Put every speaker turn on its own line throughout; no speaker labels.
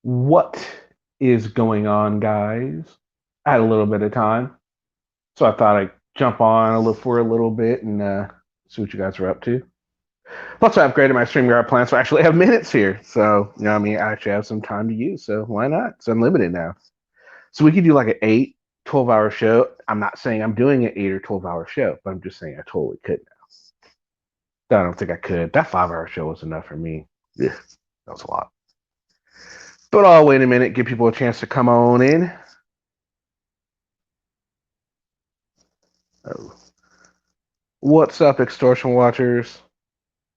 What is going on, guys? I had a little bit of time, so I thought I'd jump on a little for a little bit and see what you guys are up to. Plus, I upgraded my StreamYard plan, so I actually have minutes here. So, I mean, I actually have some time to use, so why not? It's unlimited now. So we could do like an 12-hour show. I'm not saying I'm doing an 8 or 12-hour show, but I'm just saying I totally could now. I don't think I could. That 5-hour show was enough for me. Yeah, that was a lot. But I'll wait a minute, give people a chance to come on in. Oh. What's up, extortion watchers?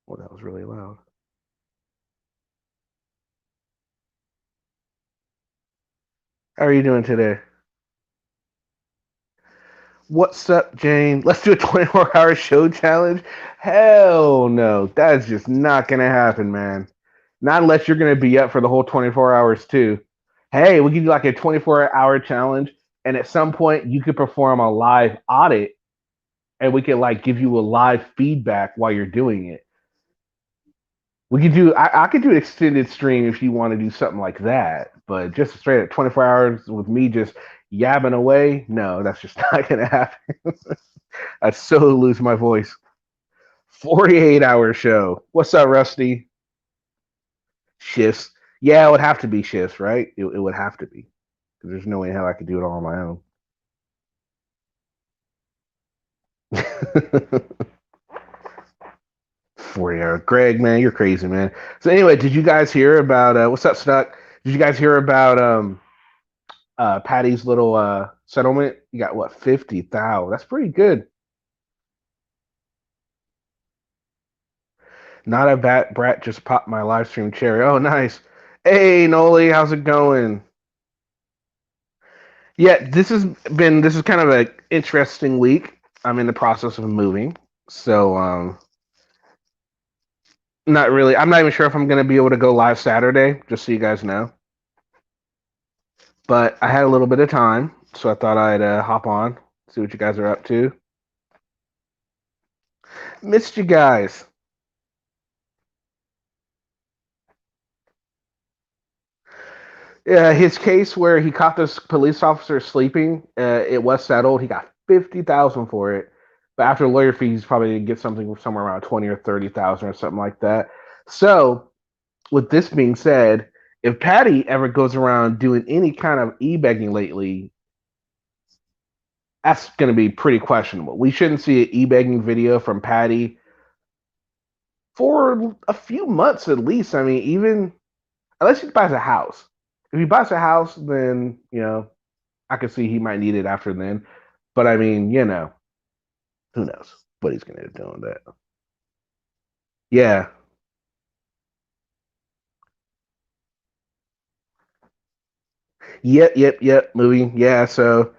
Well, that was really loud. How are you doing today? What's up, Jane? Let's do a 24-hour show challenge. Hell no. That's just not going to happen, man. Not unless you're going to be up for the whole 24 hours, too. Hey, we could do like a 24-hour challenge, and at some point, you could perform a live audit, and we could like give you a live feedback while you're doing it. We could do. I could do an extended stream if you want to do something like that. But just straight at 24 hours with me just yabbing away, no, that's just not gonna happen. I'd so lose my voice. 48-hour show. What's up, Rusty? Shifts. Yeah, it would have to be shifts, right? It would have to be because there's no way how I could do it all on my own. 40-hour. Greg, man, you're crazy, man. So anyway, did you guys hear about what's up, Stuck? Did you guys hear about Patty's little settlement? You got what, 50,000? That's pretty good. Not a bat brat just popped my live stream cherry. Oh, nice. Hey, Noli, how's it going? Yeah, this is kind of an interesting week. I'm in the process of moving, so not really. I'm not even sure if I'm going to be able to go live Saturday. Just so you guys know, but I had a little bit of time, so I thought I'd hop on, see what you guys are up to. Missed you guys. His case where he caught this police officer sleeping, it was settled. He got 50,000 for it, but after lawyer fees, probably did get something somewhere around 20 or 30,000 or something like that. So, with this being said, if Patty ever goes around doing any kind of e-begging lately, that's going to be pretty questionable. We shouldn't see an e-begging video from Patty for a few months at least. I mean, even unless he buys a house. If he buys a house, then I could see he might need it after then. But I mean, who knows what he's gonna do on that. Yeah. Yep. Movie. Yeah. So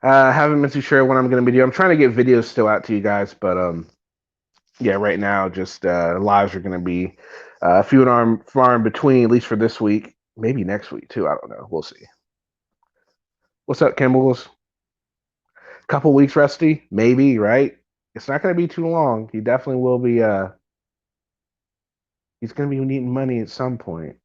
haven't been too sure what I'm gonna be doing. I'm trying to get videos still out to you guys, but yeah, right now just lives are gonna be few and far in between, at least for this week. Maybe next week too. I don't know. We'll see. What's up, Kimbles? Couple weeks, Rusty? Maybe, right? It's not gonna be too long. He definitely will be he's gonna be needing money at some point.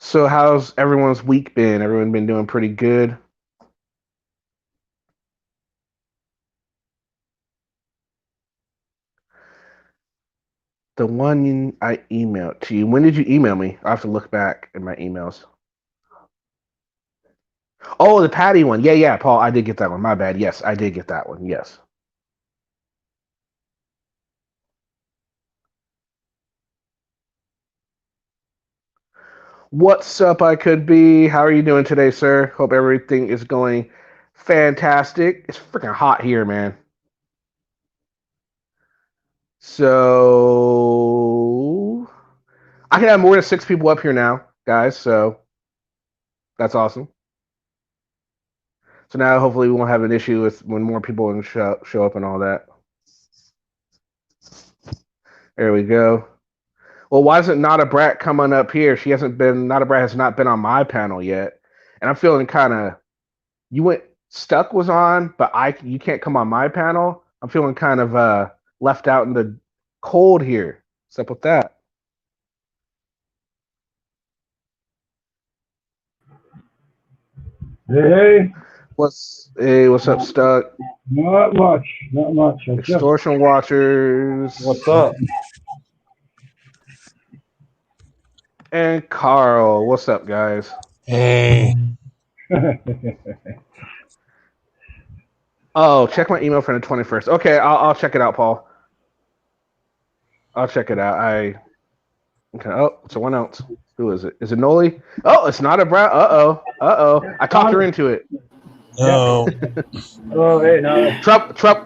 So how's everyone's week been? Everyone been doing pretty good? The one I emailed to you. When did you email me? I have to look back at my emails. Oh, the Patty one. Yeah, Paul. I did get that one. My bad. Yes, I did get that one. Yes. What's up, I could be? How are you doing today, sir? Hope everything is going fantastic. It's freaking hot here, man. So I can have more than 6 people up here now, guys. So that's awesome. So now hopefully we won't have an issue with when more people show up and all that. There we go. Well, why isn't Not a Brat coming up here? She hasn't been. Not a Brat has not been on my panel yet, and I'm feeling kind of. You went Stuck was on, but you can't come on my panel. I'm feeling kind of left out in the cold here. What's up with that?
Hey,
What's up, Stuck?
not much, not much. I just
Extortion Watchers.
What's up?
And Carl. What's up, guys?
Hey,
Oh, check my email from the 21st. Okay, I'll check it out, Paul. I'll check it out. Okay. Oh, someone else. Who is it? Is it Noli? Oh, it's not a brown. Uh-oh. I talked her into it.
no.
Oh, hey, no.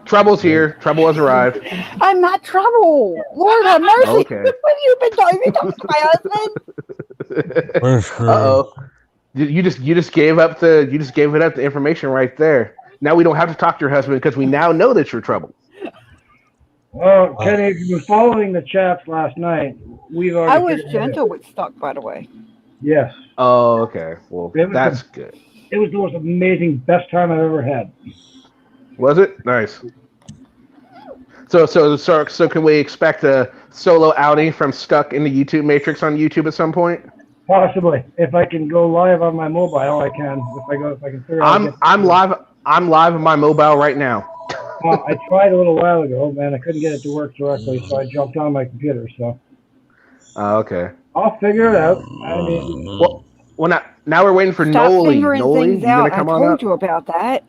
Trouble's here. Trouble has arrived.
I'm not trouble. Lord have mercy.
Okay.
What have you been doing? You talking to my husband?
We're screwed.
Uh-oh. You just gave it up the information right there. Now we don't have to talk to your husband because we now know that you're trouble.
Well, Kenny, if you've been following the chats last night, we've already.
I was
figured it out.
gentle with Stuck, by the way.
Yes,
Oh, okay. Well,
It was
that's good.
it was the most amazing, best time I've ever had.
Was it? Nice. So can we expect a solo outing from Stuck in the YouTube Matrix on YouTube at some point?
Possibly, if I can go live on my mobile, I can. If I can figure out.
I'm live on my mobile right now.
I tried a little while ago, man. I couldn't get it to work directly, so I jumped on my computer. So
Okay.
I'll figure it out. I mean,
Well, now we're waiting for
Stop
Noli.
fingering
Noli,
things
you gonna
out. I
come on
told
up?
you about that.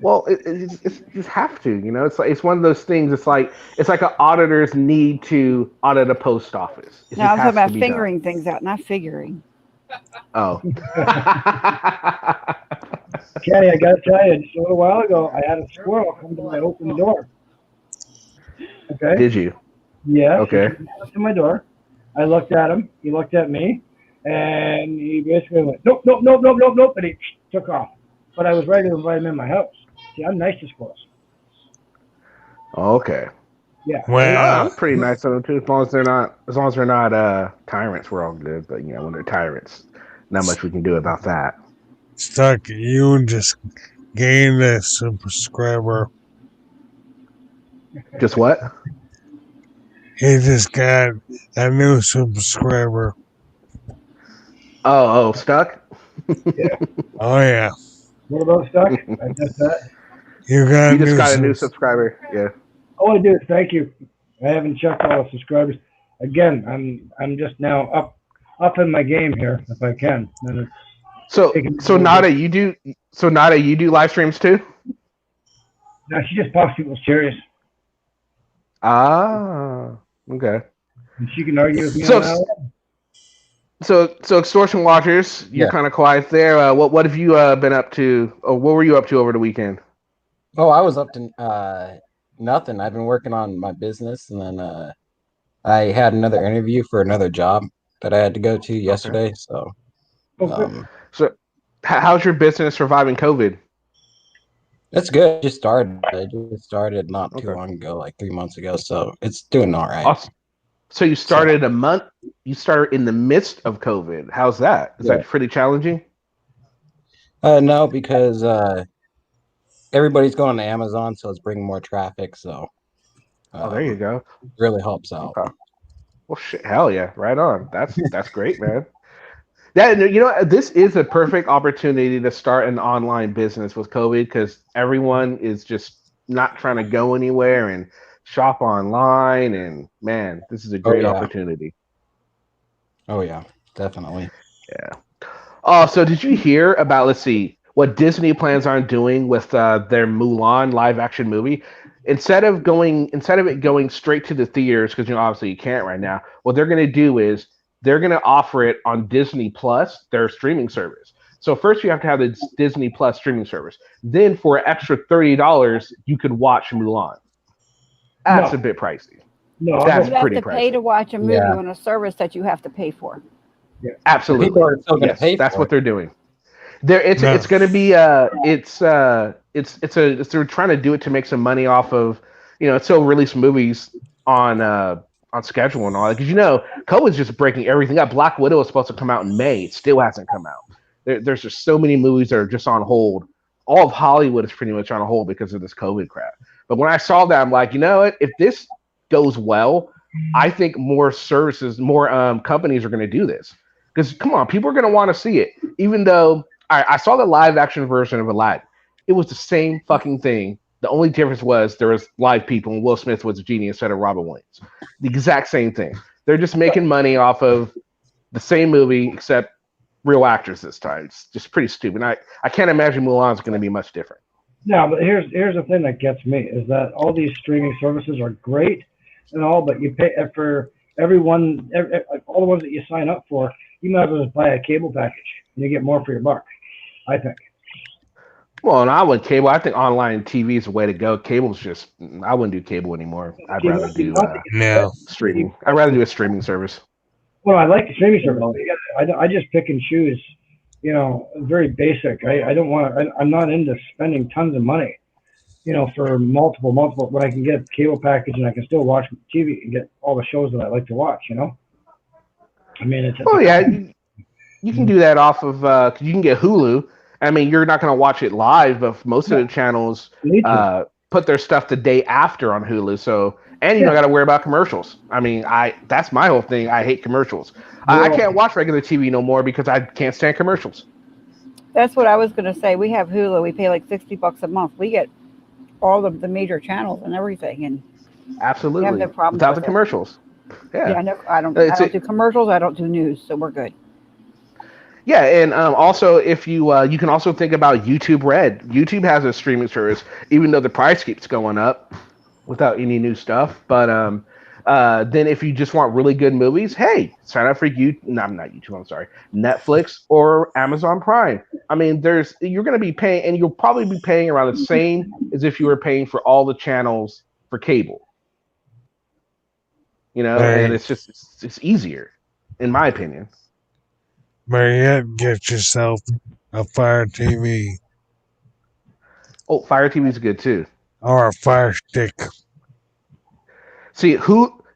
Well, it's just have to, you know. It's one of those things. It's like an auditor's need to audit a post office. It
Now
just
I'm talking
has to
about
be
fingering things out, not figuring.
done. Oh.
Kenny, I gotta tell you, just a little while ago, I had a squirrel come to my open door. Okay.
Did you?
Yeah.
Okay.
He came up to my door. I looked at him. He looked at me, and he basically went, nope, nope, nope, nope, nope, nope, and he took off. But I was ready to invite him in my house. See, I'm nice to squirrels.
Okay.
Yeah.
Well,
I'm pretty nice to them too, as long as they're not tyrants. We're all good. But when they're tyrants, not much we can do about that.
Stuck, you just gained a subscriber.
Just what?
He just got a new subscriber.
Oh, Stuck.
Oh, yeah.
What about Stuck? I guess that.
You got
You just got a new subscriber. Yeah.
All I do is thank you. I haven't checked all the subscribers. Again, I'm just now up in my game here, if I can. And it's
So Nada, you do live streams too?
now she just pops people's cherries.
Ah, okay.
And she can argue with me
So-
on that one.
So extortion watchers, you're
Yeah.
kind of quiet there. What have you been up to? Or what were you up to over the weekend?
Oh, I was up to nothing. I've been working on my business, and then I had another interview for another job that I had to go to yesterday. So,
Oh, good.
So, how's your business surviving COVID?
that's good. Just started. I just started not too
Okay.
long ago, like 3 months ago. So it's doing all right.
Awesome. So you started a month. You started in the midst of COVID. How's that? Is
Yeah.
that pretty challenging?
No, because everybody's going to Amazon, so it's bringing more traffic. So,
Oh, there you go.
really helps out.
Okay. Well, shit, hell yeah, right on. That's great, man. That this is a perfect opportunity to start an online business with COVID because everyone is just not trying to go anywhere and shop online. And man, this is a great
yeah.
opportunity.
Oh yeah, definitely.
Yeah. Oh, so did you hear about? Let's see what Disney plans on doing with their Mulan live action movie. Instead of it going straight to the theaters, because obviously you can't right now. What they're going to do is they're going to offer it on Disney Plus, their streaming service. So first you have to have the Disney Plus streaming service. Then for an extra $30, you could watch Mulan. That's
No.
a bit pricey.
No,
That's
You have
pretty
to pay
pricey.
to watch a movie
Yeah.
on a service that you have to pay for.
Absolutely.
People are still going to
Yes,
pay
that's
for
what
it.
they're doing. It's
No.
going to be they're trying to do it to make some money off of it's still release movies on schedule and all that because COVID's just breaking everything up. Black Widow is supposed to come out in May. It still hasn't come out. There's just so many movies that are just on hold. All of Hollywood is pretty much on hold because of this COVID crap. But when I saw that, I'm like, you know what? If this goes well, I think more services, more companies are going to do this. Because come on, people are going to want to see it. Even though I saw the live action version of Aladdin, it was the same fucking thing. The only difference was there was live people and Will Smith was a genie instead of Robin Williams. The exact same thing. They're just making money off of the same movie except real actors this time. It's just pretty stupid. I can't imagine Mulan's going to be much different.
No, but here's the thing that gets me is that all these streaming services are great and all, but you pay for all the ones that you sign up for. You might as well just buy a cable package and you get more for your buck. I think.
Well, and I would cable. I think online TV is the way to go. Cable's just I wouldn't do cable anymore. I'd rather do
No.
streaming. I'd rather do a streaming service.
Well, I like the streaming service. I just pick and choose. Very basic. I don't want. I'm not into spending tons of money. For multiple. When I can get a cable package and I can still watch TV and get all the shows that I like to watch. I mean, it's.
Oh yeah, you can do that off of. 'Cause you can get Hulu. I mean, you're not going to watch it live, but most of the channels put their stuff the day after on Hulu. So, and you don't got to worry about commercials. I mean, that's my whole thing. I hate commercials. I can't watch regular TV no more because I can't stand commercials.
That's what I was going to say. We have Hulu. We pay like $60 a month. We get all of the major channels and everything, and
absolutely
we have no problem
without the
with
commercials. Yeah,
no, I don't do commercials. I don't do news, so we're good.
Yeah, and also if you can also think about YouTube Red. YouTube has a streaming service, even though the price keeps going up without any new stuff. But then if you just want really good movies, hey, sign up for not YouTube. I'm sorry, Netflix or Amazon Prime. I mean, you're going to be paying, and you'll probably be paying around the same as if you were paying for all the channels for cable. And it's just it's easier, in my opinion.
Mariette, get yourself a Fire TV.
Oh, Fire TV is good too.
Or a Fire Stick.
See,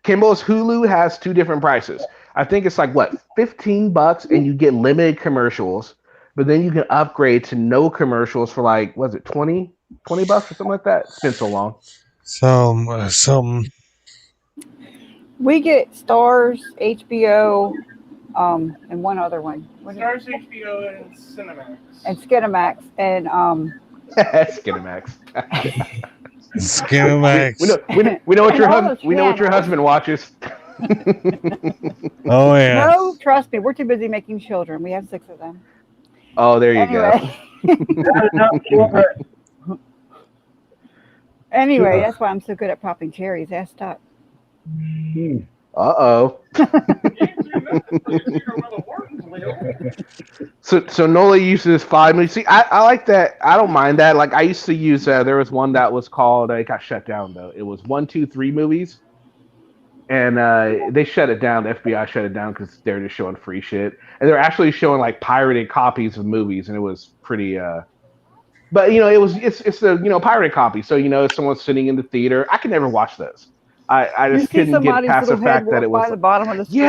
Kimbo's Hulu has two different prices. I think it's like what, $15, and you get limited commercials, but then you can upgrade to no commercials for like, was it $20 or something like that? It's been so long.
Some.
We get Stars, HBO. And one other one.
Stars, HBO, and Cinemax.
And Skinamax. And
Skinamax.
Skinamax.
We know what your husband watches.
Oh yeah.
No, trust me, we're too busy making children. We have 6 of them.
Oh, there you go.
Anyway, that's why I'm so good at popping cherries. Ask Doc.
Uh-oh. So Nola uses 5 movies. See, I like that. I don't mind that. Like I used to use. There was one that was called. It got shut down though. It was 1, 2, 3 movies, and they shut it down. The FBI shut it down because they're just showing free shit, and they're actually showing like pirated copies of movies, and it was pretty. But it's the pirated copy. So if someone's sitting in the theater, I could never watch those. I just couldn't get past the fact that it was
by the bottom of the screen.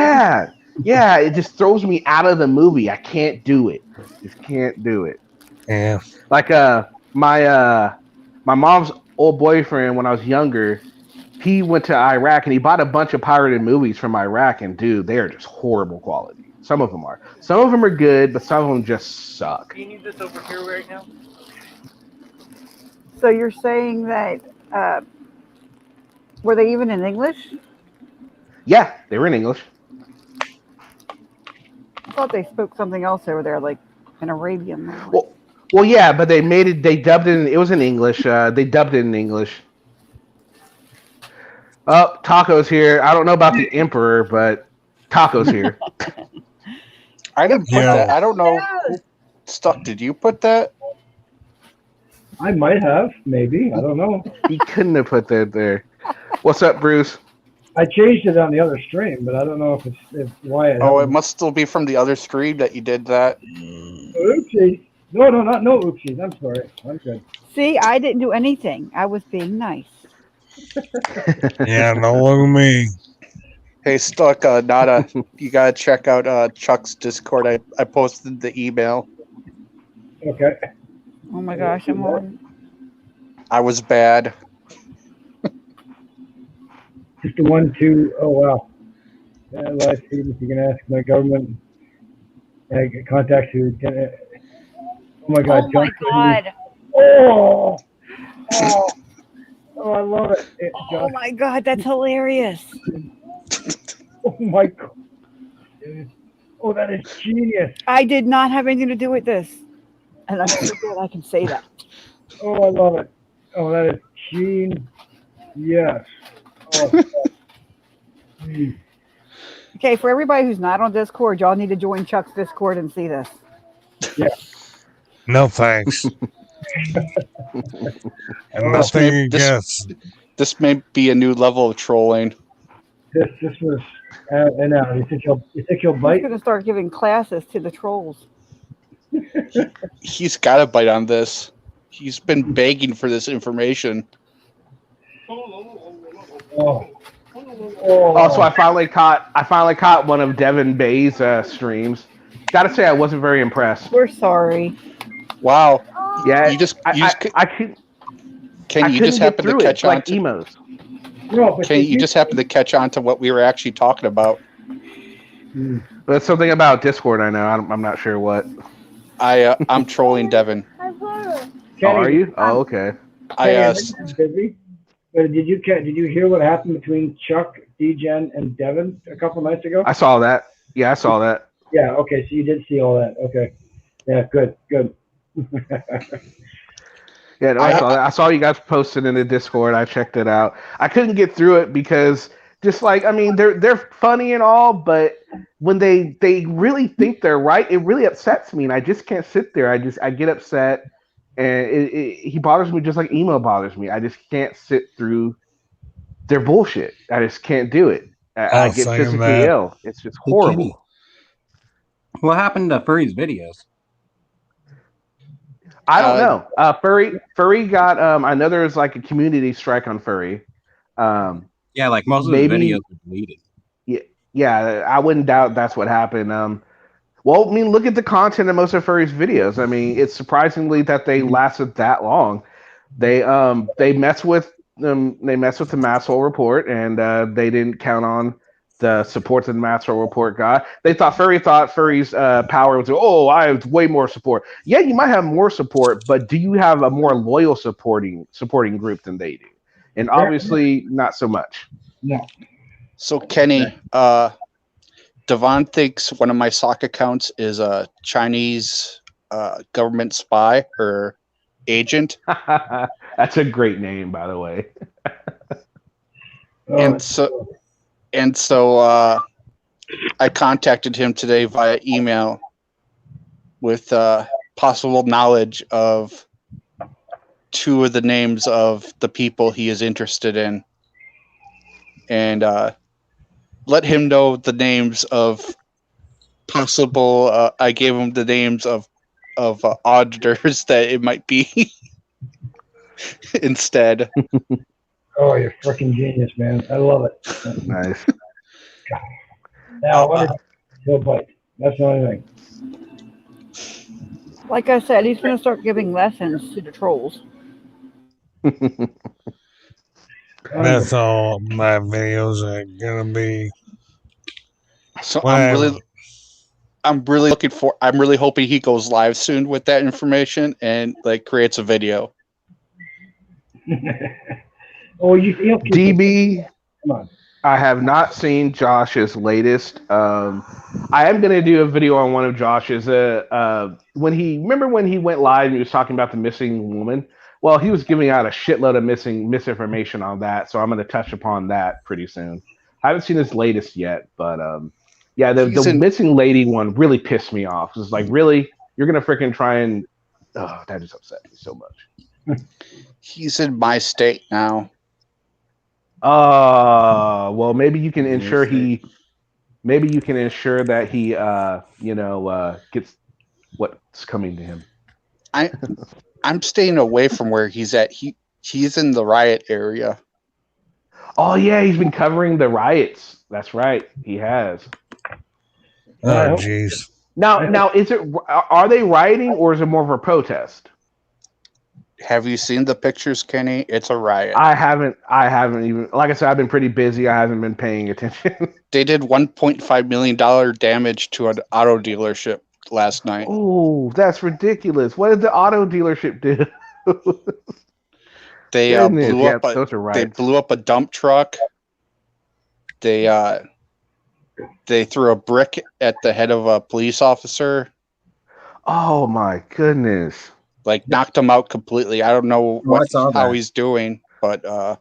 Yeah, it just throws me out of the movie. I can't do it. Just can't do it.
Yeah.
Like my mom's old boyfriend when I was younger, he went to Iraq and he bought a bunch of pirated movies from Iraq, and dude, they are just horrible quality. Some of them are. Some of them are good, but some of them just suck.
Do you need this over here right now?
So you're saying that were they even in English?
Yeah, they were in English.
I thought they spoke something else over there, like an Arabian language.
Well, yeah, but they made it. They dubbed it. It was in English. They dubbed it in English. Oh, Taco's here. I don't know about the Emperor, but Taco's here.
I didn't put that. I don't know. Stuck. Did you put that?
I might have, maybe. I don't know.
He couldn't have put that there. What's up, Bruce?
I changed it on the other stream, but I don't know if why.
It must still be from the other stream that you did that.
Oopsies. No, oopsies. I'm sorry. I'm good.
See, I didn't do anything. I was being nice.
Yeah, no look at me.
Hey, Stuck, Nada, you gotta check out Chuck's Discord. I posted the email.
Okay.
Oh my gosh, I'm on.
I was bad.
Just the one, two, oh wow. Live stream, if you can ask my government contacts who can. Oh my God,
Oh my God.
Oh, I love it.
Oh my God, that's hilarious.
Oh my God. Oh, that is genius.
I did not have anything to do with this. And I'm so glad I can say that.
Oh, I love it. Oh, that is genius. Yes. Oh,
Okay, for everybody who's not on Discord, y'all need to join Chuck's Discord and see this.
yeah.
No thanks. And nothing against.
This may be a new level of trolling.
This was, and you think he'll
He's
bite?
going to start giving classes to the trolls.
He's got to bite on this. He's been begging for this information.
Oh.
Also, I finally caught one of Devin Bay's streams. Gotta say, I wasn't very impressed.
We're sorry.
Wow.
Yeah,
You just
couldn't
happen to catch on
like
to
emos.
No, but
you just happen to catch on to what we were actually talking about.
That's something about Discord. I know. I'm not sure what.
I'm trolling Devin.
Oh, are you? Oh, okay.
Busy. But did you hear what happened between Chuck, D-Gen, and Devin a couple nights ago?
I saw that. Yeah, I saw that.
Yeah. Okay. So you did see all that. Okay. Yeah. Good.
Yeah, no, I saw that. I saw you guys posted in the Discord. I checked it out. I couldn't get through it because just like they're funny and all, but when they really think they're right, it really upsets me, and I just can't sit there. I get upset, and he bothers me just like emo bothers me. I just can't sit through their bullshit. I just can't do it. I get physically ill. It's just horrible.
What happened to Furry's videos?
I don't know. Furry got. I know there was like a community strike on Furry.
Yeah, like most of the videos were deleted.
Yeah, I wouldn't doubt that's what happened. Well, I mean, look at the content of most of Furry's videos. I mean, it's surprisingly that they lasted that long. They mess with the Maxwell report, and they didn't count on the support that the Maxwell report got. Furry thought Furry's power was, I have way more support. Yeah, you might have more support, but do you have a more loyal supporting group than they do? And obviously, not so much.
No.
So Kenny, Devon thinks one of my sock accounts is a Chinese government spy or agent.
That's a great name, by the way.
And so I contacted him today via email with possible knowledge of two of the names of the people he is interested in, and let him know the names of possible. I gave him the names of auditors that it might be instead.
Oh, you're freaking genius, man! I love it.
Nice.
Now, he'll bite. That's the only thing.
Like I said, he's going to start giving lessons to the trolls.
That's all my videos are gonna be.
So I'm really hoping he goes live soon with that information and like creates a video.
DB,
come on.
I have not seen Josh's latest. I am going to do a video on one of Josh's. When he went live and he was talking about the missing woman. Well, he was giving out a shitload of misinformation on that, so I'm going to touch upon that pretty soon. I haven't seen his latest yet, but yeah, the missing lady one really pissed me off. It's like, really, you're going to freaking try and that just upset me so much.
He's in my state now.
Well, maybe you can ensure that he gets what's coming to him.
I'm staying away from where he's at. He's in the riot area.
Oh yeah, he's been covering the riots. That's right, he has.
Oh jeez.
Now, are they rioting or is it more of a protest?
Have you seen the pictures, Kenny? It's a riot.
I haven't even, like I said, I've been pretty busy. I haven't been paying attention.
They did $1.5 million damage to an auto dealership last night.
Oh, that's ridiculous. What did the auto dealership do?
They
Goodness,
blew
yeah,
up
those are
they
riots.
blew up a dump truck. They threw a brick at the head of a police officer.
Oh my goodness.
Like knocked him out completely. I don't know
I saw
how
that.
he's doing, but
Oh,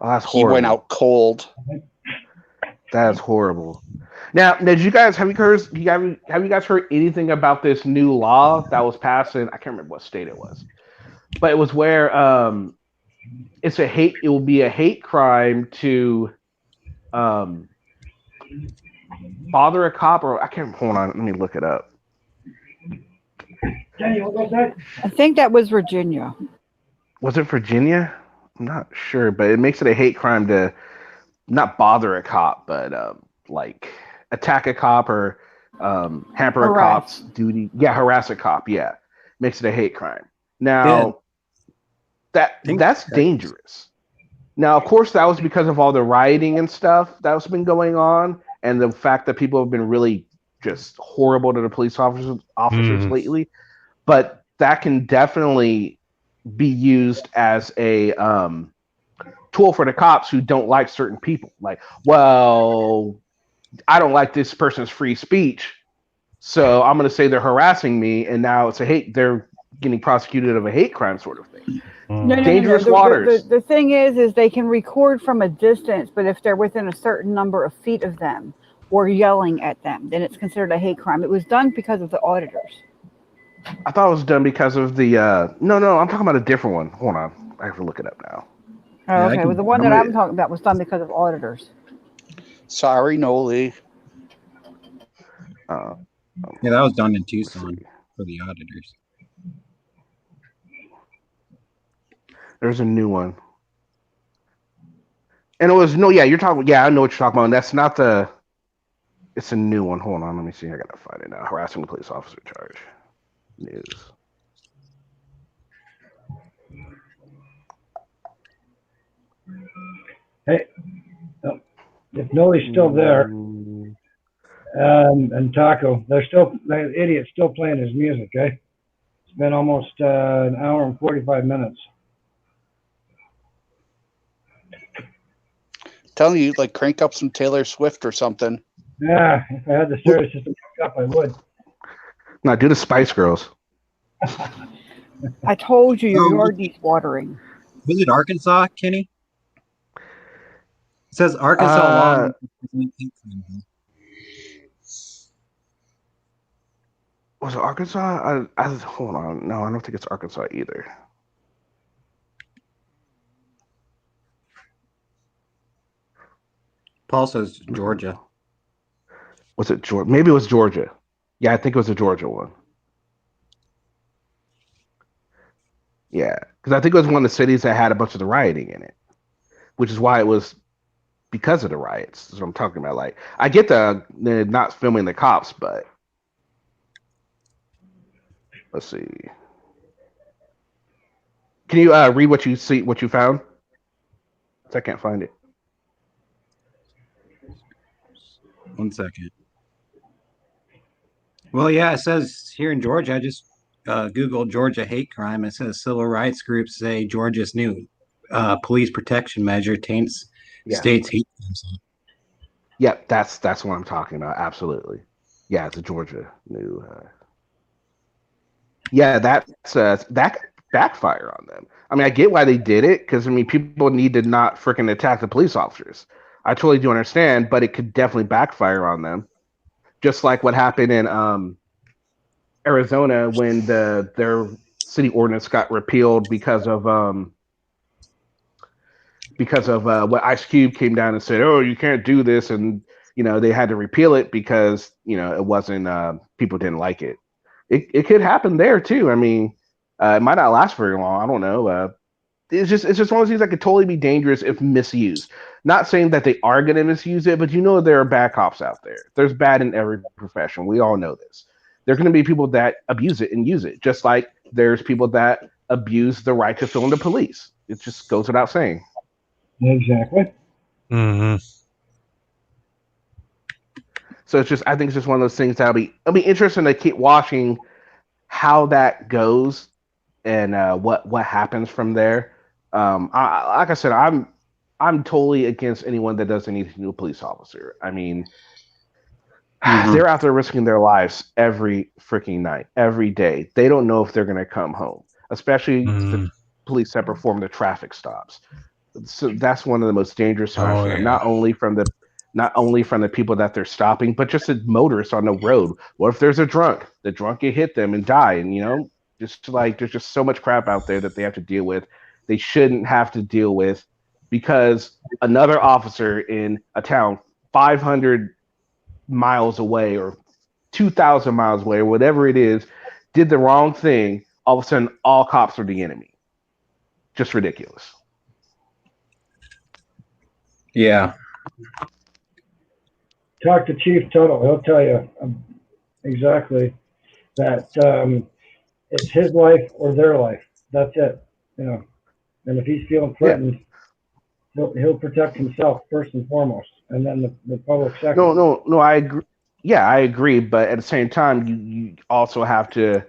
that's
he
horrible.
went out cold.
That's horrible. Now, did you guys have you guys heard anything about this new law that was passed in, I can't remember what state it was, but it was where it will be a hate crime to bother a cop, or I can't, hold on, let me look it up.
Jenny, what was that?
I think that was Virginia.
Was it Virginia? I'm not sure, but it makes it a hate crime to not bother a cop, but like attack a cop or hamper a cop's duty. Yeah, harass a cop. Yeah, makes it a hate crime. Now that's dangerous. Now, of course, that was because of all the rioting and stuff that's been going on, and the fact that people have been really just horrible to the police officers lately. But that can definitely be used as a tool for the cops who don't like certain people. Like, well, I don't like this person's free speech, so I'm going to say they're harassing me, and now they're getting prosecuted of a hate crime sort of thing.
No.
Dangerous waters.
The thing is they can record from a distance, but if they're within a certain number of feet of them or yelling at them, then it's considered a hate crime. It was done because of the auditors.
I thought it was done because of the no, I'm talking about a different one. Hold on, I have to look it up now.
Oh, okay. Well, the one that I'm talking about was done because of auditors.
Sorry, Noli.
Yeah, that was done in Tucson for the auditors.
There's a new one. And it was you're talking, I know what you're talking about. And that's not it's a new one. Hold on, let me see. I gotta find it now. Harassing the police officer charge. News.
Hey, if Noli's still there, and Taco, that idiot's still playing his music, eh? It's been almost an hour and 45 minutes.
Telling you, like, crank up some Taylor Swift or something.
Yeah, if I had the stereo system hooked up, I would.
No, do the Spice Girls.
I told you your yard needs watering.
Was it Arkansas, Kenny? It says Arkansas law.
Was it Arkansas? Hold on. No, I don't think it's Arkansas either.
Paul says Georgia.
Was it Georgia? Maybe it was Georgia. Yeah, I think it was a Georgia one. Yeah, because I think it was one of the cities that had a bunch of the rioting in it, which is why it was because of the riots. That's what I'm talking about. Like, I get they're not filming the cops, but let's see. Can you read what you found? 'Cause I can't find it.
1 second. Well, yeah, it says here in Georgia, I just Googled Georgia hate crime. It says civil rights groups say Georgia's new police protection measure taints states hate crime.
Yep, that's what I'm talking about. Absolutely. Yeah, it's a Georgia new. Yeah, that backfire on them. I mean, I get why they did it because people need to not freaking attack the police officers. I totally do understand, but it could definitely backfire on them. Just like what happened in Arizona when their city ordinance got repealed because of what Ice Cube came down and said, "Oh, you can't do this," and they had to repeal it because it wasn't people didn't like it. It could happen there too. I mean, it might not last very long. I don't know. It's just one of those things that could totally be dangerous if misused. Not saying that they are going to misuse it, but there are bad cops out there. There's bad in every profession. We all know this. There are going to be people that abuse it and use it, just like there's people that abuse the right to film the police. It just goes without saying.
Exactly.
Mm-hmm.
So it's just, I think it's just one of those things that'll be, it'll be interesting to keep watching how that goes and what happens from there. Like I said, I'm totally against anyone that doesn't need to be a police officer. I mean, they're out there risking their lives every freaking night, every day. They don't know if they're going to come home, especially the police that perform the traffic stops. So that's one of the most dangerous times for them.
Yeah.
Not only from the people that they're stopping, but just the motorists on the road. What if there's a drunk? The drunk can hit them and die, and just like there's just so much crap out there that they have to deal with. They shouldn't have to deal with because another officer in a town 500 miles away or 2,000 miles away or whatever it is did the wrong thing. All of a sudden, all cops are the enemy. Just ridiculous.
Yeah.
Talk to Chief Tuttle. He'll tell you exactly that it's his life or their life. That's it. And if he's feeling threatened, he'll protect himself first and foremost, and then the public second.
No, I agree. Yeah, I agree. But at the same time, you also have to.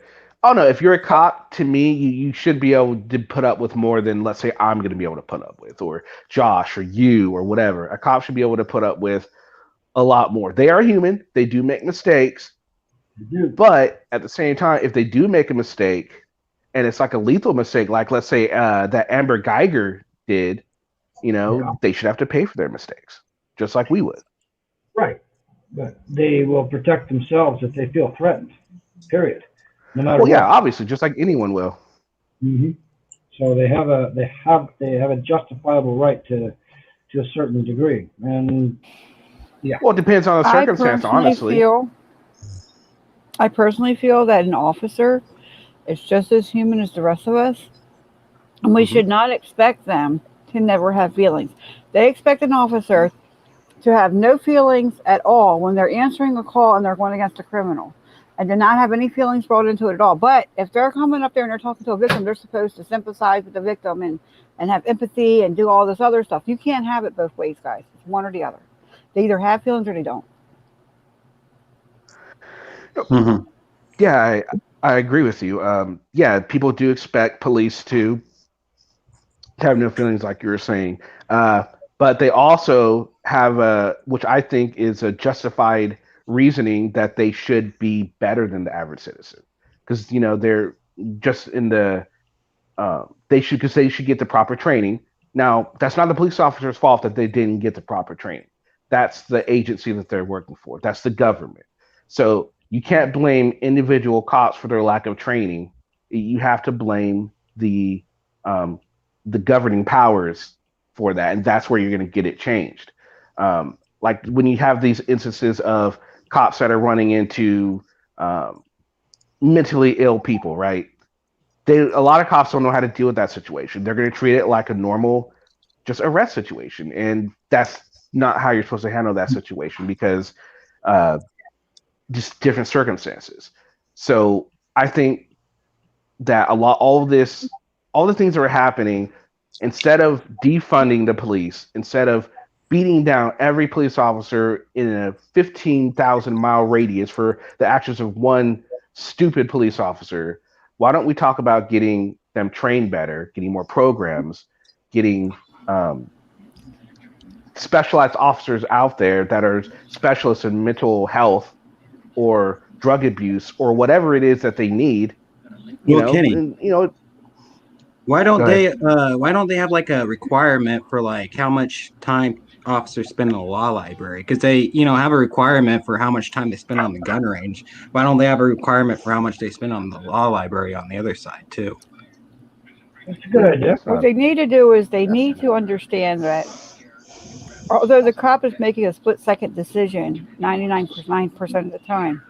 Oh no, if you're a cop, to me, you should be able to put up with more than, let's say, I'm going to be able to put up with, or Josh, or you, or whatever. A cop should be able to put up with a lot more. They are human. They do make mistakes. But at the same time, if they do make a mistake, and it's like a lethal mistake, like let's say that Amber Geiger did, they should have to pay for their mistakes, just like we would.
Right. But they will protect themselves if they feel threatened. Period. No matter
what.
Yeah,
obviously, just like anyone will.
Mm-hmm. So they have a justifiable right to a certain degree, and yeah.
Well, it depends on the circumstance, honestly.
I personally feel that an officer is just as human as the rest of us, and we should not expect them to never have feelings. They expect an officer to have no feelings at all when they're answering a call and they're going against a criminal, and to not have any feelings brought into it at all. But if they're coming up there and they're talking to a victim, they're supposed to sympathize with the victim and have empathy and do all this other stuff. You can't have it both ways, guys. It's one or the other. They either have feelings or they don't.
Yeah, I agree with you. People do expect police to have no feelings, like you were saying. But they also have which I think is a justified reasoning that they should be better than the average citizen, because they're just in the they should get the proper training. Now, that's not the police officer's fault that they didn't get the proper training. That's the agency that they're working for. That's the government. So you can't blame individual cops for their lack of training. You have to blame the governing powers for that, and that's where you're going to get it changed. Like when you have these instances of cops that are running into mentally ill people, right? A lot of cops don't know how to deal with that situation. They're going to treat it like a normal, just arrest situation, and that's not how you're supposed to handle that situation, because just different circumstances. So I think that all the things that are happening, instead of defunding the police, instead of beating down every police officer in a 15,000-mile radius for the actions of one stupid police officer, why don't we talk about getting them trained better, getting more programs, getting specialized officers out there that are specialists in mental health or drug abuse or whatever it is that they need.
Kenny, why don't they have like a requirement for like how much time officers spend in the law library? Because they have a requirement for how much time they spend on the gun range. Why don't they have a requirement for how much they spend on the law library on the other side too?
That's a good idea.
What they need to do is they need to understand that although the cop is making a split-second decision 99% of the time,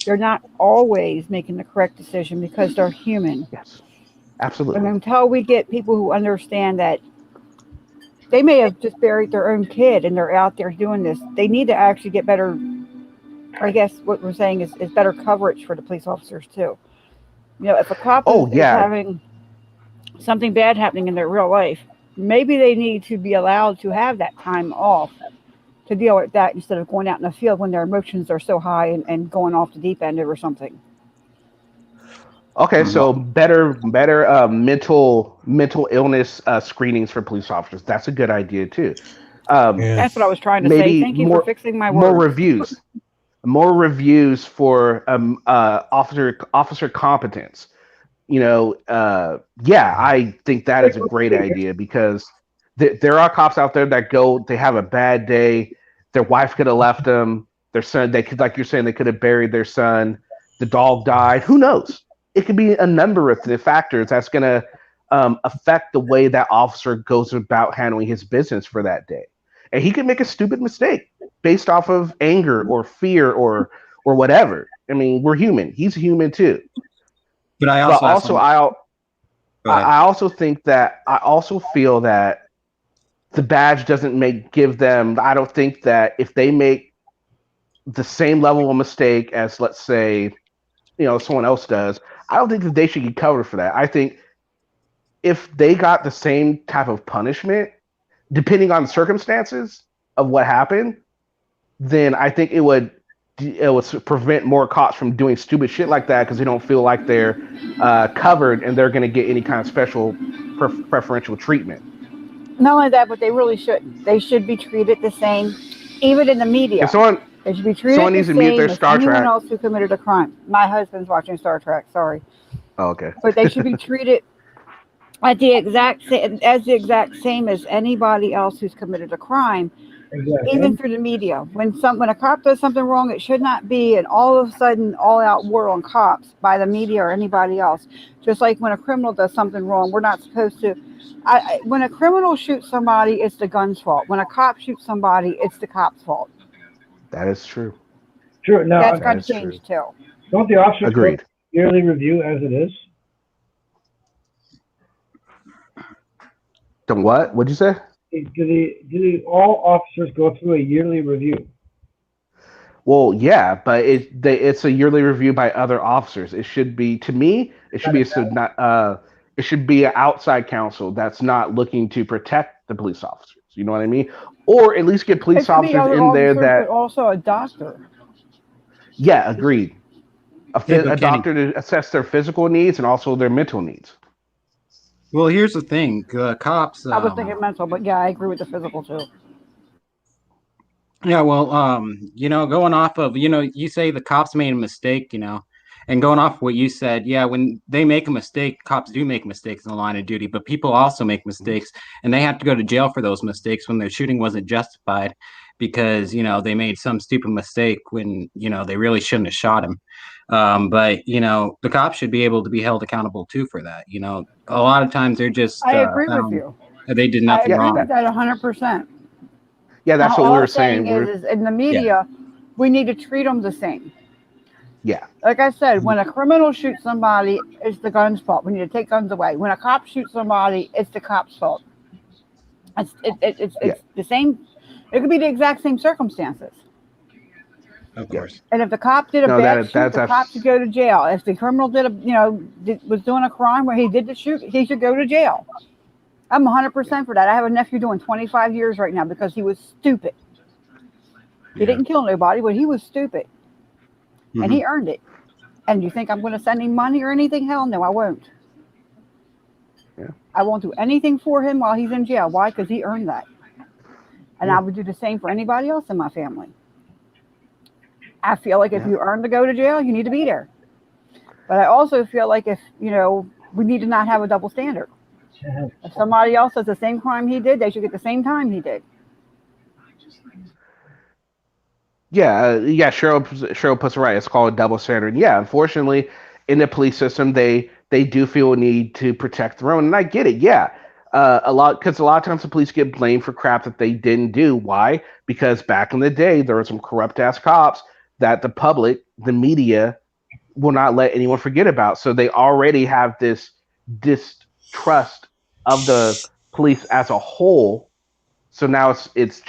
they're not always making the correct decision because they're human.
Yes, absolutely.
And until we get people who understand that they may have just buried their own kid and they're out there doing this, they need to actually get better, I guess what we're saying is better coverage for the police officers too. If a cop is having something bad happening in their real life, maybe they need to be allowed to have that time off to deal with that instead of going out in the field when their emotions are so high and going off the deep end over something.
Okay, so better mental illness screenings for police officers. That's a good idea too.
Yeah.
That's what I was trying to say.
Maybe
Thank you for fixing my
more
words.
reviews for officer competence. Yeah, I think that is a great idea because there are cops out there that they have a bad day, their wife could have left them, their son, they could, like you're saying, they could have buried their son, the dog died. Who knows? It could be a number of the factors that's going to affect the way that officer goes about handling his business for that day, and he could make a stupid mistake based off of anger or fear or whatever. I mean, we're human. He's human too.
But I
But
also,
also,
Go ahead.
I also think that I also feel that the badge doesn't give them. I don't think that if they make the same level of mistake as, let's say, someone else does, I don't think that they should get covered for that. I think if they got the same type of punishment, depending on the circumstances of what happened, then I think it would prevent more cops from doing stupid shit like that because they don't feel like they're covered and they're going to get any kind of special preferential treatment.
Not only that, but they really shouldn't. They should be treated the same, even in the media. They should be treated the same as anyone else who committed a crime. My husband's watching Star Trek. Sorry.
Oh, okay.
But they should be treated as the exact same as anybody else who's committed a crime. Exactly. Even through the media. When a cop does something wrong, it should not be an all of a sudden all-out war on cops by the media or anybody else. Just like when a criminal does something wrong, we're not supposed to. When a criminal shoots somebody, it's the gun's fault. When a cop shoots somebody, it's the cop's fault.
That is true.
True. Now,
that's got to change too.
Don't the officers
agreed
yearly review as it is?
The what? What'd you say?
Do all officers go through a yearly review?
Well, yeah, but it's a yearly review by other officers. It should be, to me, it should be an outside counsel that's not looking to protect the police officers. You know what I mean? Or at least get police officers in there that
also a doctor.
Yeah, agreed. A doctor to assess their physical needs and also their mental needs.
Well, here's the thing, cops.
I was thinking mental, but yeah, I agree with the physical too.
Yeah, well, going off of, you say the cops made a mistake, and going off what you said, yeah, when they make a mistake, cops do make mistakes in the line of duty, but people also make mistakes, and they have to go to jail for those mistakes when their shooting wasn't justified because, they made some stupid mistake when, they really shouldn't have shot him. But the cops should be able to be held accountable too for that. A lot of times they're just.
I agree with you.
They did nothing wrong.
I agree with that 100%.
Yeah, that's what we were saying.
Is in the media, we need to treat them the same.
Yeah.
Like I said, when a criminal shoots somebody, it's the gun's fault. We need to take guns away. When a cop shoots somebody, it's the cop's fault. It's the same. It could be the exact same circumstances.
Of course.
And if the cop did a bad shoot, the cop should go to jail. If the criminal was doing a crime where he did the shoot, he should go to jail. I'm 100% for that. I have a nephew doing 25 years right now because he was stupid. He didn't kill nobody, but he was stupid. Mm-hmm. And he earned it. And you think I'm going to send him money or anything? Hell no, I won't.
Yeah.
I won't do anything for him while he's in jail. Why? Because he earned that. And I would do the same for anybody else in my family. I feel like if you earn to go to jail, you need to be there. But I also feel like if, we need to not have a double standard. If somebody else does the same crime he did, they should get the same time he did.
Yeah, Cheryl puts it right. It's called a double standard. Yeah, unfortunately, in the police system, they do feel a need to protect their own, and I get it. Yeah, a lot of times the police get blamed for crap that they didn't do. Why? Because back in the day, there were some corrupt ass cops that the public, the media, will not let anyone forget about. So they already have this distrust of the police as a whole. So now it's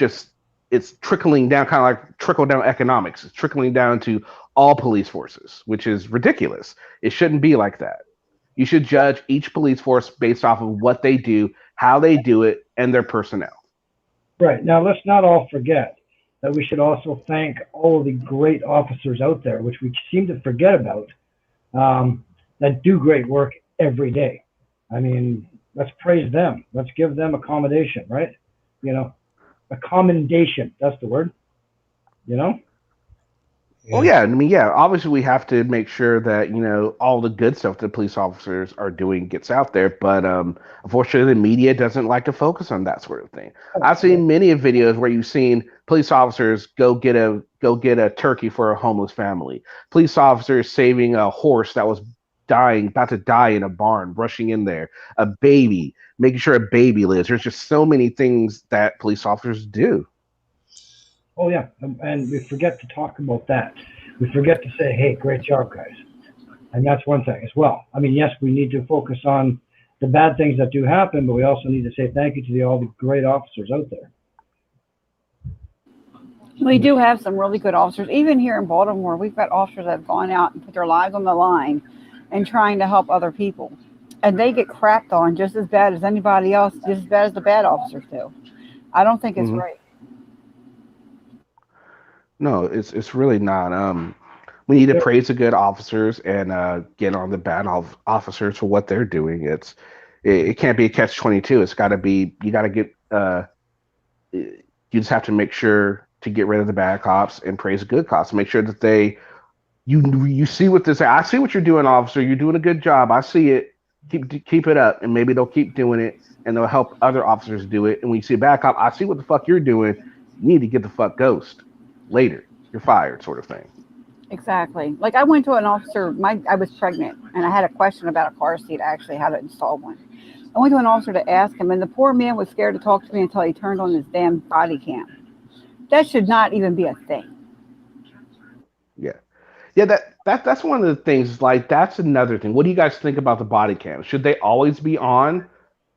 trickling down, kind of like trickle down economics. It's trickling down to all police forces, which is ridiculous. It shouldn't be like that. You should judge each police force based off of what they do, how they do it, and their personnel.
Right. Now, let's not all forget that we should also thank all of the great officers out there, which we seem to forget about, that do great work every day. I mean, let's praise them. Let's give them accommodation, right? You know, a commendation. That's the word. You know?
Well, yeah, I mean, yeah, obviously we have to make sure that, all the good stuff that police officers are doing gets out there, but unfortunately the media doesn't like to focus on that sort of thing. I've seen many videos where you've seen police officers go get a turkey for a homeless family. Police officers saving a horse that was about to die in a barn, rushing in there. A baby, making sure a baby lives. There's just so many things that police officers do.
Oh, yeah. And we forget to talk about that. We forget to say, hey, great job, guys. And that's one thing as well. I mean, yes, we need to focus on the bad things that do happen, but we also need to say thank you to all the great officers out there.
We do have some really good officers. Even here in Baltimore, we've got officers that have gone out and put their lives on the line and trying to help other people. And they get crapped on just as bad as anybody else, just as bad as the bad officers do. I don't think it's right.
No, it's really not. We need to praise the good officers and get on the bad officers for what they're doing. It can't be a catch-22. It's got to be, you got to get you just have to make sure to get rid of the bad cops and praise the good cops. Make sure that you see what this. I see what you're doing, officer. You're doing a good job. I see it. Keep it up, and maybe they'll keep doing it, and they'll help other officers do it. And when you see a bad cop, I see what the fuck you're doing. You need to get the fuck ghost. Later, you're fired, sort of thing.
Exactly. Like I went to an officer, I was pregnant and I had a question about a car seat, actually how to install one. I went to an officer to ask him, and the poor man was scared to talk to me until he turned on his damn body cam. That should not even be a thing.
Yeah. Yeah, that's one of the things, like that's another thing. What do you guys think about the body cam? Should they always be on,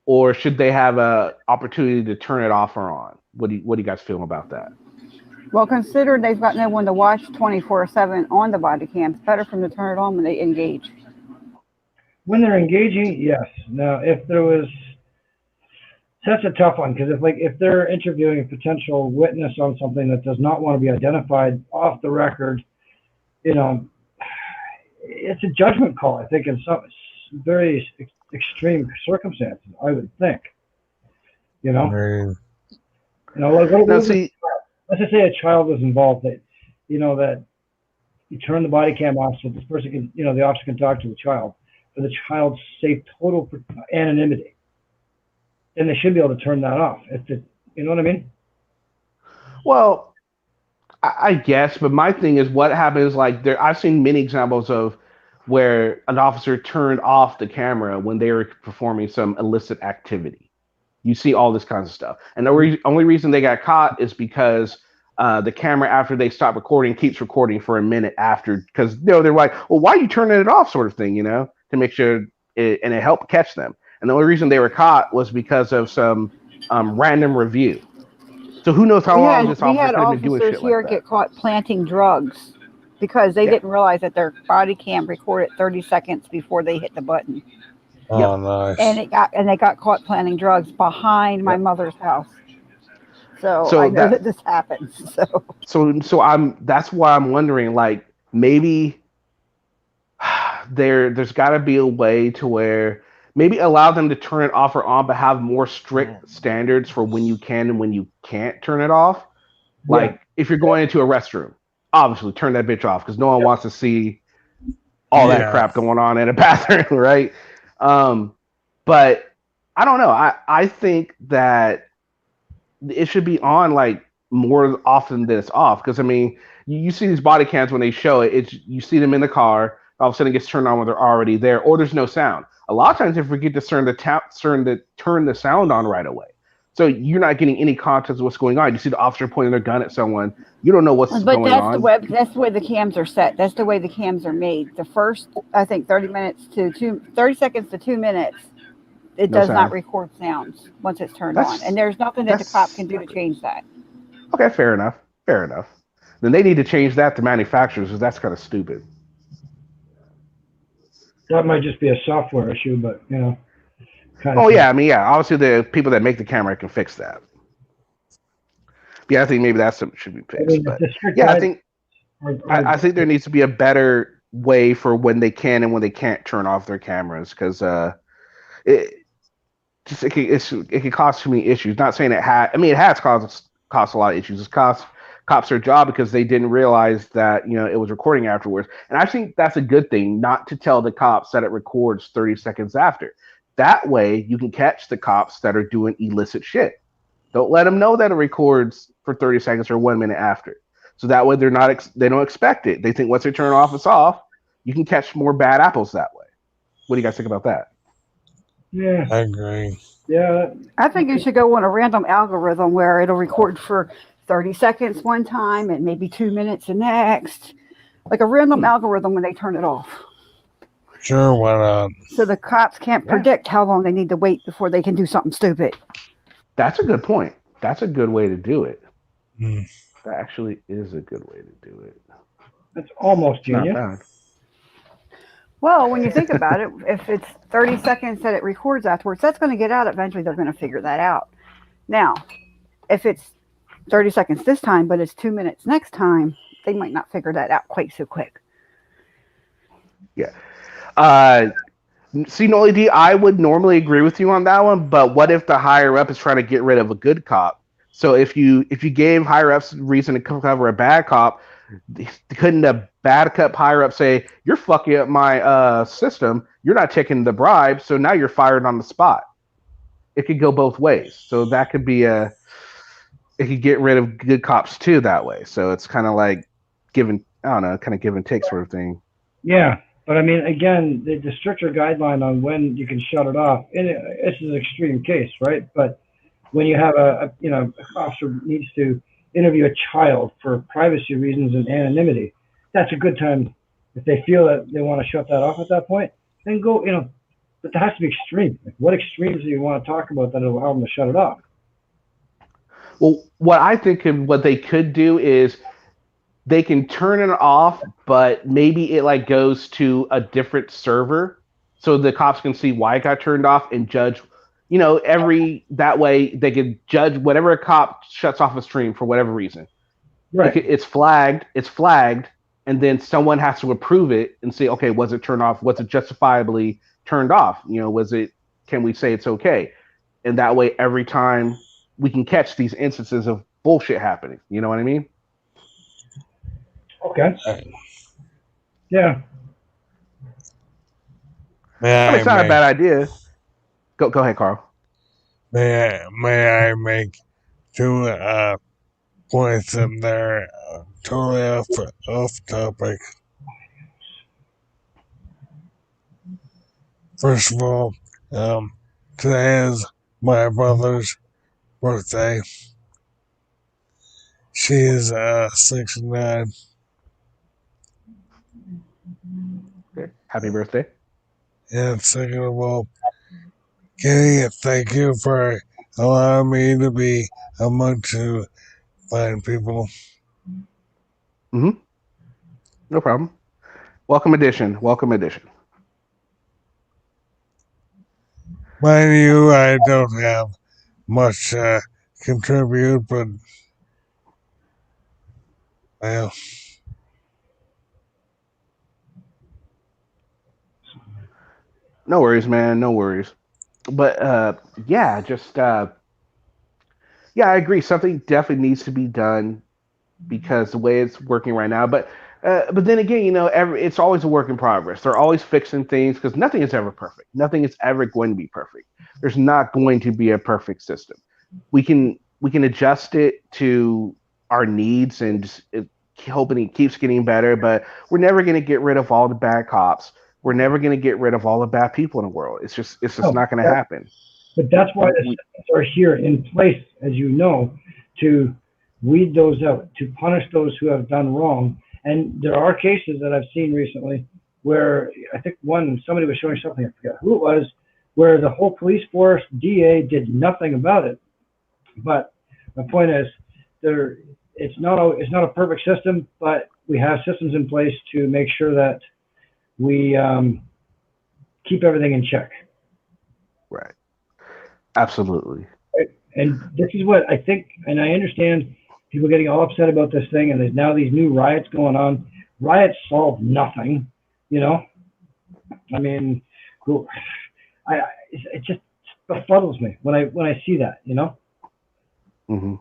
or should they have a opportunity to turn it off or on? What do you guys feel about that?
Well, consider they've got no one to watch 24/7 on the body cam. It's better for them to turn it on when they engage.
When they're engaging, yes. Now, if there was, that's a tough one, because if they're interviewing a potential witness on something that does not want to be identified off the record, it's a judgment call. I think in some very extreme circumstances, I would think. Let's just say a child was involved, that you turn the body cam off so this person can, the officer can talk to the child, for the child's safe total anonymity. And they should be able to turn that off. You know what I mean?
Well, I guess, but my thing is what happens, I've seen many examples of where an officer turned off the camera when they were performing some illicit activity. You see all this kinds of stuff. And the only reason they got caught is because the camera, after they stop recording, keeps recording for a minute after, because they're like, well, why are you turning it off, sort of thing, to make sure it helped catch them. And the only reason they were caught was because of some random review. So who knows how long this officer could have been doing shit like that. We had officers here
get caught planting drugs because they didn't realize that their body cam recorded 30 seconds before they hit the button.
Oh, nice.
And they got caught planting drugs behind my mother's house. So I know that this happens.
So that's why I'm wondering, maybe there's got to be a way to where maybe allow them to turn it off or on, but have more strict standards for when you can and when you can't turn it off. If you're going into a restroom, obviously turn that bitch off, because no one wants to see all that crap going on in a bathroom, right? But I don't know. I think that it should be on more often than it's off, because I mean, you see these body cams when they show it. You see them in the car. All of a sudden, it gets turned on when they're already there, or there's no sound. A lot of times, they forget to turn the sound on right away. So you're not getting any context of what's going on. You see the officer pointing their gun at someone. You don't know what's going on.
But that's the way the cams are set. That's the way the cams are made. The first, I think, 30 seconds to 2 minutes, it does not record sounds once it's turned on. And there's nothing that the cop can do to change that.
Okay, fair enough. Then they need to change that to manufacturers, because that's kind of stupid.
That might just be a software issue, but kind of.
Oh yeah, I mean, yeah. Obviously, the people that make the camera can fix that. Yeah, I think maybe that's something should be fixed. But yeah, I think I think there needs to be a better way for when they can and when they can't turn off their cameras, because it it can cause too many issues. Not saying it had. I mean, it has caused a lot of issues. It's cost cops their job because they didn't realize that it was recording afterwards. And I think that's a good thing, not to tell the cops that it records 30 seconds after. That way, you can catch the cops that are doing illicit shit. Don't let them know that it records for 30 seconds or 1 minute after. So that way, they don't expect it. They think once they turn it off, it's off. You can catch more bad apples that way. What do you guys think about that?
Yeah,
I agree.
Yeah,
I think you should go on a random algorithm where it'll record for 30 seconds one time and maybe 2 minutes the next. Like a random algorithm when they turn it off.
Sure, why not?
So the cops can't predict how long they need to wait before they can do something stupid.
That's a good point. That's a good way to do it.
Mm.
That actually is a good way to do it.
That's almost genius.
Not bad.
Well, when you think about it, if it's 30 seconds that it records afterwards, that's going to get out. Eventually, they're going to figure that out. Now, if it's 30 seconds this time, but it's 2 minutes next time, they might not figure that out quite so quick.
Yeah. See, Noli D, I would normally agree with you on that one, but what if the higher up is trying to get rid of a good cop? So if you gave higher ups reason to cover a bad cop, couldn't a bad cop higher up say, "You're fucking up my system. You're not taking the bribe, so now you're fired on the spot." It could go both ways. So that could be it could get rid of good cops too that way. So it's kind of like give and take sort of thing.
Yeah, but I mean, again, the stricter guideline on when you can shut it off, and this is an extreme case, right? But when you have an officer needs to interview a child for privacy reasons and anonymity, that's a good time. If they feel that they want to shut that off at that point, then go, but that has to be extreme. Like, what extremes do you want to talk about that will allow them to shut it off?
Well, what I think what they could do is they can turn it off, but maybe it like goes to a different server so the cops can see why it got turned off and judge, that way they can judge whatever a cop shuts off a stream for whatever reason.
Right.
It's flagged, and then someone has to approve it and say, okay, was it turned off? Was it justifiably turned off? Can we say it's okay? And that way, every time we can catch these instances of bullshit happening. You know what I mean?
Okay. Yeah.
It's not a bad idea. Go ahead, Carl.
May I make 2 points in there, totally off topic. First of all, today is my brother's birthday. She is 69.
Okay. Happy birthday.
And second of all, Kenny, thank you for allowing me to be among you fine people.
Mm-hmm. No problem. Welcome edition.
Mind you, I don't have much contribute, but well.
No worries, man. No worries. But yeah, I agree. Something definitely needs to be done because the way it's working right now. But then again, it's always a work in progress. They're always fixing things because nothing is ever perfect. Nothing is ever going to be perfect. There's not going to be a perfect system. We can adjust it to our needs and just hoping it keeps getting better. But we're never going to get rid of all the bad cops. We're never going to get rid of all the bad people in the world. It's just not going to happen.
But that's why the systems are here in place, as you know, to weed those out, to punish those who have done wrong. And there are cases that I've seen recently where I think somebody was showing something, I forget who it was, where the whole police force, DA, did nothing about it. But my point is, it's not a perfect system, but we have systems in place to make sure that we keep everything in check.
Right. Absolutely.
And this is what I think, and I understand people getting all upset about this thing, and there's now these new riots going on. Riots solve nothing, you know. I mean, it just befuddles me when I see that, you know.
Mm-hmm.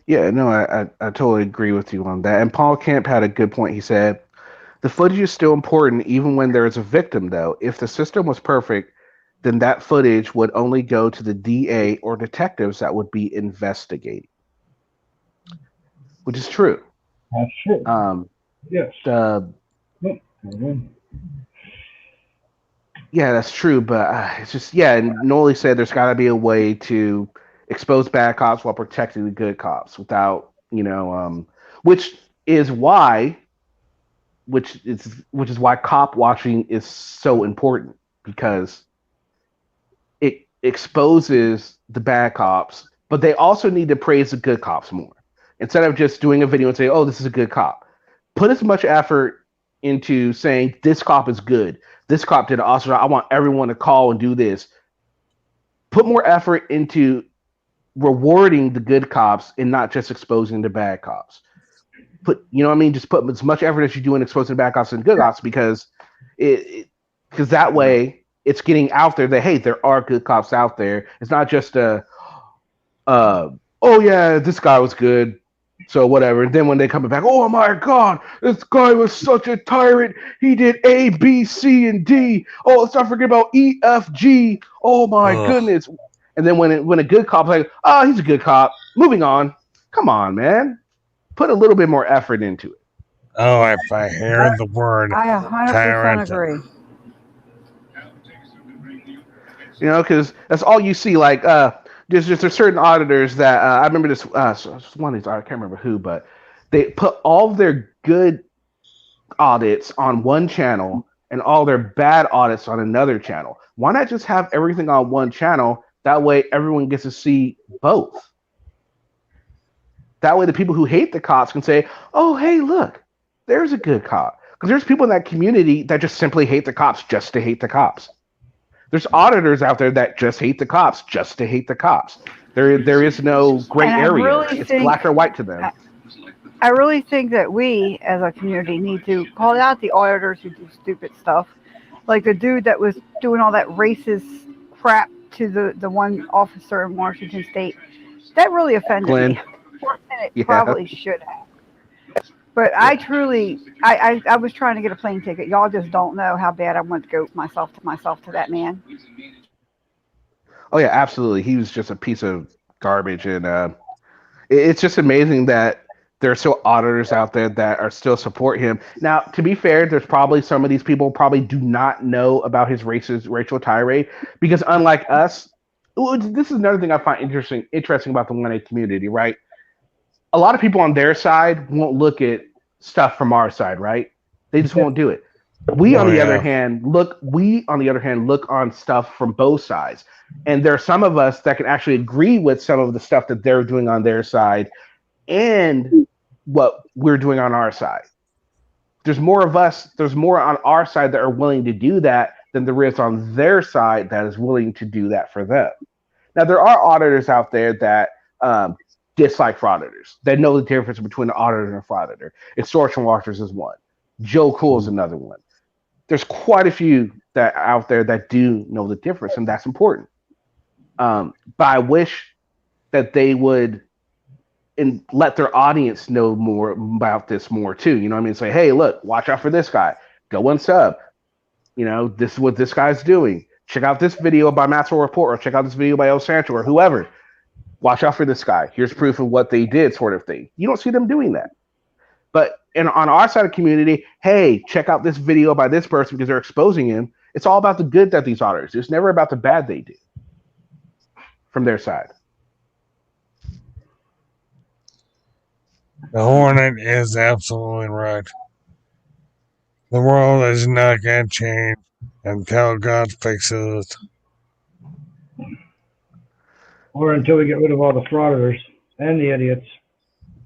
Yeah, no, I totally agree with you on that. And Paul Camp had a good point. He said, the footage is still important even when there is a victim, though. If the system was perfect, then that footage would only go to the DA or detectives that would be investigating, which is true.
That's true. Yes.
Yeah, that's true, but it's just, yeah, and Noli said there's got to be a way to expose bad cops while protecting the good cops without, which is why, which is why cop watching is so important, because it exposes the bad cops, but they also need to praise the good cops more. Instead of just doing a video and say, oh, this is a good cop, put as much effort into saying this cop is good. This cop did an awesome job. I want everyone to call and do this. Put more effort into rewarding the good cops and not just exposing the bad cops. Just put as much effort as you do in exposing the bad cops and good cops, because that way it's getting out there that, hey, there are good cops out there. It's not just oh yeah, this guy was good, so whatever. And then when they come back, oh my God, this guy was such a tyrant. He did A, B, C, and D. Oh, let's not forget about E, F, G. Oh my goodness. And then when a good cop's like, oh, he's a good cop, moving on. Come on, man. Put a little bit more effort into it.
Oh, if I hear the word
I 100%
tyrant,
agree.
Because that's all you see. Like, there's certain auditors that I remember this. One of these, I can't remember who, but they put all of their good audits on one channel and all their bad audits on another channel. Why not just have everything on one channel? That way, everyone gets to see both. That way, the people who hate the cops can say, "Oh, hey, look, there's a good cop." Because there's people in that community that just simply hate the cops just to hate the cops. There's auditors out there that just hate the cops just to hate the cops. There is no gray area.
Really,
it's black or white to them.
I really think that we, as a community, need to call out the auditors who do stupid stuff. Like the dude that was doing all that racist crap to the one officer in Washington State. That really offended me. It probably should have. But I truly, I was trying to get a plane ticket. Y'all just don't know how bad I want to go myself to that man.
Oh yeah, absolutely. He was just a piece of garbage, and it's just amazing that there are still auditors out there that are still support him. Now, to be fair, there's probably some of these people probably do not know about his racial tirade, because unlike us, this is another thing I find interesting about the 1A community, right? A lot of people on their side won't look at stuff from our side, right? They just won't do it. We, on the other hand, look on stuff from both sides. And there are some of us that can actually agree with some of the stuff that they're doing on their side and what we're doing on our side. There's more on our side that are willing to do that than there is on their side that is willing to do that for them. Now, there are auditors out there that dislike frauditors. They know the difference between an auditor and a frauditor. Extortion watchers is one. Joe Cool is another one. There's quite a few that out there that do know the difference, and that's important. But I wish that they would and let their audience know more about this more too. You know what I mean? Say, hey, look, watch out for this guy. Go and sub. This is what this guy's doing. Check out this video by Maxwell Report, or check out this video by El Sancho, or whoever. Watch out for this guy. Here's proof of what they did, sort of thing. You don't see them doing that. But on our side of the community, hey, check out this video by this person because they're exposing him. It's all about the good that these auditors do. It's never about the bad they do from their side.
The Hornet is absolutely right. The world is not going to change until God fixes it.
Or until we get rid of all the frauditors and the idiots.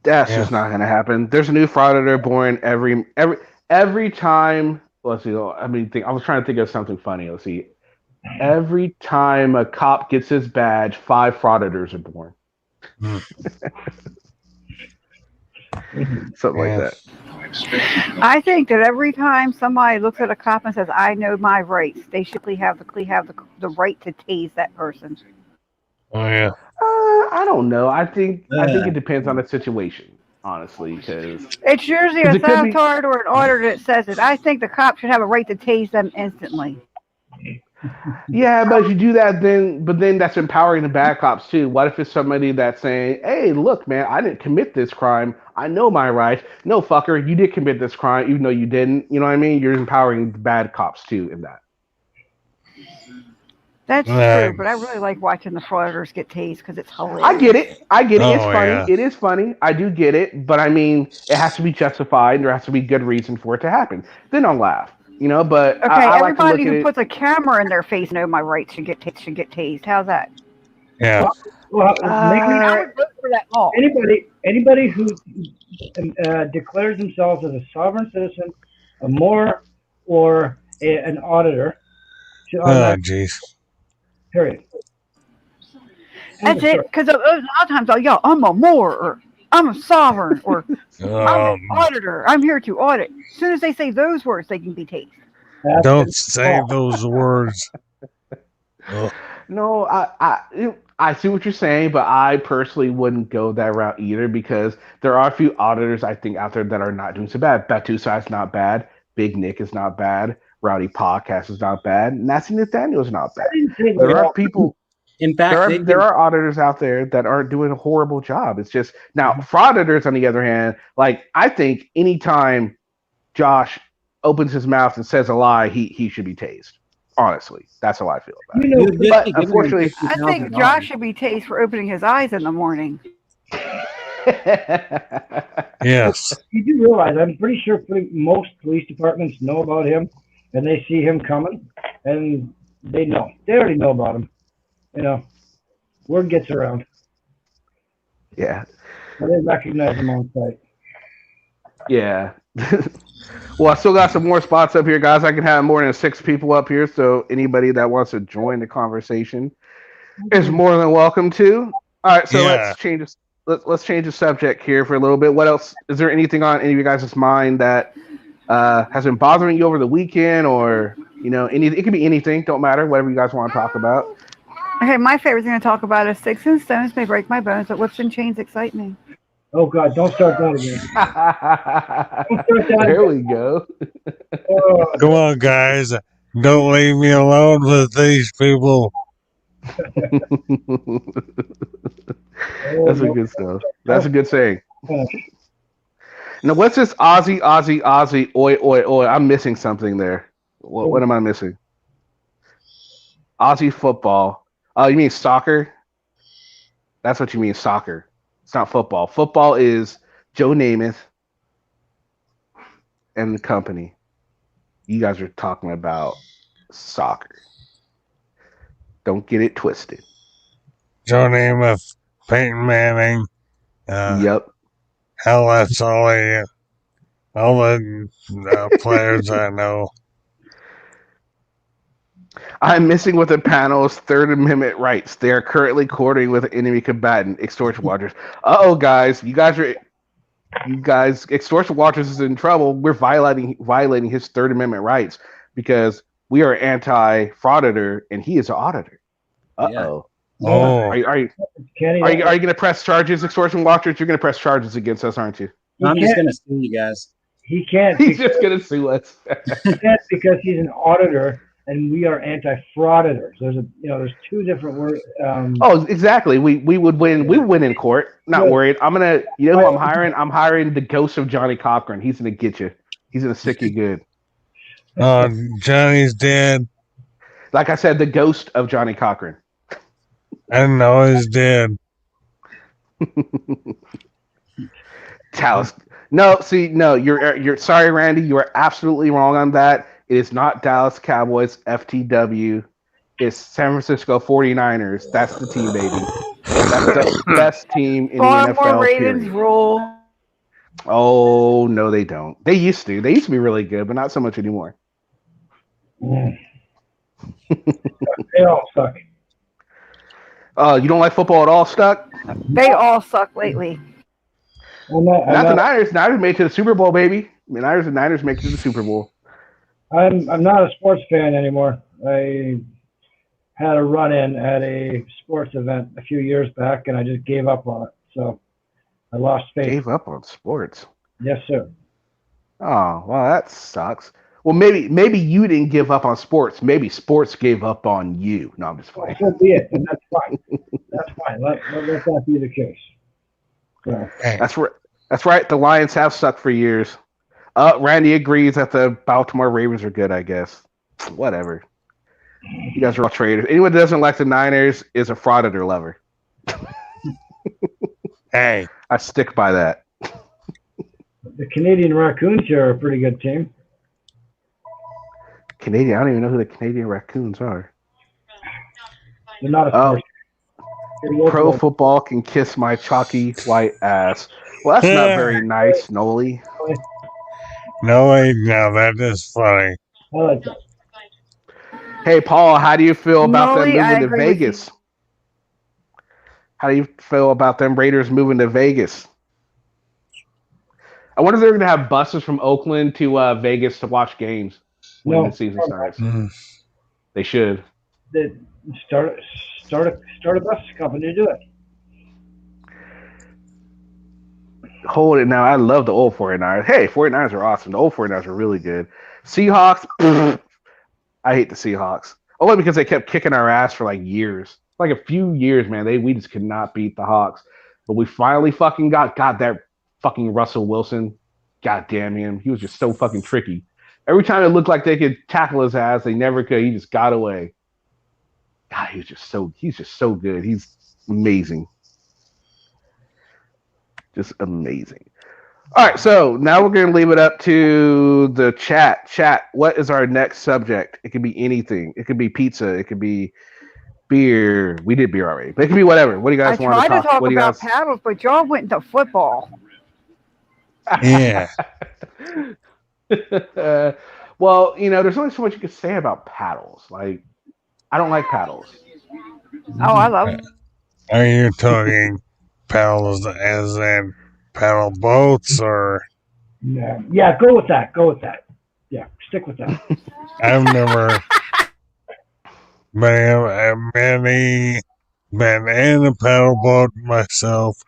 That's just not going to happen. There's a new frauditor born every time let's see. I mean, I was trying to think of something funny. Let's see. Every time a cop gets his badge, 5 frauditors are born. Something like that.
I think that every time somebody looks at a cop and says, "I know my rights," they should have the right to tase that person.
Oh yeah.
I don't know. I think it depends on the situation, honestly, because
It's usually a subtard or an auditor that says it. I think the cop should have a right to tase them instantly.
yeah, but if you do that, then that's empowering the bad cops too. What if it's somebody that's saying, "Hey, look, man, I didn't commit this crime. I know my rights." No, fucker, you did commit this crime, even though you didn't. You know what I mean? You're empowering the bad cops too in that.
That's true, but I really like watching the frauditors get tased because it's hilarious.
I get it. It's funny.
Yeah.
It is funny. I do get it, but I mean, it has to be justified. There has to be good reason for it to happen. Then I'll laugh. But
okay,
I
everybody
like
who puts a camera in their face know my rights should get tased. How's that?
Yeah.
Well,
I would vote for that law.
Anybody who declares themselves as a sovereign citizen, a Moor, or an auditor.
Oh, jeez.
Period.
That's it. Because a lot of times, I'm a Moor, or I'm a sovereign, or I'm an auditor. I'm here to audit. As soon as they say those words, they can be tased.
Don't say those words.
No, I see what you're saying, but I personally wouldn't go that route either because there are a few auditors I think out there that are not doing so bad. Batusa's not bad. Big Nick is not bad. Rowdy Podcast is not bad. Nancy Nathaniel is not bad. There are people.
In fact,
there are auditors out there that aren't doing a horrible job. It's just now frauditors, on the other hand, like I think anytime Josh opens his mouth and says a lie, he should be tased. Honestly, that's how I feel about it. But unfortunately,
I think Josh should be tased for opening his eyes in the morning.
Yes.
You do realize, I'm pretty sure most police departments know about him, and they see him coming, and they know. They already know about him. Word gets around.
Yeah.
And they recognize him on site.
Yeah. Well, I still got some more spots up here, guys. I can have more than 6 people up here, so anybody that wants to join the conversation is more than welcome to. All right, so let's change the subject here for a little bit. What else? Is there anything on any of you guys' mind that has been bothering you over the weekend, or it could be anything. Don't matter. Whatever you guys want to talk about.
Okay, my favorite thing to talk about is sticks and stones may break my bones, but whips and chains excite me.
Oh God! Don't start that again.
There we go.
Come on, guys. Don't leave me alone with these people.
That's a good stuff. That's a good saying. Now, what's this Aussie, oi, oi, oi? I'm missing something there. What am I missing? Aussie football. Oh, you mean soccer? That's what you mean, soccer. It's not football. Football is Joe Namath and the company. You guys are talking about soccer. Don't get it twisted.
Joe Namath, Peyton Manning.
Yep.
Hell, that's all the players I know.
I'm missing with the panel's Third Amendment rights. They are currently coordinating with an enemy combatant, Extortion Watchers. Guys, Extortion Watchers is in trouble. We're violating his Third Amendment rights because we are anti-frauditor and he is an auditor. Uh-oh.
Yeah. Oh.
Are you going to press charges, Extortion Watchers? You're going to press charges against us, aren't you?
I'm just going to sue you guys.
He can't.
He's just going to sue us.
He can't because he's an auditor. And we are anti-frauditors. There's 2 different words.
Exactly. We would win. We would win in court. Not worried. I'm gonna. You know who I'm hiring? I'm hiring the ghost of Johnny Cochran. He's gonna get you. He's gonna stick you good.
Johnny's dead.
Like I said, the ghost of Johnny Cochran.
I didn't know he's dead.
Dallas. No. You're sorry, Randy. You are absolutely wrong on that. It is not Dallas Cowboys, FTW. It's San Francisco 49ers. That's the team, baby. That's the best team in the NFL.
Baltimore Ravens rule.
Oh, no, they don't. They used to. They used to be really good, but not so much anymore.
Mm. They all suck.
You don't like football at all, Stuck?
They all suck lately.
Not the Niners. Niners made it to the Super Bowl, baby. The Niners make it to the Super Bowl.
I'm not a sports fan anymore. I had a run-in at a sports event a few years back, and I just gave up on it. So I lost faith.
Gave up on sports.
Yes, sir.
Oh, well, that sucks. Well, maybe you didn't give up on sports. Maybe sports gave up on you. No, I'm just playing.
So be it, and that's fine. That's fine. Let that be the case. So.
That's right. The Lions have sucked for years. Randy agrees that the Baltimore Ravens are good, I guess. Whatever. You guys are all traders. Anyone that doesn't like the Niners is a frauditer lover.
Hey.
I stick by that.
The Canadian Raccoons are a pretty good team.
Canadian? I don't even know who the Canadian Raccoons are.
They're not a sports.
Pro football can kiss my chalky white ass. Well, that's not very nice, Noli.
No, that is funny.
I like that.
Hey, Paul, how do you feel about them moving to
agree
Vegas? How do you feel about them Raiders moving to Vegas? I wonder if they're going to have buses from Oakland to Vegas to watch games when the season starts. They should.
They start a bus company to do it.
Hold it now. I love the old 49ers. Hey, 49ers are awesome. The old 49ers are really good. Seahawks, I hate the Seahawks. Only because they kept kicking our ass for like years. Like a few years, man. We just could not beat the Hawks. But we finally fucking got that fucking Russell Wilson. God damn him. He was just so fucking tricky. Every time it looked like they could tackle his ass, they never could. He just got away. God, he's just so good. He's amazing. Just amazing. All right, so now we're going to leave it up to the chat. Chat, what is our next subject? It could be anything. It could be pizza. It could be beer. We did beer already, but it could be whatever. What do you guys want to talk?
I tried to talk
what
about paddles, but y'all went into football.
Yeah.
Well, there's only so much you can say about paddles. Like, I don't like paddles.
Oh, I love them.
Are you talking paddles as in paddle boats or?
Yeah, go with that. Yeah, stick with that.
I've never been in a paddle boat myself.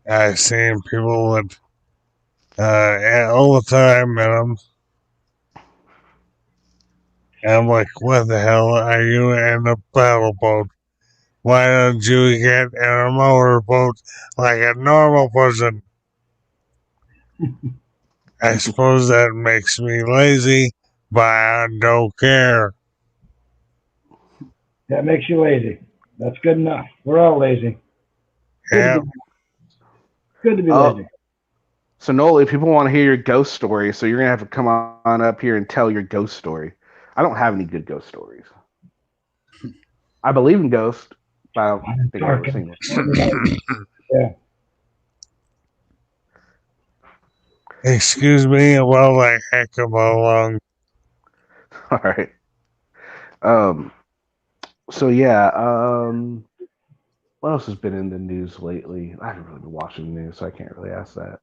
I've seen people that all the time in them. I'm like, what the hell are you in a paddle boat? Why don't you get in a motorboat like a normal person? I suppose that makes me lazy, but I don't care.
That makes you lazy. That's good enough. We're all lazy.
Yeah.
Good to be lazy.
So, Noli, people want to hear your ghost story, so you're going to have to come on up here and tell your ghost story. I don't have any good ghost stories. I believe in ghosts, but I don't think I've ever seen one.
Yeah.
Excuse me while I heck them along.
All right. So yeah. What else has been in the news lately? I haven't really been watching the news, so I can't really ask that.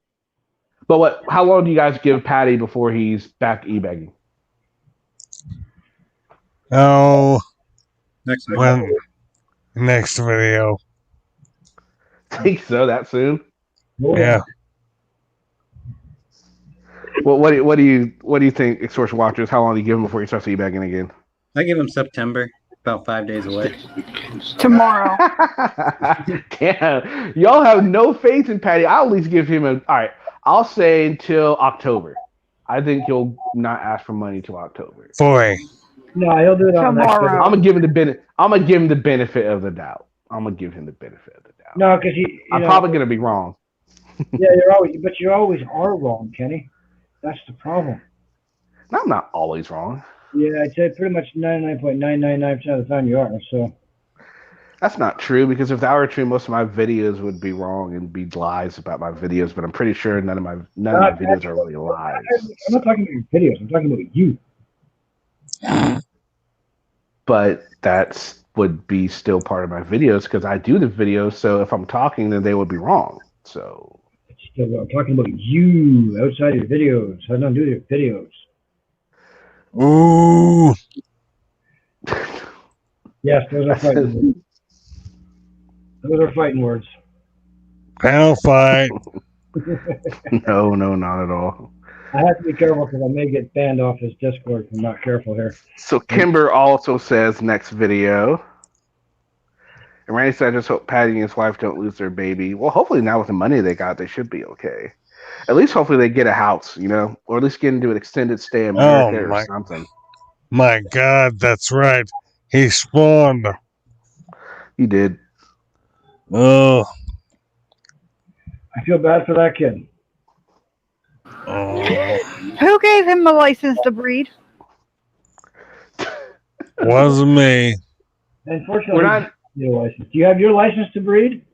But how long do you guys give Patty before he's back e-begging?
Oh,
Next
video.
Think so? That soon?
Yeah.
Well, what do you think, Extortion Watchers? How long do you give him before he starts e-begging again?
I give him September, about 5 days away.
Tomorrow.
Damn, y'all have no faith in Patty. I'll at least give him all right. I'll say until October. I think he'll not ask for money till October.
Boy.
No, he'll do it on the next video.
I'm gonna give him the benefit of the doubt.
No, because
I'm probably gonna be wrong.
Yeah, you always are wrong, Kenny. That's the problem.
I'm not always wrong.
Yeah, I'd say pretty much 99.999% of the time you are. So.
That's not true because if that were true, most of my videos would be wrong and be lies about my videos. But I'm pretty sure none of my videos are really lies.
I'm not talking about your videos. I'm talking about you.
But that's would be still part of my videos because I do the videos. So if I'm talking, then they would be wrong. So
Still, I'm talking about you outside your videos. I don't do your videos.
Ooh,
Yes, those are fighting words. Those are fighting words.
panel fight.
no, not at all.
I have to be careful because I may get banned off his Discord if I'm not careful here.
So Kimber also says next video. And Randy said, I just hope Patty and his wife don't lose their baby. Well, hopefully now with the money they got, they should be okay. At least hopefully they get a house, or at least get into an extended stay in America or something.
My God, that's right. He spawned.
He did.
Oh.
I feel bad for that kid.
Who gave him a license to breed?
Wasn't me.
Unfortunately,
We're not.
Your license. Do you have your license to breed?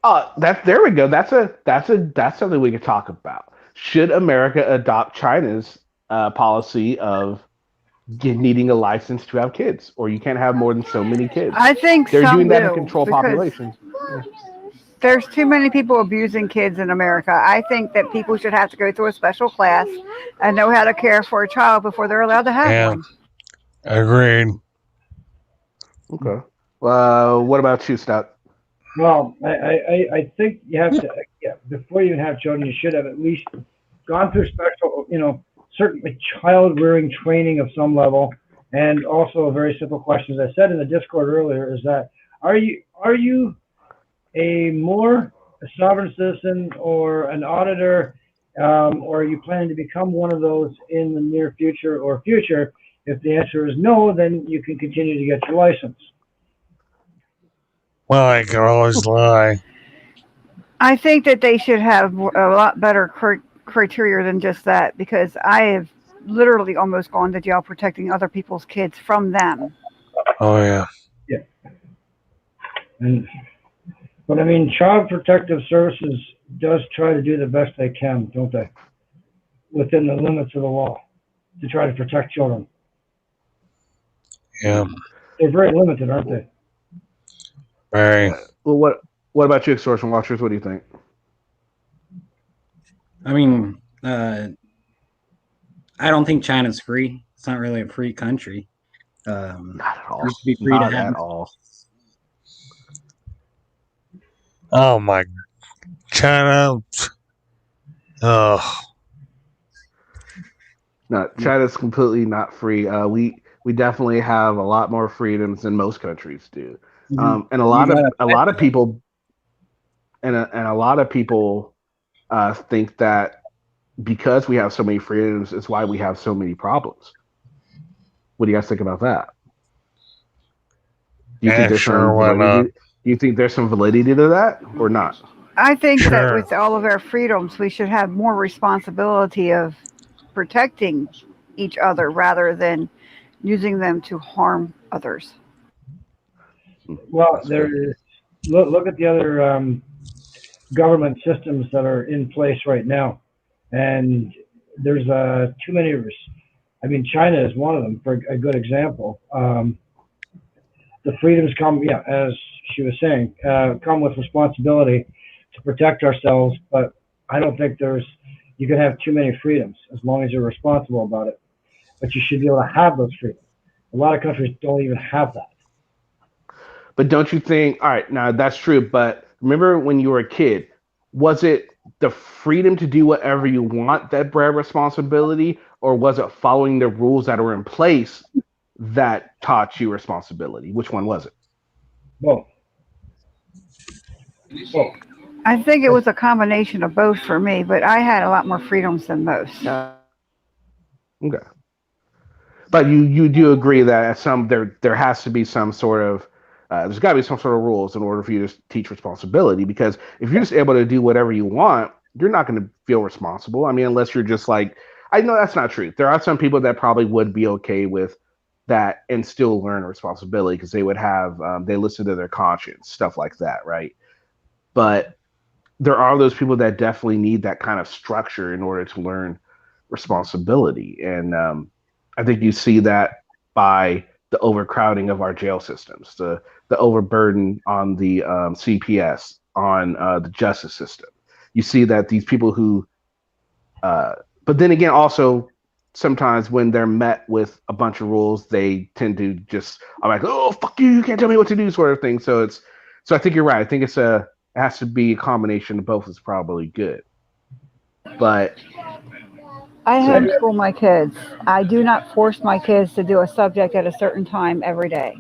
There we go. That's something we could talk about. Should America adopt China's policy of needing a license to have kids, or you can't have more than so many kids?
I think
they're
some
doing that
do,
to control population.
There's too many people abusing kids in America. I think that people should have to go through a special class and know how to care for a child before they're allowed to have one.
Agreed.
Okay. What about you, Stout?
Well, I think you have to, before you even have children, you should have at least gone through special, certain child rearing training of some level. And also a very simple question, as I said in the Discord earlier, is that are you a sovereign citizen or an auditor, or are you planning to become one of those in the near future or future? If the answer is no, then you can continue to get your license.
Well, I can always lie.
I think that they should have a lot better criteria than just that, because I have literally almost gone to jail protecting other people's kids from them.
Oh, yeah.
Yeah. But I mean, Child Protective Services does try to do the best they can, don't they? Within the limits of the law, to try to protect children.
Yeah.
They're very limited, aren't they?
Very.
Well, what about you, Extortion Watchers? What do you think?
I mean, I don't think China's free. It's not really a free country.
Not at all.
Used to be free
not
to have
at all.
Oh, my. China. Oh.
No, China's completely not free. We definitely have a lot more freedoms than most countries do, and a lot of people think that because we have so many freedoms, it's why we have so many problems. What do you guys think about that? Do you think there's some validity to that or not?
I think that with all of our freedoms, we should have more responsibility of protecting each other rather than using them to harm others.
Well, look at the other government systems that are in place right now, and there's too many. I mean, China is one of them, for a good example. The freedoms come, as she was saying, come with responsibility to protect ourselves, but I don't think you can have too many freedoms as long as you're responsible about it. But you should be able to have those freedoms. A lot of countries don't even have that.
But don't you think, all right, now that's true, but remember when you were a kid, was it the freedom to do whatever you want that bred responsibility, or was it following the rules that were in place that taught you responsibility? Which one was it?
Both.
I think it was a combination of both for me, but I had a lot more freedoms than most. So.
Okay. But you do agree that there has to be some sort of there's got to be some sort of rules in order for you to teach responsibility, because if you're just able to do whatever you want, you're not going to feel responsible. I mean, unless you're just like, I know that's not true. There are some people that probably would be okay with that and still learn responsibility because they would have they listen to their conscience, stuff like that, right? But there are those people that definitely need that kind of structure in order to learn responsibility, and I think you see that by the overcrowding of our jail systems, the overburden on the CPS, on the justice system. You see that these people who but then again, also sometimes when they're met with a bunch of rules, they tend to just I'm like, oh fuck you, you can't tell me what to do, sort of thing. So I think you're right. I think it has to be a combination of both. Is probably good, but
I
so
homeschool my kids. I do not force my kids to do a subject at a certain time every day.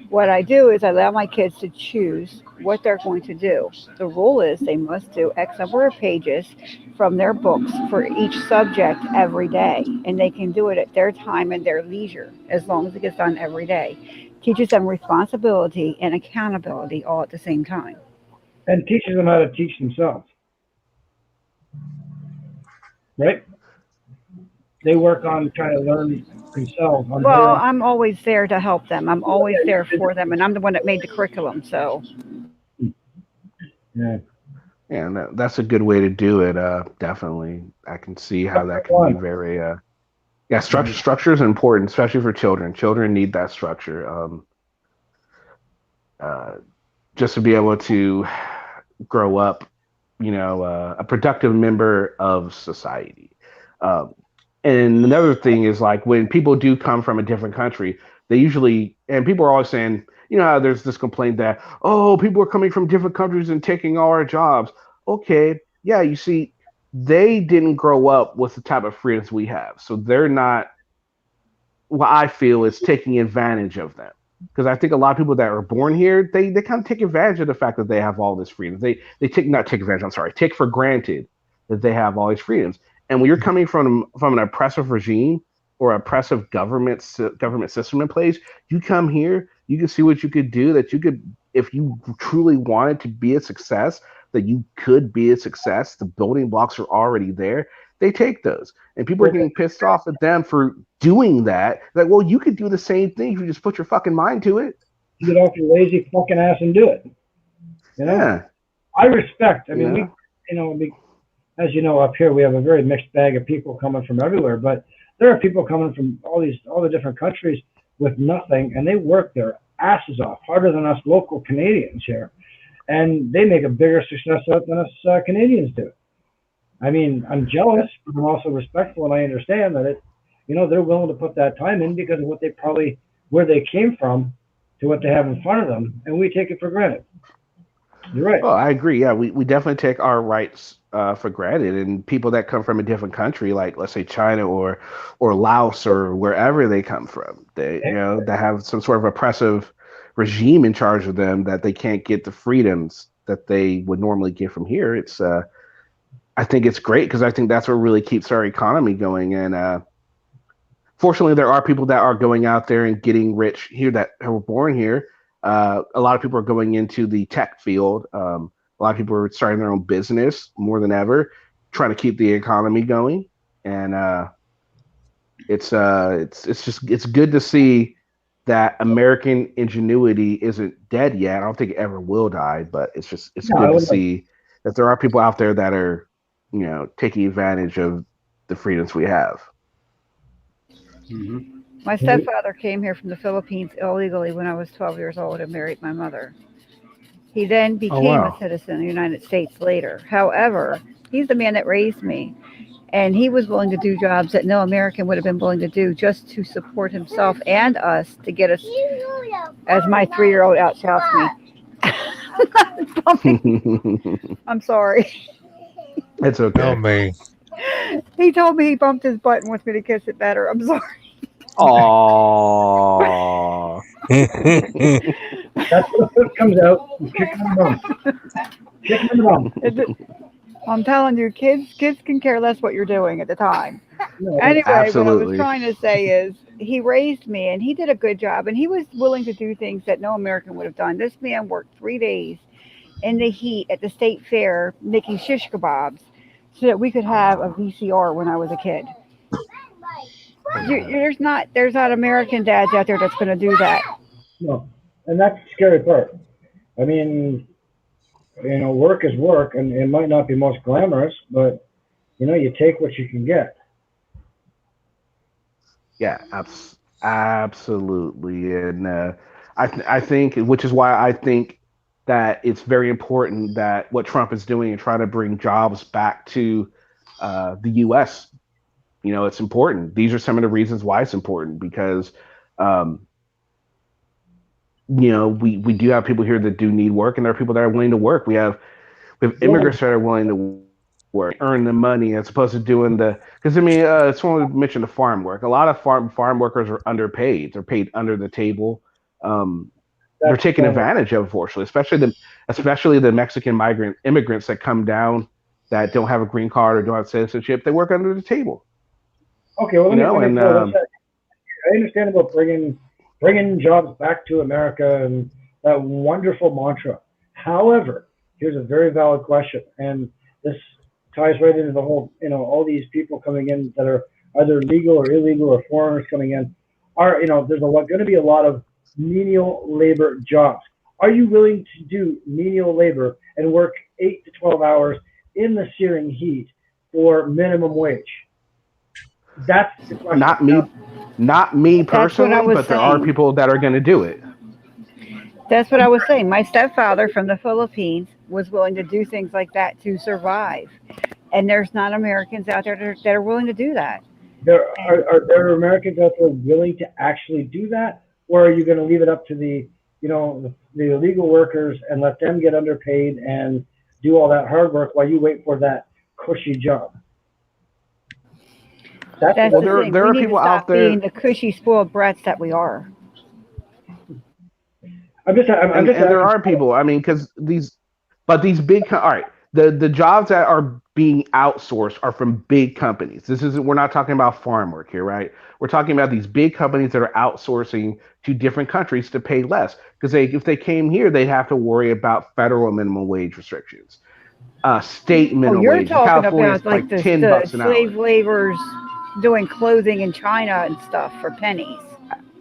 What I do is I allow my kids to choose what they're going to do. The rule is they must do X number of pages from their books for each subject every day, and they can do it at their time and their leisure as long as it gets done every day. Teaches them responsibility and accountability all at the same time.
And teaches them how to teach themselves. Right? They work on trying to learn themselves on
Well,
their own.
I'm always there to help them. I'm always there for them, and I'm the one that made the curriculum. So
Yeah.
yeah, that's a good way to do it. Definitely, I can see how that can be
One.
very. Yeah, structure is important, especially for children. Children need that structure. Uh, just to be able to grow up, a productive member of society. Um, and another thing is like when people do come from a different country, they usually, and people are always saying, there's this complaint that, oh, people are coming from different countries and taking all our jobs. Okay, yeah, you see, they didn't grow up with the type of freedoms we have. So they're not, what I feel is taking advantage of them. Because I think a lot of people that are born here, they kind of take advantage of the fact that they have all this freedom. They take not take advantage. I'm sorry, take for granted that they have all these freedoms. And when you're coming from an oppressive regime or oppressive government system in place, you come here, you can see what you could do. That you could, if you truly wanted to be a success, that you could be a success. The building blocks are already there. They take those, and people are getting pissed off at them for doing that. Like, well, you could do the same thing if you just put your fucking mind to it.
You get off your lazy fucking ass and do it.
Yeah.
I respect. I mean,
Yeah.
as you know, up here we have a very mixed bag of people coming from everywhere. But there are people coming from all the different countries with nothing, and they work their asses off harder than us local Canadians here, and they make a bigger success out than us Canadians do. I mean, I'm jealous, but I'm also respectful, and I understand that they're willing to put that time in because of where they came from to what they have in front of them, and we take it for granted. You're right.
Oh, I agree. Yeah, we definitely take our rights for granted, and people that come from a different country, like let's say China or Laos or wherever they come from, that have some sort of oppressive regime in charge of them, that they can't get the freedoms that they would normally get from here. I think it's great because I think that's what really keeps our economy going. And fortunately, there are people that are going out there and getting rich here that were born here. A lot of people are going into the tech field. A lot of people are starting their own business more than ever, trying to keep the economy going. And it's good to see that American ingenuity isn't dead yet. I don't think it ever will die, but it's good to see that there are people out there that are, taking advantage of the freedoms we have.
Mm-hmm.
my stepfather came here from the Philippines illegally when I was 12 years old and married my mother. He then
Oh
became a
wow.
citizen of the United States later. However, he's the man that raised me, and he was willing to do jobs that no American would have been willing to do just to support himself and us to get us, as my 3-year-old outshouts me. I'm sorry.
It's
Tell
okay.
me.
He told me he bumped his butt and wants me to kiss it better. I'm sorry.
Aww.
That's what the comes out. You kick him in the bum. Kick him in the bum.
I'm telling you, kids can care less what you're doing at the time.
No,
Anyway, what I was
Absolutely.
trying to say is he raised me and he did a good job and he was willing to do things that no American would have done. This man worked 3 days in the heat at the state fair making shish kebabs so that we could have a VCR when I was a kid. There's not American dads out there that's going to do that.
No, and that's the scary part. I mean, work is work, and it might not be most glamorous, but you take what you can get.
Yeah, absolutely. And I think, which is why I think that it's very important that what Trump is doing and trying to bring jobs back to the U.S. It's important. These are some of the reasons why it's important because, um, we do have people here that do need work, and there are people that are willing to work. We have immigrants that are willing to work, earn the money as opposed to doing the. Because I mean, someone mentioned the farm work. A lot of farm workers are underpaid. They're paid under the table. They're
That's
taken advantage of, unfortunately, especially the Mexican migrant immigrants that come down that don't have a green card or don't have citizenship. They work under the table.
Okay, well, let me throw this at you. I understand about bringing jobs back to America and that wonderful mantra. However, here's a very valid question, and this ties right into the whole, all these people coming in that are either legal or illegal or foreigners coming in are, there's going to be a lot of menial labor jobs. Are you willing to do menial labor and work 8 to 12 hours in the searing heat for minimum wage? That's the question.
Not me personally, but there are people that are going to do it.
That's what I was saying. My stepfather from the Philippines was willing to do things like that to survive. And there's not Americans out there that are willing to do that.
Are there Americans out there willing to actually do that? Or are you going to leave it up to the illegal workers and let them get underpaid and do all that hard work while you wait for that cushy job?
That's the thing.
There
we
are
need
people
to stop
out there
being the cushy, spoiled brats that we are.
There are people. I mean, because these big. All right, the jobs that are being outsourced are from big companies. We're not talking about farm work here, right? We're talking about these big companies that are outsourcing to different countries to pay less. Because if they came here, they'd have to worry about federal minimum wage restrictions, state minimum
you're
wage. In
talking
California,
about
it's like
the
$10 an
slave
hour.
laborers doing clothing in China and stuff for pennies.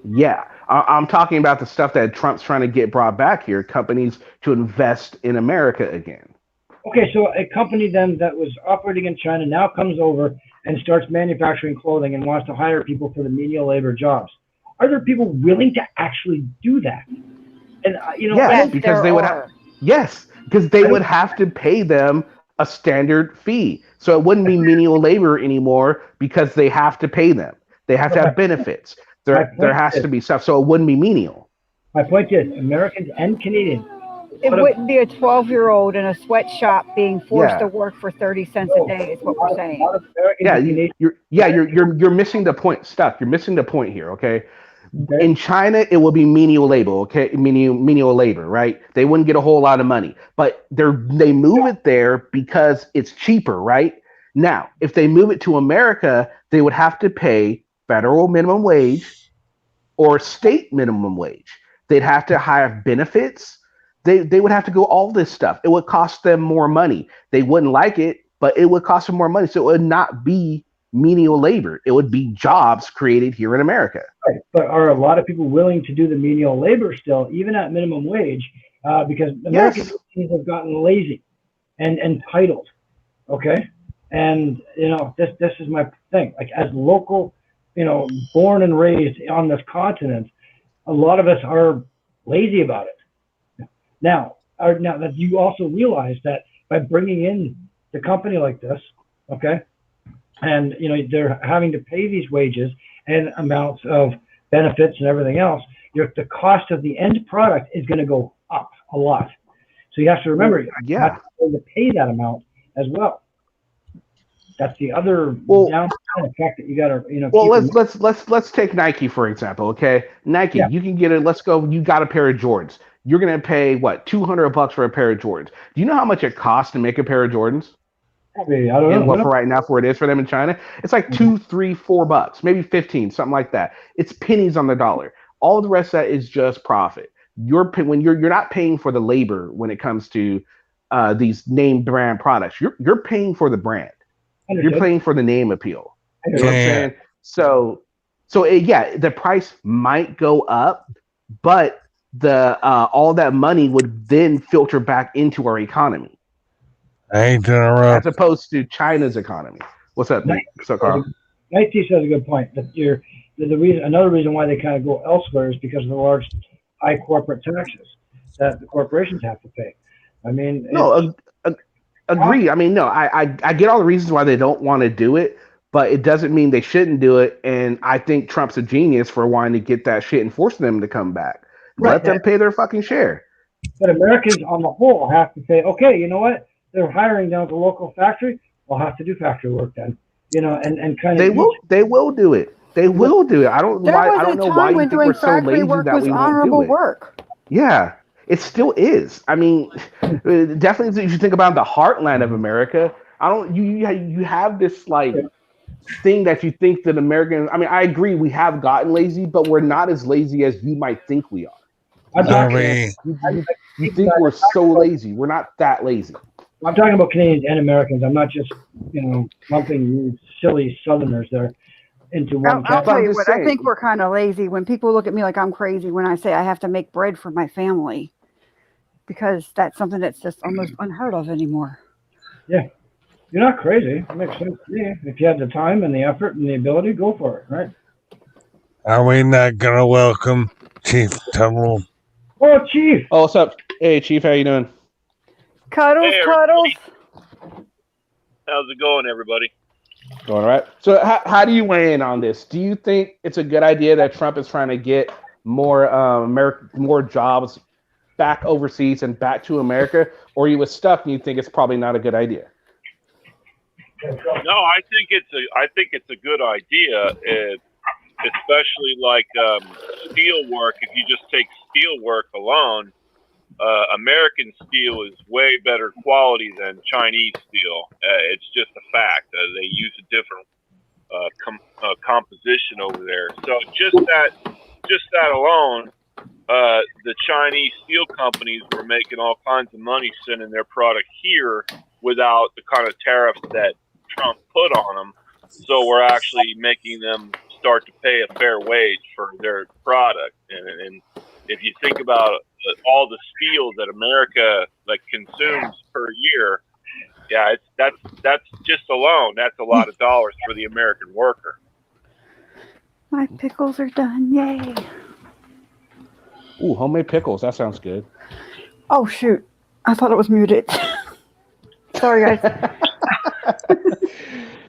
Yeah, I'm talking about the stuff that Trump's trying to get brought back here. Companies to invest in America again.
Okay, so a company then that was operating in China now comes over and starts manufacturing clothing and wants to hire people for the menial labor jobs. Are there people willing to actually do that? And
yes, because they would have. Yes, because they would have to pay them a standard fee, so it wouldn't be menial labor anymore because they have to pay them. They have to have benefits. There has to be stuff, so it wouldn't be menial.
My point is, Americans and Canadians.
It wouldn't be a 12-year-old in a sweatshop being forced to work for 30 cents a day. Is what we're saying.
You're missing the point, Stuck. You're missing the point here. Okay, in China it will be menial labor. Okay, menial labor, right? They wouldn't get a whole lot of money, but they move it there because it's cheaper, right? Now, if they move it to America, they would have to pay federal minimum wage or state minimum wage. They'd have to have benefits. They would have to go all this stuff. It would cost them more money. They wouldn't like it, but it would cost them more money. So it would not be menial labor. It would be jobs created here in America.
Right. But are a lot of people willing to do the menial labor still, even at minimum wage? Because American companies have gotten lazy and entitled. Okay, and this is my thing. Like as local, born and raised on this continent, a lot of us are lazy about it. Now that you also realize that by bringing in the company like this, okay, and they're having to pay these wages and amounts of benefits and everything else, the cost of the end product is going to go up a lot. So you have to remember, you have to pay that amount as well. That's the other downtown effect that you got to
Well, let's take Nike for example. Okay, Nike, you can get it. Let's go. You got a pair of Jordans. You're gonna pay what, $200 for a pair of Jordans. Do you know how much it costs to make a pair of Jordans?
I don't know.
What for right now, for it is for them in China, it's like $2, $3, $4, maybe 15, something like that. It's pennies on the dollar. All the rest of that is just profit. You're not paying for the labor when it comes to these name brand products. You're paying for the brand. You're paying for the name appeal. You know what I'm saying? So So yeah, the price might go up, but the all that money would then filter back into our economy,
I hate to
as
interrupt.
opposed to China's economy. What's up, Nick? What's up, Carl?
Night says a good point. That the reason, another reason why they kind of go elsewhere is because of the large, high corporate taxes that the corporations have to pay. I mean,
No, agree. I mean, no, I get all the reasons why they don't want to do it, but it doesn't mean they shouldn't do it. And I think Trump's a genius for wanting to get that shit and forcing them to come back.
right.
Let them pay their fucking share.
But Americans on the whole have to say, okay, you know what? They're hiring down at the local factory. We'll have to do factory work then. You know, and kind of
They will do it. They will do it. I don't
There
why
was
I don't
a
know why
time
you
when
think we're
doing
so
factory
lazy
work
that
was
we won't do
honorable
it.
work.
Yeah, it still is. I mean, definitely if you think about the heartland of America, I don't you have this like thing that you think that Americans. I mean, I agree we have gotten lazy, but we're not as lazy as you might think we are.
I'm talking,
You think we're so lazy. We're not that lazy.
I'm talking about Canadians and Americans. I'm not just, lumping you silly Southerners there into one
I'll
But
tell
I'm
you
just
what, I
saying.
think we're kind of lazy when people look at me like I'm crazy when I say I have to make bread for my family, because that's something that's just almost unheard of anymore.
Yeah, you're not crazy. It makes sense to me. If you have the time and the effort and the ability, go for it, right?
Are we not gonna welcome Chief Tuttle?
Oh, Chief.
Oh, what's up? Hey, Chief, how you doing?
Cuddles,
Hey,
cuddles.
how's it going, everybody?
Going all right. So, how do you weigh in on this? Do you think it's a good idea that Trump is trying to get more more jobs back overseas and back to America, or you was stuck and you think it's probably not a good idea?
No, I think it's a good idea, especially like steel work. If you just take steel work alone, American steel is way better quality than Chinese steel. It's just a fact. They use a different composition over there. So just that alone, the Chinese steel companies were making all kinds of money sending their product here without the kind of tariffs that Trump put on them. So we're actually making them start to pay a fair wage for their product. And if you think about all the steel that America consumes per year, yeah, that's just alone. That's a lot of dollars for the American worker.
My pickles are done. Yay.
Ooh, homemade pickles. That sounds good.
Oh, shoot. I thought it was muted. Sorry, guys.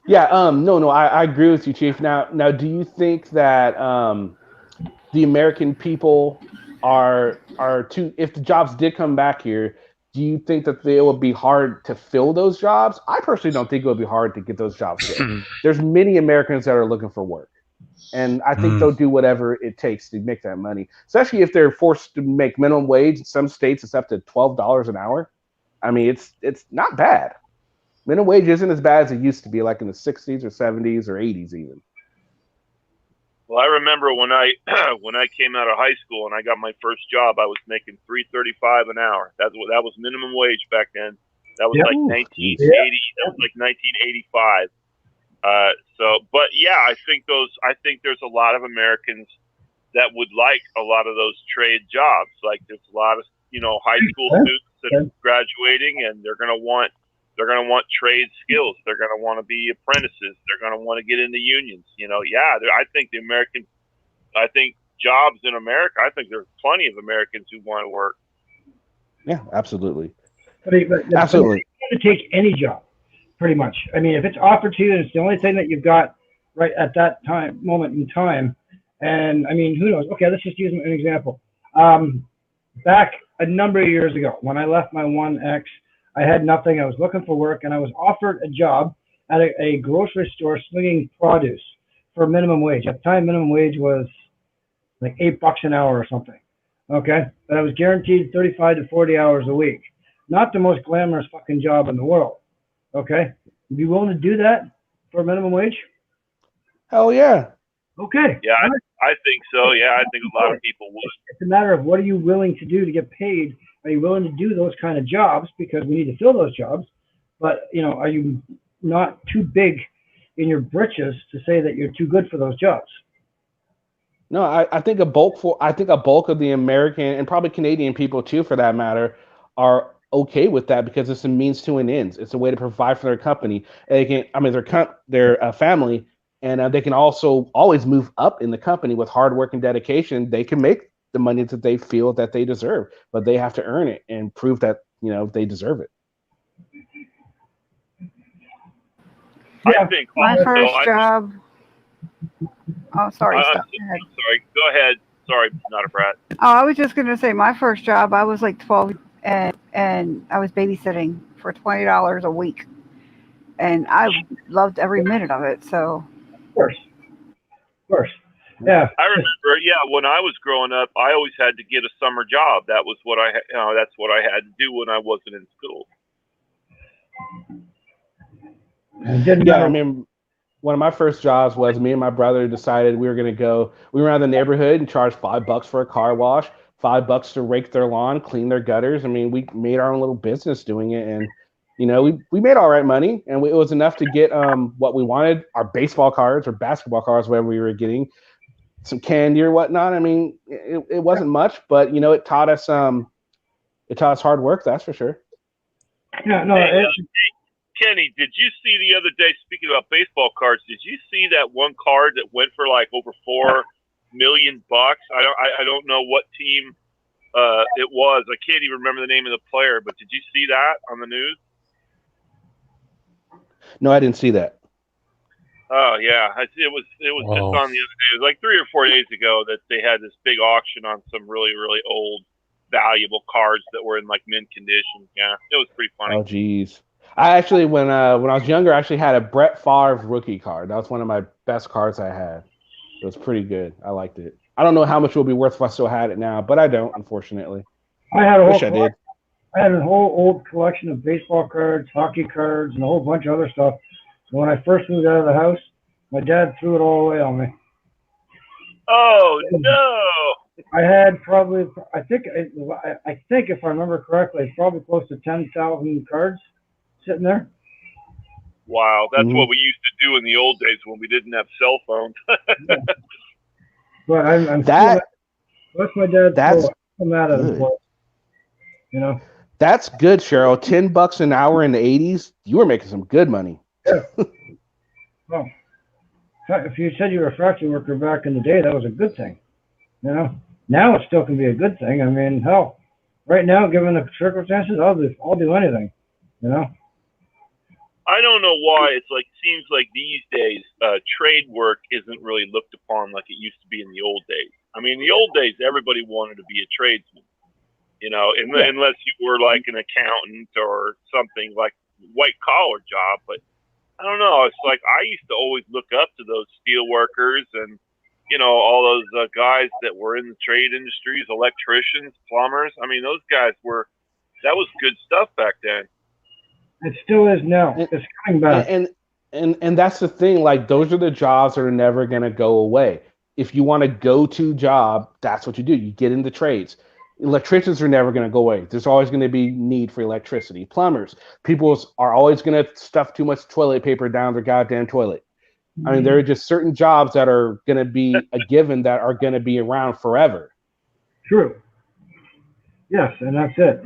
Yeah. No. I agree with you, Chief. Now, do you think that the American people are too? If the jobs did come back here, do you think that it would be hard to fill those jobs? I personally don't think it would be hard to get those jobs filled. There's many Americans that are looking for work. And I think they'll do whatever it takes to make that money, especially if they're forced to make minimum wage. In some states, it's up to $12 an hour. I mean, it's not bad. Minimum wage isn't as bad as it used to be, like in the 60s or 70s or 80s even.
Well, I remember when I came out of high school and I got my first job, I was making $3.35 an hour. That was minimum wage back then. That was like 1980. That was like 1985. But yeah, I think there's a lot of Americans that would like a lot of those trade jobs. Like there's a lot of high school students that are graduating and they're gonna want trade skills. They're gonna want to be apprentices. They're gonna want to get into unions. I think jobs in America. I think there's plenty of Americans who want to work.
Yeah, absolutely.
Absolutely. You can take any job. Pretty much. I mean, if it's offered to you and it's the only thing that you've got right at that moment in time, and I mean, who knows? Okay, let's just use an example. Back a number of years ago, when I left my one ex, I had nothing. I was looking for work, and I was offered a job at a grocery store slinging produce for minimum wage. At the time, minimum wage was like $8 an hour or something. Okay, but I was guaranteed 35 to 40 hours a week. Not the most glamorous fucking job in the world. Okay, you be willing to do that for a minimum wage?
Hell yeah.
Okay.
Yeah, I think so. Yeah, I think a lot of people would.
It's a matter of what are you willing to do to get paid? Are you willing to do those kind of jobs because we need to fill those jobs? But are you not too big in your britches to say that you're too good for those jobs?
No, I think a bulk of the American and probably Canadian people too, for that matter, are okay with that because it's a means to an end. It's a way to provide for their company. And they can, I mean, their family, and they can also always move up in the company with hard work and dedication. They can make the money that they feel that they deserve, but they have to earn it and prove that they deserve it.
I think
My
also,
first job. Oh, sorry.
I'm
Stop. Go ahead.
sorry. Go ahead. Sorry, not a brat.
Oh, I was just gonna say my first job. I was like 12, and I was babysitting for $20 a week, and I loved every minute of it. So
Of course. Yeah.
I remember, yeah, when I was growing up, I always had to get a summer job. That was what that's what I had to do when I wasn't in school.
Yeah, I mean, one of my first jobs was me and my brother decided we were going to go. We were around the neighborhood and charged $5 for a car wash, $5 to rake their lawn, clean their gutters. I mean, we made our own little business doing it, and we made all right money, and it was enough to get what we wanted: our baseball cards or basketball cards, whatever we were getting, some candy or whatnot. I mean, it wasn't much, but it taught us hard work. That's for sure.
Yeah, no.
Hey, Kenny, did you see the other day, speaking about baseball cards, did you see that one card that went for like over $4 million? I don't know what team it was. I can't even remember the name of the player, but did you see that on the news?
No, I didn't see that.
Oh yeah, it was just on the other day. It was like 3 or 4 days ago that they had this big auction on some really, really old, valuable cards that were in like mint condition. Yeah, it was pretty funny.
Oh geez. I actually, when I was younger, I actually had a Brett Favre rookie card. That was one of my best cards I had. It was pretty good. I liked it. I don't know how much it would be worth if I still had it now, but I don't, unfortunately.
I had
Wish I did.
I had a whole old collection of baseball cards, hockey cards, and a whole bunch of other stuff. And when I first moved out of the house, my dad threw it all away on me.
Oh no!
I had probably, I think if I remember correctly, probably close to 10,000 cards sitting there.
Wow, that's what we used to do in the old days when we didn't have cell phones.
Yeah. But I'm
that.
That's my dad's.
That's
I'm mad at him for it.
That's good, Cheryl. $10 an hour in the '80s. You were making some good money.
Yeah. Well, if you said you were a factory worker back in the day, that was a good thing. Now it still can be a good thing. I mean, hell, right now, given the circumstances, I'll do anything.
I don't know why. Seems like these days, trade work isn't really looked upon like it used to be in the old days. I mean, in the old days, everybody wanted to be a tradesman. Unless you were like an accountant or something like white collar job. But I don't know. It's like I used to always look up to those steel workers and all those guys that were in the trade industries, electricians, plumbers. I mean, those guys that was good stuff back then.
It still is now. It's coming back.
And that's the thing. Like, those are the jobs that are never going to go away. If you want a go-to job, that's what you do. You get into trades. Electricians are never going to go away. There's always going to be need for electricity. Plumbers, people are always going to stuff too much toilet paper down their goddamn toilet. I mean, there are just certain jobs that are going to be a given that are going to be around forever.
True. Yes, and that's it.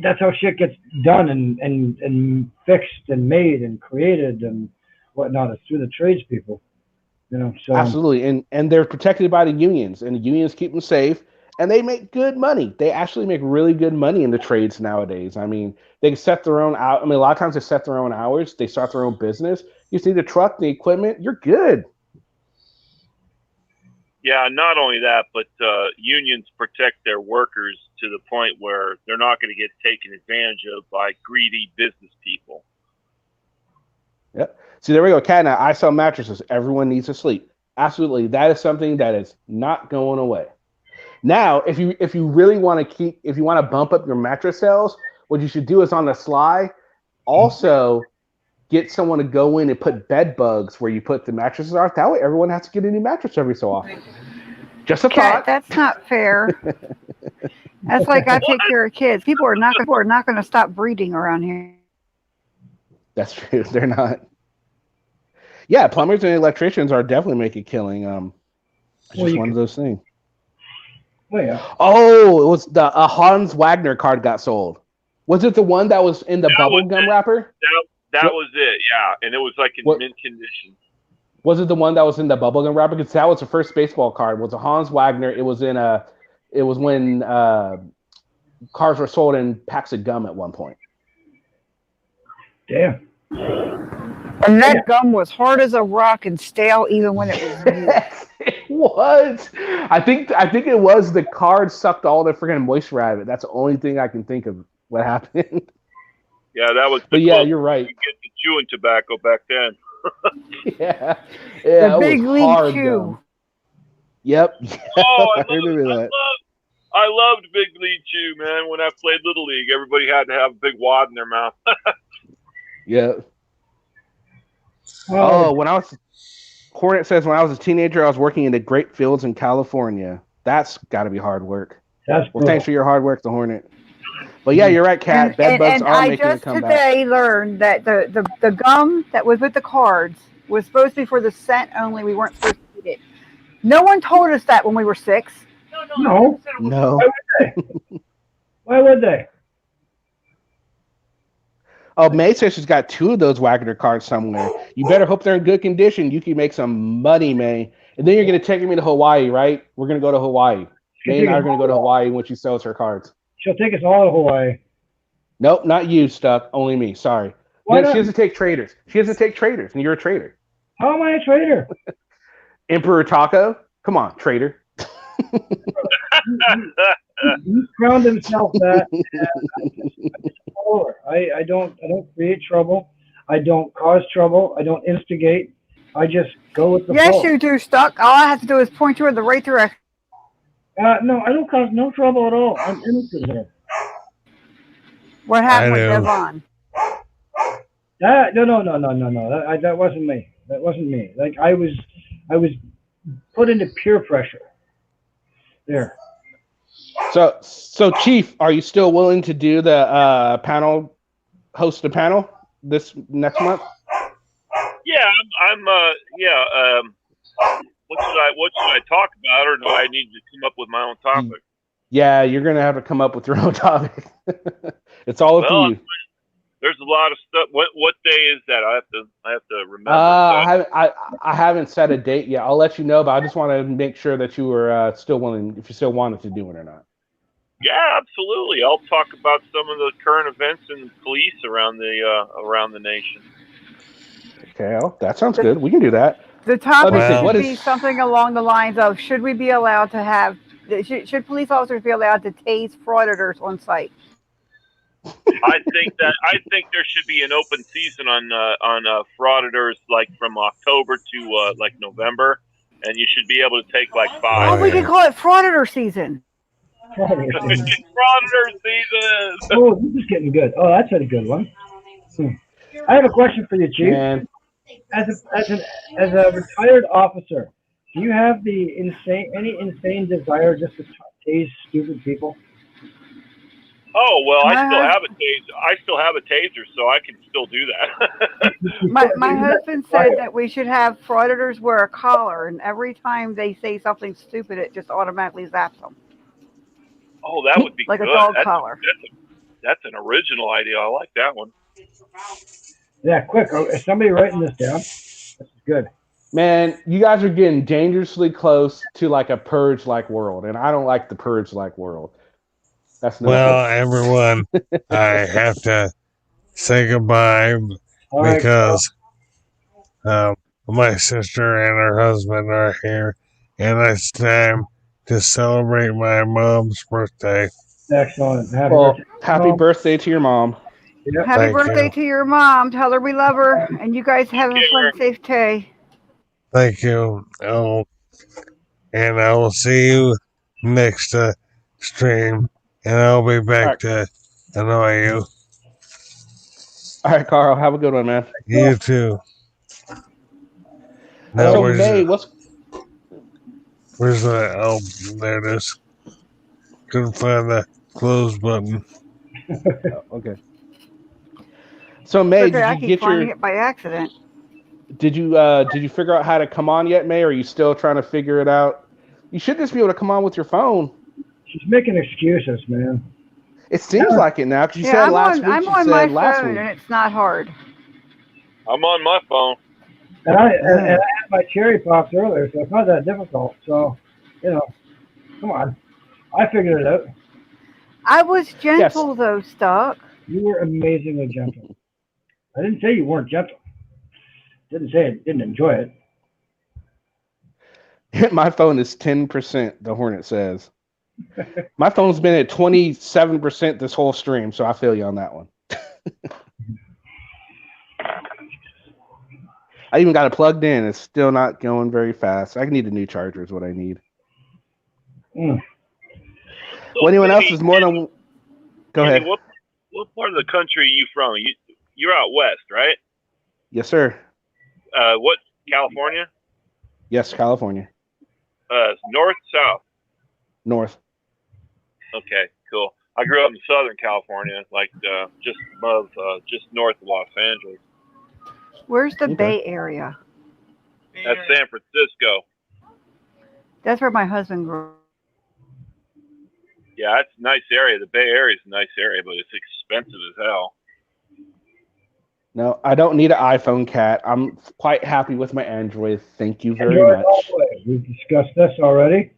That's how shit gets done and fixed and made and created and whatnot. It's through the tradespeople. So
absolutely, and they're protected by the unions, and the unions keep them safe, and they make good money. They actually make really good money in the trades nowadays. I mean, they set their own out. I mean, a lot of times they set their own hours. They start their own business. You see the truck, the equipment, you're good.
Yeah, not only that, but unions protect their workers to the point where they're not going to get taken advantage of by greedy business people.
Yep. See, there we go. Cat, now I sell mattresses. Everyone needs to sleep. Absolutely. That is something that is not going away. Now, if you really want to bump up your mattress sales, what you should do is on the sly, also get someone to go in and put bed bugs where you put the mattresses are. That way everyone has to get a new mattress every so often. Just a thought.
That's not fair. That's like I take care of kids. People are not going to stop breeding around here.
That's true. They're not. Yeah, plumbers and electricians are definitely making a killing. It's just one of those things.
Oh, yeah.
Oh, it was the Hans Wagner card got sold. Was it the one that was in the bubble gum wrapper?
That was it, yeah. And it was like in mint condition.
Was it the one that was in the bubblegum wrapper? Because that was the first baseball card. It was a Hans Wagner. It was when cards were sold in packs of gum at one point.
Damn.
And that gum was hard as a rock and stale even when it was new.
It was. I think it was the card sucked all the freaking moisture out of it. That's the only thing I can think of what happened.
Yeah, that was.
But yeah, you're right.
You get to chewing tobacco back then.
Yeah,
the Big League Chew.
Gum. Yep.
Oh,
I remember that.
I loved Big League Chew, man. When I played Little League, everybody had to have a big wad in their mouth.
Yeah. Oh, Hornet says when I was a teenager, I was working in the grape fields in California. That's got to be hard work. Thanks for your hard work, the Hornet. But yeah, you're right, Kat. Bed bugs are making a comeback.
And I just today learned that the gum that was with the cards was supposed to be for the scent only. We weren't supposed to eat it. No one told us that when we were 6.
No. Why would they?
Oh, May says she's got 2 of those Wagner cards somewhere. You better hope they're in good condition. You can make some money, May. And then you're going to take me to Hawaii, right? We're going to go to Hawaii. May and I are going to go to Hawaii when she sells her cards.
She'll take us all to Hawaii.
Nope, not you, Stuck. Only me. Sorry. She doesn't take traders. She doesn't take traders, and you're a trader.
How am I a trader?
Emperor Taco? Come on, trader.
He crowned himself that. I don't create trouble. I don't cause trouble. I don't instigate. I just go with the flow.
Yes, you do, Stuck. All I have to do is point you in the right direction.
No, I don't cause no trouble at all. I'm innocent here.
What happened with Devon?
No. That wasn't me. That wasn't me. Like I was put into peer pressure. There.
So Chief, are you still willing to do the host the panel this next month?
Yeah, I'm what should I talk about, or do I need to come up with my own topic?
Yeah, you're gonna have to come up with your own topic. It's all up to you.
There's a lot of stuff. What day is that? I have to remember.
I haven't set a date yet. I'll let you know, but I just want to make sure that you were still willing, if you still wanted to do it or not.
Yeah, absolutely. I'll talk about some of the current events and police around the nation.
Okay, well, that sounds good. We can do that.
The topic should be something along the lines of: should we be allowed to have? Should police officers be allowed to tase frauditors on site?
I think there should be an open season on frauditors, like from October to like November, and you should be able to take like 5.
Oh, we can call it frauditor season.
Frauditor season.
Oh, this is getting good. Oh, that's a good one. I have a question for you, Chief.
Man.
As a retired officer, do you have any insane desire just to tase stupid people?
Oh well, I still have a taser, so I can still do that.
my husband said that we should have frauditors wear a collar, and every time they say something stupid, it just automatically zaps them.
Oh, that would be
like
good.
A dog collar.
That's an original idea. I like that one.
Yeah, quick. Is somebody writing this down? This is good.
Man, you guys are getting dangerously close to like a purge-like world, and I don't like the purge-like world. That's no
everyone, I have to say goodbye because my sister and her husband are here, and it's time to celebrate my mom's birthday.
Excellent.
Happy birthday to your mom.
Yep.
Happy birthday to your mom. Tell her we love her, and you guys have a fun, safe day.
Thank you. And I will see you next stream, and I'll be back to annoy you.
All right, Carl. Have a good one, man.
You too.
Now, so May,
where's the? Oh, there it is. Couldn't find the close button.
Okay. So May, did you
get finding it by accident?
Did you figure out how to come on yet, May? Or are you still trying to figure it out? You should just be able to come on with your phone.
She's making excuses, man.
It seems like it now, because you said last week.
I'm on my phone, and it's not hard.
I'm on my phone.
And I had my cherry pops earlier, so it's not that difficult. So, come on. I figured it out.
I was gentle, though, Stuck.
You were amazingly gentle. I didn't say you weren't gentle. Didn't say I didn't enjoy
it. My phone is 10%, the Hornet says. My phone's been at 27% this whole stream, so I feel you on that one. I even got it plugged in. It's still not going very fast. I need a new charger is what I need.
Mm.
Well, anyone else is more than... Go ahead.
What part of the country are you from? You're out west, right?
Yes, sir.
What, California?
Yes, California.
North, south?
North.
Okay, cool. I grew up in Southern California, like just above, just north of Los Angeles.
Where's the Bay Area?
That's San Francisco.
That's where my husband grew up.
Yeah, it's a nice area. The Bay Area is a nice area, but it's expensive as hell.
No, I don't need an iPhone, Cat. I'm quite happy with my Android. Thank you very much.
We've discussed this already,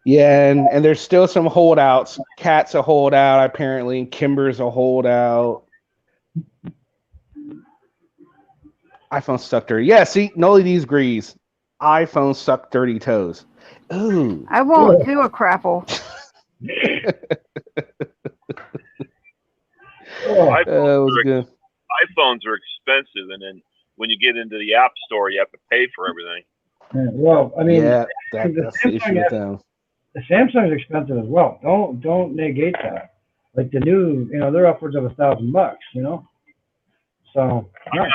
Yeah, and there's still some holdouts. Cat's a holdout, apparently, and Kimber's a holdout. iPhone suck dirty. Yeah, see, Nolly D's agrees. iPhone suck dirty toes. Ooh.
I won't do a crapple.
iPhones are expensive, and then when you get into the App Store, you have to pay for everything.
Yeah, well, I mean,
yeah, that's the issue with them.
The Samsung's expensive as well. Don't negate that. Like the new, they're upwards of $1,000. So
I got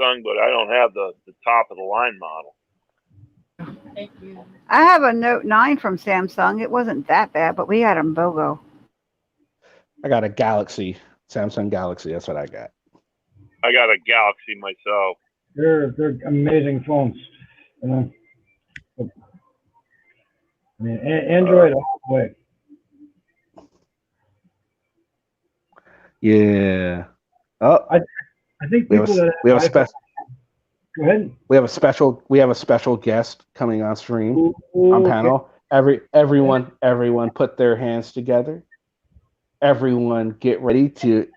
Samsung, but I don't have the top of the line model.
Thank you. I have a Note 9 from Samsung. It wasn't that bad, but we had them BOGO.
I got a Galaxy, Samsung Galaxy. That's what I got.
I got a Galaxy myself.
They're amazing phones. I mean, Android all the way.
Yeah. Oh,
I think people
we have a special.
Go ahead.
We have a special guest coming on stream on panel. Everyone put their hands together. Everyone get ready to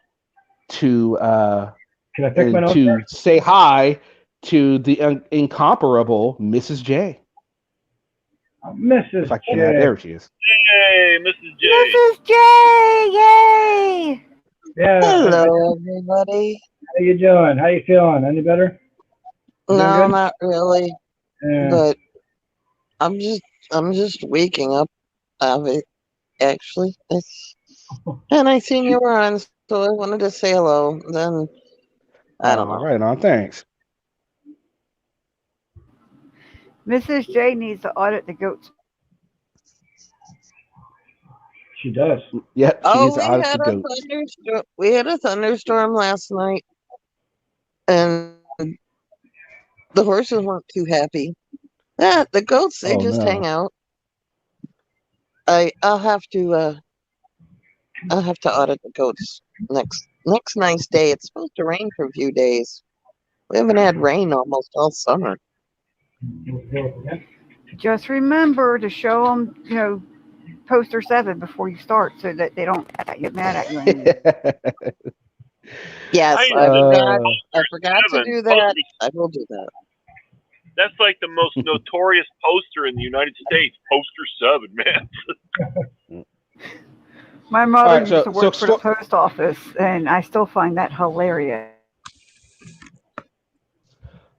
say hi to the incomparable Mrs. J.
Mrs. J.
There she is.
Yay, Mrs. J.
Mrs. J. Yay.
Yeah.
Hello, everybody.
How you doing? How you feeling? Any better?
No, not really.
Yeah.
But I'm just waking up of it. Actually, and I seen you were on, so I wanted to say hello. Then I don't know.
Right on. Thanks.
Mrs. J needs to audit the goats.
She does.
Yeah.
We had a thunderstorm last night, and the horses weren't too happy. The goats, they just hang out. I'll have to audit the goats next nice day. It's supposed to rain for a few days. We haven't had rain almost all summer.
Just remember to show them, poster 7 before you start, so that they don't get mad at you anymore.
Yes, I forgot to do that. I will do that.
That's like the most notorious poster in the United States. Poster 7, man.
My mother used to work for the post office, and I still find that hilarious.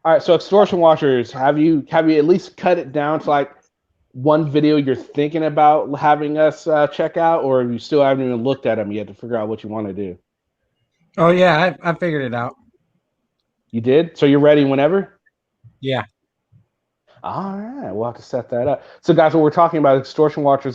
All right, so extortion watchers, have you at least cut it down to like one video you're thinking about having us check out, or you still haven't even looked at them yet to figure out what you want to do?
Oh yeah, I figured it out.
You did? So you're ready whenever?
Yeah.
All right, we'll have to set that up. So guys, what we're talking about, extortion watcher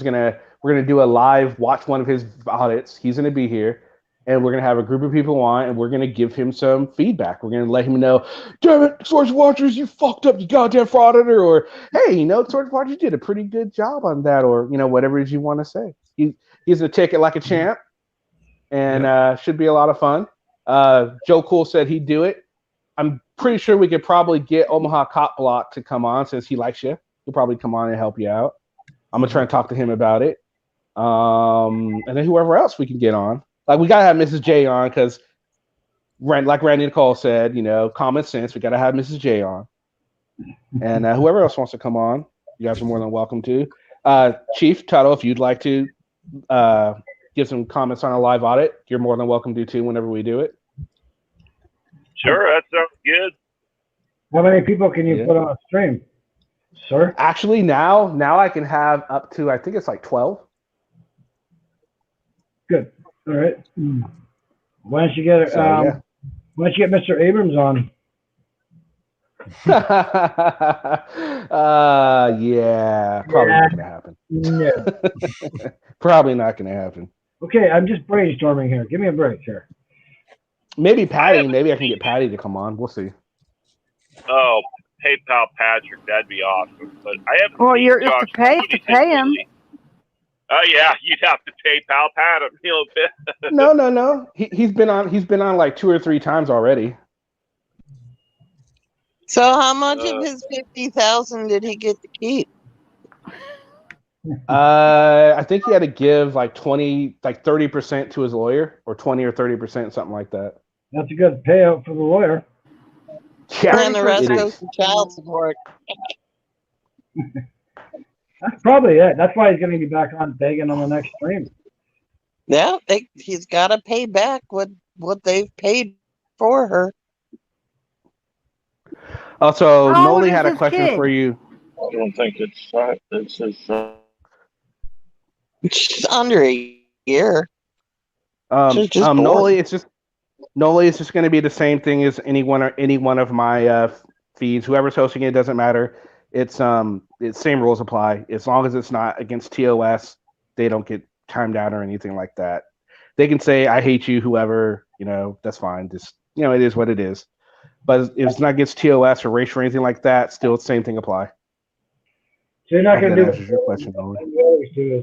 we're gonna do a live watch one of his audits. He's gonna be here, and we're going to have a group of people on, and we're going to give him some feedback. We're going to let him know, damn it, Source Watchers, you fucked up, you goddamn frauditor, or hey, Source Watchers did a pretty good job on that, or whatever it is you want to say. He's going to take it like a champ, and should be a lot of fun. Joe Cool said he'd do it. I'm pretty sure we could probably get Omaha Cop Block to come on since he likes you. He'll probably come on and help you out. I'm gonna try and talk to him about it. And then whoever else we can get on. Like, we gotta have Mrs. J on because, like Randy Nicole said, common sense. We gotta have Mrs. J on. And whoever else wants to come on, you guys are more than welcome to. Chief Tuttle, if you'd like to give some comments on a live audit, you're more than welcome to too whenever we do it.
Sure, that sounds good.
How many people can you put on a stream, sir?
Actually, now I can have up to, I think it's like 12.
Good. All right. Why don't you get why don't you get Mr. Abrams on?
Yeah, probably not gonna happen.
Yeah.
Probably not gonna happen.
Okay, I'm just brainstorming here. Give me a break here.
Maybe Patty. Maybe I can get Patty to come on. We'll see.
Oh, PayPal Patrick, that'd be awesome. But I haven't.
Well,
seen
you're
Josh
to pay him.
Oh yeah, you'd have to PayPal Pat him a little bit.
No. He's been on like 2 or 3 times already.
So how much of his 50,000 did he get to keep?
I think he had to give like 30% to his lawyer, or 20 or 30%, something like that.
That's a good payout for the lawyer.
Yeah,
And the rest goes to child support.
That's probably it. That's why he's going to be back on begging on the next stream.
Yeah, he's got to pay back what they've paid for her.
Also, Noli had a question for you.
I don't think it's his son.
She's under a year.
Noli, it's just going to be the same thing as any one of my feeds. Whoever's hosting it, doesn't matter. It's same rules apply. As long as it's not against TOS, they don't get timed out or anything like that. They can say I hate you, whoever, that's fine. Just it is what it is. But if it's not against TOS or race or anything like that, still the same thing apply.
So you're not going to do
answers your question, Noli.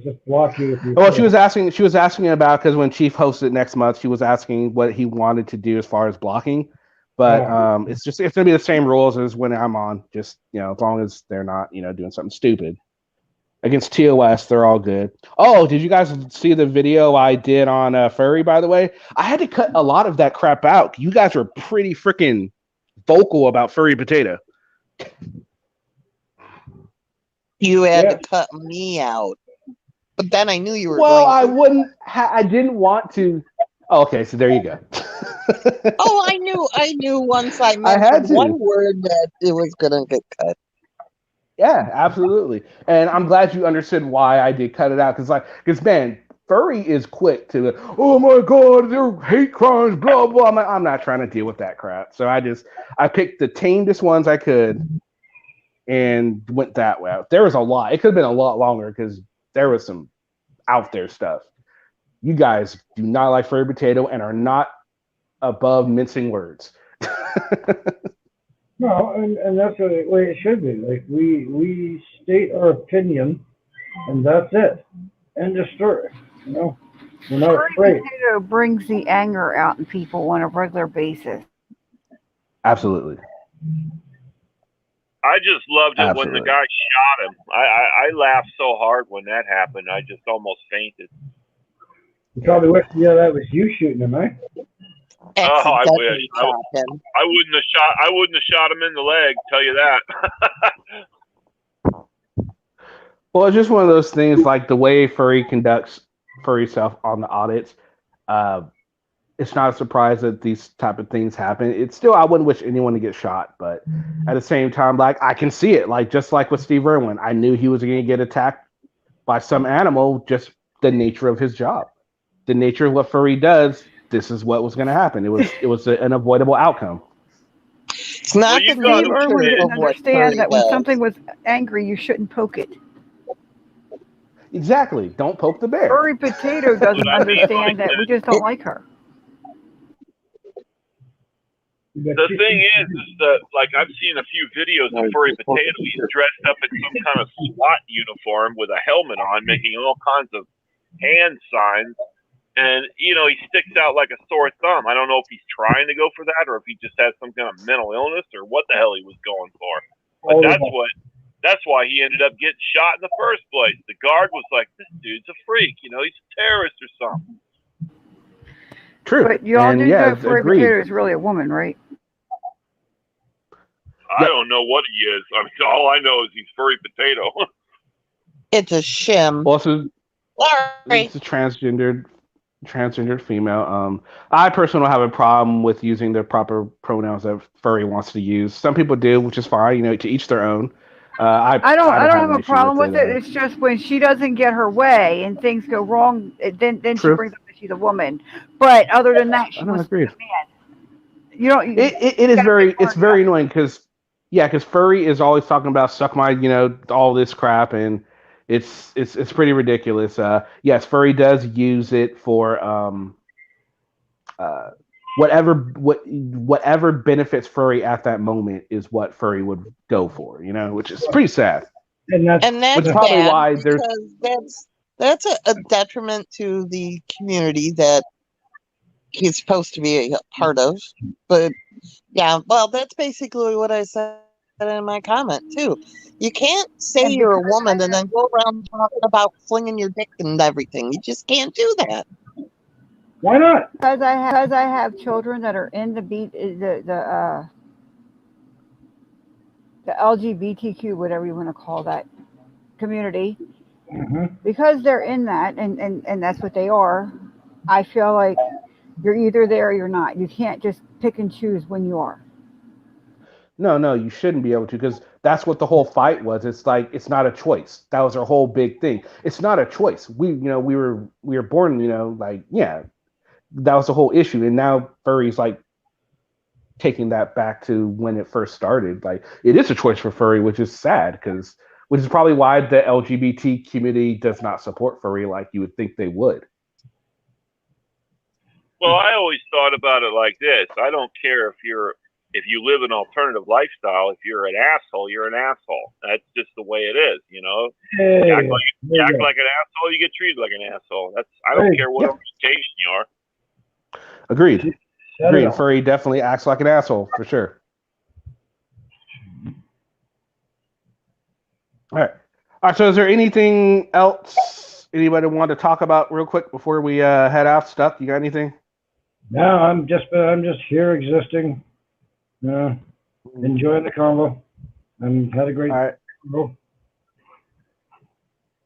Just block you.
Well, she was asking about, because when Chief hosted next month, she was asking what he wanted to do as far as blocking. But it's going to be the same rules as when I'm on. Just as long as they're not doing something stupid. Against TOS, they're all good. Oh, did you guys see the video I did on Furry? By the way, I had to cut a lot of that crap out. You guys were pretty freaking vocal about Furry Potato.
You had to cut me out, but then I knew you were.
Well, I wouldn't. I didn't want to. Oh, okay, so there you go.
Oh, I knew. Once I mentioned one word that it was gonna get cut.
Yeah, absolutely. And I'm glad you understood why I did cut it out. Because man, Furry is quick to, oh my God, they're hate crimes, blah, blah. I'm not trying to deal with that crap. So I picked the tamedest ones I could and went that way. There was a lot. It could have been a lot longer because there was some out there stuff. You guys do not like Furry Potato and are not above mincing words.
No, and that's the way it should be. Like we state our opinion, and that's it. End of story. We're not afraid.
Potato brings the anger out in people on a regular basis.
Absolutely.
I just loved it when the guy shot him. I laughed so hard when that happened. I just almost fainted.
You probably wish that was you shooting him, eh?
Oh, I wish. I wouldn't have shot him in the leg. Tell you that.
Well, it's just one of those things, like the way Furry conducts Furry stuff on the audits. It's not a surprise that these type of things happen. It's still, I wouldn't wish anyone to get shot, but at the same time, like I can see it. Like just like with Steve Irwin, I knew he was going to get attacked by some animal. Just the nature of his job, the nature of what Furry does. This is what was going to happen. It was an avoidable outcome.
It's not
Steve Irwin didn't understand that when something was angry, you shouldn't poke it.
Exactly. Don't poke the bear.
Furry Potato doesn't understand that we just don't like her.
The thing is that like I've seen a few videos of Furry Potato. He's dressed up in some kind of SWAT uniform with a helmet on, making all kinds of hand signs, and he sticks out like a sore thumb. I don't know if he's trying to go for that or if he just has some kind of mental illness or what the hell he was going for. But that's why he ended up getting shot in the first place. The guard was like, "This dude's a freak. He's a terrorist or something."
True.
But you all do know Furry
agreed.
Potato is really a woman, right?
I don't know what he is. I mean, all I know is he's Furry Potato.
It's a shim.
Also,
Sorry.
it's a transgendered female. I personally don't have a problem with using the proper pronouns that furry wants to use. Some people do, which is fine. To each their own. I don't
have a problem with it. It's just when she doesn't get her way and things go wrong, then she brings up that she's a woman. But other than that, she was a man.
It's very annoying because furry is always talking about suck my all this crap, and it's pretty ridiculous. Yes, furry does use it for whatever benefits furry at that moment is what furry would go for, which is pretty sad.
And
that's
probably
bad
why there's
that's a detriment to the community that he's supposed to be a part of. But yeah, well, that's basically what I said in my comment too. You can't say you're a woman and then go around talking about flinging your dick and everything. You just can't do that.
Why not?
Because I have children that are in the LGBTQ, whatever you want to call that community.
Mm-hmm.
Because they're in that, and that's what they are. I feel like you're either there or you're not. You can't just pick and choose when you are.
No, you shouldn't be able to, because that's what the whole fight was. It's like it's not a choice. That was our whole big thing. It's not a choice. We were born, that was the whole issue. And now furry's like taking that back to when it first started. Like it is a choice for furry, which is sad, which is probably why the LGBT community does not support furry like you would think they would.
Well, I always thought about it like this. I don't care if you live an alternative lifestyle. If you're an asshole, you're an asshole. That's just the way it is,
Hey,
you act like an asshole, you get treated like an asshole. I don't care what orientation you are.
Agreed. Furry definitely acts like an asshole for sure. All right. So, is there anything else anybody want to talk about real quick before we head out? Stuck? You got anything?
No, I'm just here existing. Enjoying the combo. Had a great.
All right. Combo.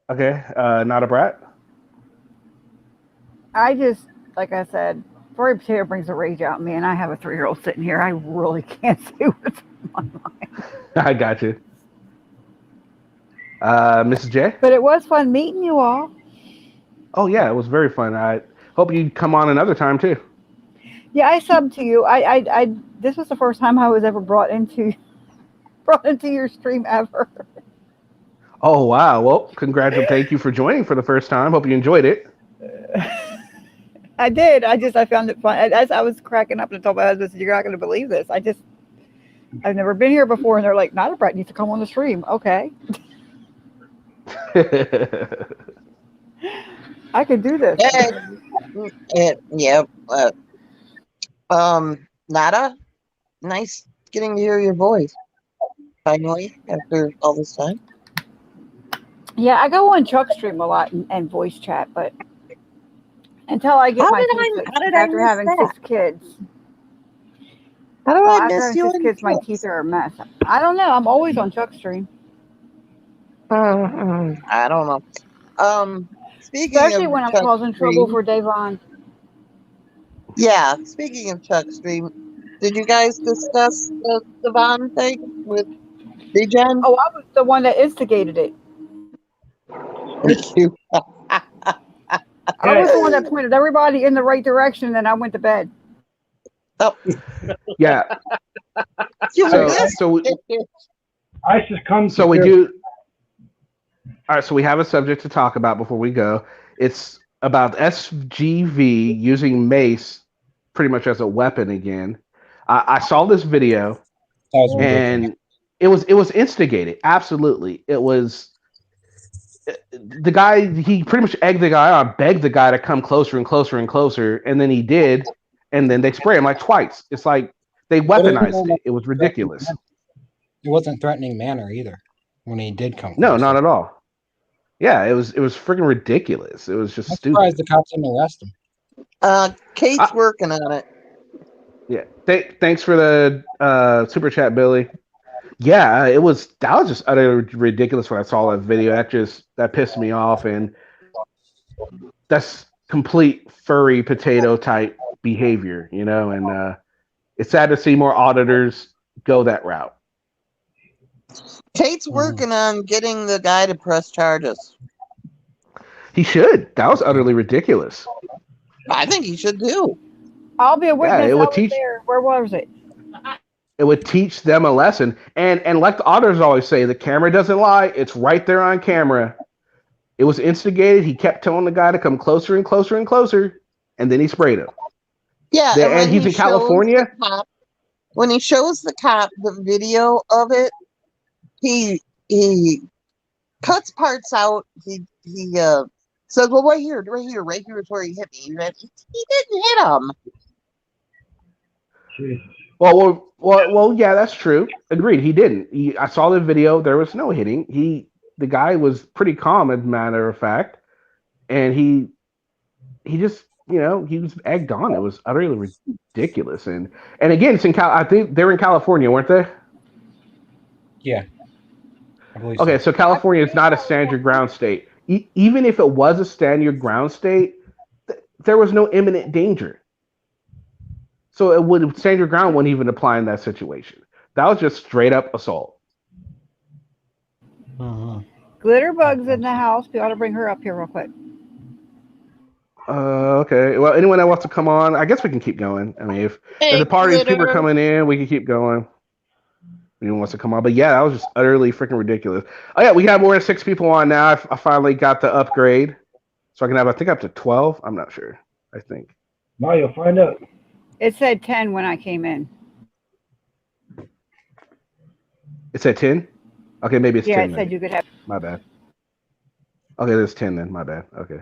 Okay. Not a brat.
I just, like I said, Furry Potato brings the rage out in me, and I have a 3-year-old sitting here. I really can't say what's on my mind.
I got you. Mrs. J?
But it was fun meeting you all.
Oh, yeah, it was very fun. I hope you come on another time, too.
Yeah, I subbed to you. This was the first time I was ever brought into your stream ever.
Oh, wow. Well, congratulations. Thank you for joining for the first time. Hope you enjoyed it.
I did. I found it fun. As I was cracking up and told my husband, "You're not going to believe this. I've never been here before." And they're like, "Not a Brett needs to come on the stream." Okay. I could do this.
Yep. Nada, nice getting to hear your voice finally after all this time.
Yeah, I go on Chuck's stream a lot and voice chat, but until I get after having 6 kids.
How do I miss you?
6 kids, my teeth are a mess. I don't know. I'm always on Chuck's stream.
I don't know. Speaking
especially
of
when I'm
Chuck's
causing trouble for Davon.
Yeah, speaking of Chuck's stream, did you guys discuss the Devon thing with Degen?
Oh, I was the one that instigated it.
Thank you.
I was the one that pointed everybody in the right direction, and then I went to bed.
Oh.
Yeah. So
I succumbed.
So we do. All right. So we have a subject to talk about before we go. It's about SGV using mace pretty much as a weapon again. I saw this video, and it was instigated. Absolutely, it was. The guy, he pretty much egged the guy on, begged the guy to come closer and closer and closer, and then he did, and then they sprayed him like twice. It's like they weaponized it. It was ridiculous.
It wasn't threatening manner either when he did come.
No, not at all. Yeah, it was freaking ridiculous. It was just
I'm
stupid.
surprised the cops didn't arrest him.
Kate's working on it.
Yeah. Thanks for the super chat, Billy. Yeah, that was just utterly ridiculous when I saw that video. That pissed me off, and that's complete furry potato type behavior, and it's sad to see more auditors go that route.
Kate's working on getting the guy to press charges.
He should. That was utterly ridiculous.
I think he should too.
I'll be a witness.
Yeah, it would teach.
There. Where was it?
It would teach them a lesson. And like the auditors always say, the camera doesn't lie. It's right there on camera. It was instigated. He kept telling the guy to come closer and closer and closer, and then he sprayed him.
Yeah,
and he's in California.
When he shows the cop the video of it, he cuts parts out. He says, "Well, right here is where he hit me." He didn't hit him.
Jesus.
Well, yeah, that's true. Agreed. He didn't. I saw the video. There was no hitting. The guy was pretty calm, as a matter of fact, and he just, he was egged on. It was utterly ridiculous. And again, it's in I think they were in California, weren't they?
Yeah. I believe
Okay, so California is not a stand your ground state. Even if it was a stand your ground state, there was no imminent danger. So it would stand your ground wouldn't even apply in that situation. That was just straight up assault.
Glitterbug's in the house. We ought to bring her up here real quick.
Okay. Well, anyone that wants to come on, I guess we can keep going. I mean, if the party's people are coming in, we can keep going. Anyone wants to come on, but yeah, that was just utterly freaking ridiculous. Oh yeah, we have more than 6 people on now. I finally got the upgrade, so I can have I think up to 12. I'm not sure. I think.
Now you'll find out.
It said 10 when I came in.
It said 10? Okay, maybe it's 10.
Yeah, it
then.
said you could have.
My bad. Okay, there's 10 then. My bad. Okay.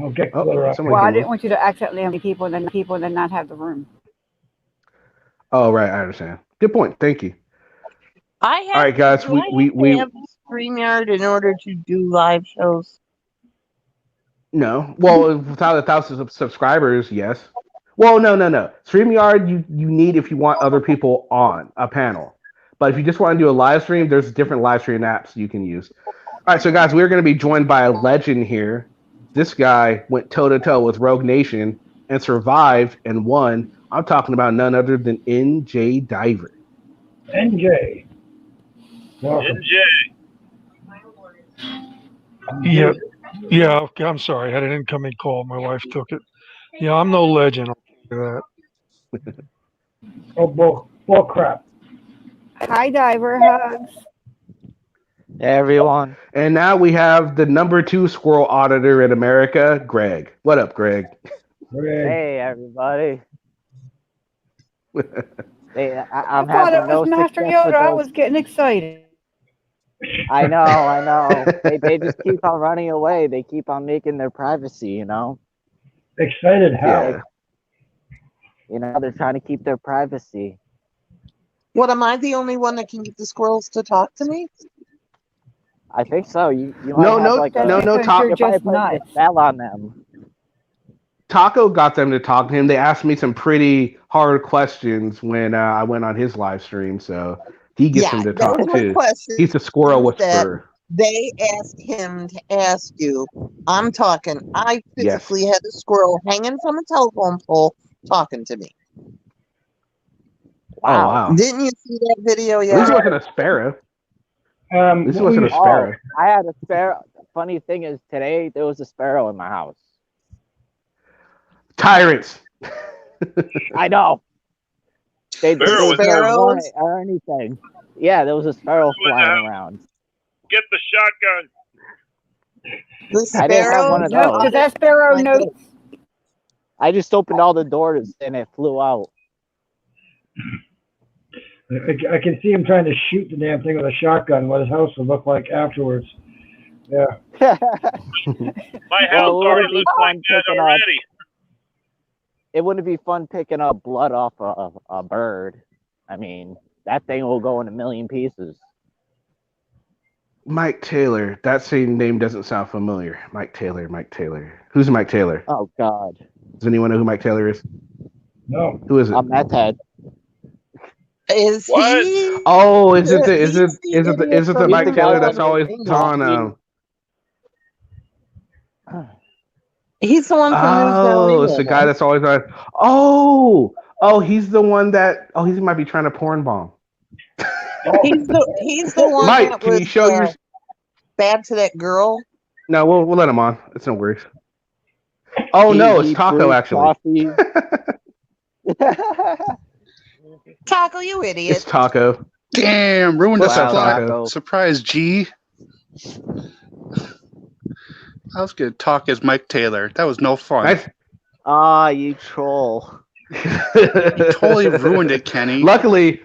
Okay.
Well, I didn't want you to accidentally have people and then not have the room.
Oh, right. I understand. Good point. Thank you.
All
right, guys. We
have StreamYard in order to do live shows.
No. Well, without 1,000 subscribers, yes. Well, no. StreamYard you need if you want other people on a panel. But if you just want to do a live stream, there's different live stream apps you can use. All right, so guys, we're going to be joined by a legend here. This guy went toe-to-toe with Rogue Nation and survived and won. I'm talking about none other than NJ Diver.
NJ. Welcome.
NJ. Yeah. Okay, I'm sorry. I had an incoming call. My wife took it. Yeah, I'm no legend. I'll tell you that.
Oh, bull crap.
Hi, Diver. Hugs.
Hey, everyone.
And now we have the number 2 squirrel auditor in America, Greg. What up, Greg?
Hey, everybody. I'm
I thought
having
it
no
was Master
success with
Yoda. I
those.
was getting excited.
I know. They just keep on running away. They keep on making their privacy,
Excited how?
Yeah. They're trying to keep their privacy.
What, am I the only one that can get the squirrels to talk to me?
I think so. You might
No,
have like
Taco.
You're just nuts. Spell on them.
Taco got them to talk to him. They asked me some pretty hard questions when I went on his live stream, so he gets them to talk too. He's a squirrel whisperer.
They asked him to ask you. I'm talking. I physically had a squirrel hanging from a telephone pole talking to me.
Wow. Oh, wow.
Didn't you see that video yet?
This wasn't a sparrow. This wasn't a sparrow.
I had a sparrow. Funny thing is, today there was a sparrow in my house.
Tyrants.
I know. They
Sparrows?
didn't want it or anything. Yeah, there was a sparrow flying around.
Get the shotgun.
The
I didn't have one of those.
Because that sparrow knows.
I just opened all the doors and it flew out.
I can see him trying to shoot the damn thing with a shotgun. What his house would look like afterwards. Yeah.
My house already looks like that already.
It wouldn't be fun picking up blood off a bird. I mean, that thing will go in a million pieces.
Mike Taylor. That same name doesn't sound familiar. Mike Taylor. Who's Mike Taylor?
Oh, God.
Does anyone know who Mike Taylor is?
No.
Who is it?
I'm that head.
Is
What?
he?
Oh, is it the Mike Taylor that's always on?
He's the one from News
Oh, it's the guy that's always on. Oh, he's the one that. Oh, he might be trying to porn bomb.
He's the one
Mike,
that
can
was
you show your?
bad to that girl.
No, we'll let him on. It's no worries. Oh no, it's Taco actually.
Taco, you idiot.
It's Taco.
Damn, ruined
What's
the
up, Taco?
surprise, G. I was gonna talk as Mike Taylor. That was no fun.
Nice.
Ah, you troll.
You totally ruined it, Kenny.
Luckily.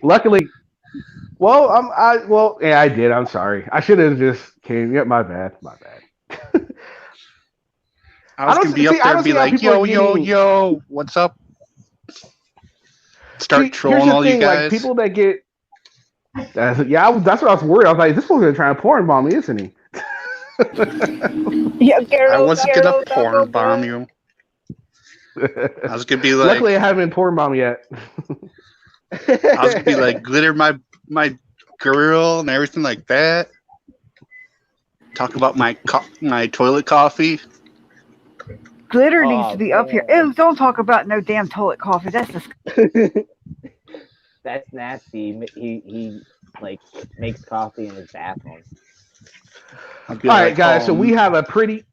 Well, yeah, I did. I'm sorry. I should have just came. Yeah, my bad.
I was gonna be up there and be like, yo, what's up? Start trolling all you guys.
Like people that get. That's what I was worried. I was like, this one's gonna try and porn bomb me, isn't he?
I wasn't gonna porn bomb you. I was gonna be like.
Luckily, I haven't been porn bomb yet.
I was gonna be like, glitter my girl and everything like that. Talk about my toilet coffee.
Glitter needs to be up here. Ew, don't talk about no damn toilet coffee. That's disgusting.
That's nasty. He like makes coffee in his bathroom.
All right, guys. So we have a pretty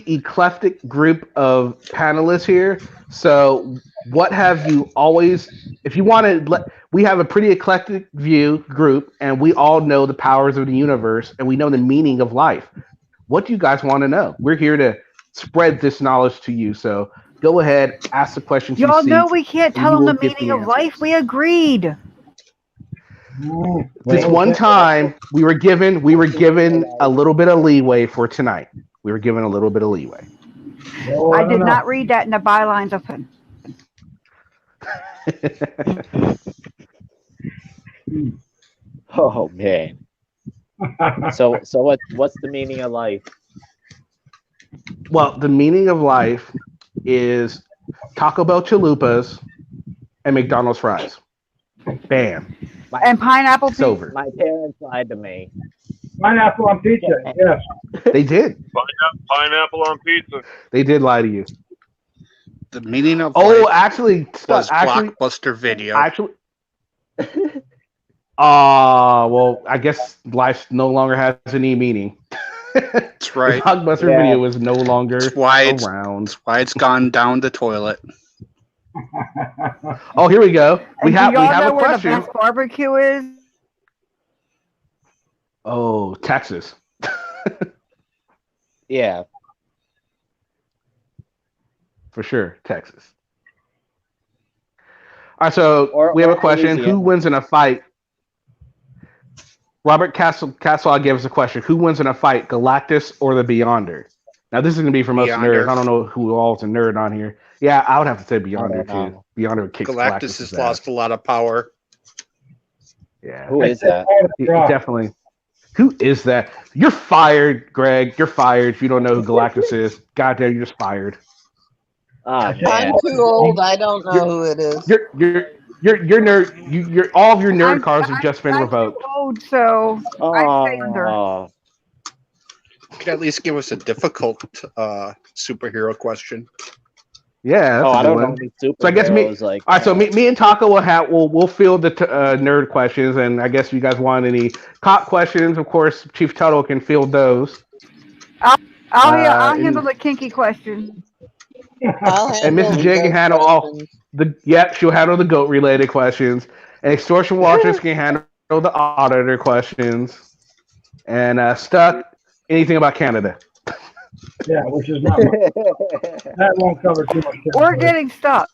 eclectic group of panelists here. So what have you always? If you want to, we have a pretty eclectic group, and we all know the powers of the universe, and we know the meaning of life. What do you guys want to know? We're here to spread this knowledge to you. So go ahead, ask the questions.
Y'all know we can't tell them the meaning of life. We agreed.
This one time, we were given a little bit of leeway for tonight. We were given a little bit of leeway.
Oh,
I did not read that in the bylines open.
Oh man. So what's the meaning of life?
Well, the meaning of life is Taco Bell chalupas and McDonald's fries. Bam.
And pineapple
It's over.
My parents lied to me.
Pineapple on pizza, yes.
They did.
Pineapple on pizza.
They did lie to you.
The meaning of
Oh,
life
actually,
was Blockbuster Video.
Actually, well, I guess life no longer has any meaning.
That's right.
Blockbuster Video is no longer around.
That's why it's gone down the toilet.
Oh, here we go. We
And
have
do y'all
a
know where
question.
the best barbecue is?
Oh, Texas.
Yeah.
For sure, Texas. All right, so we have a question.
Louisiana.
Who wins in a fight? Robert Castle gave us a question. Who wins in a fight, Galactus or the Beyonder? Now, this is going to be for most
Beyonder.
nerds. I don't know who all is a nerd on here. Yeah, I would have to say Beyonder, too. Beyonder kicks
Galactus has
ass.
lost a lot of power.
Yeah.
Who is that?
Definitely. Who is that? You're fired, Greg. You're fired if you don't know who Galactus is. Goddamn, you're just fired.
Oh, man.
I'm too old. I don't know who it is.
You're nerd. You're all of your nerd cards have just been revoked.
Old, so I stay under.
You could at least give us a difficult superhero question.
Yeah. That's
I
a good
don't
one.
know any superheroes.
So I guess me.
Like,
all right. So me and Taco we'll field the nerd questions, and I guess if you guys want any cop questions, of course, Chief Tuttle can field those.
I'll handle the kinky question.
And Mrs. J can handle all the. Yep, she'll handle the goat related questions, and Extortion Watchers can handle the auditor questions, and Stuck anything about Canada.
Yeah, which is not much. That won't cover too much.
We're getting stuck.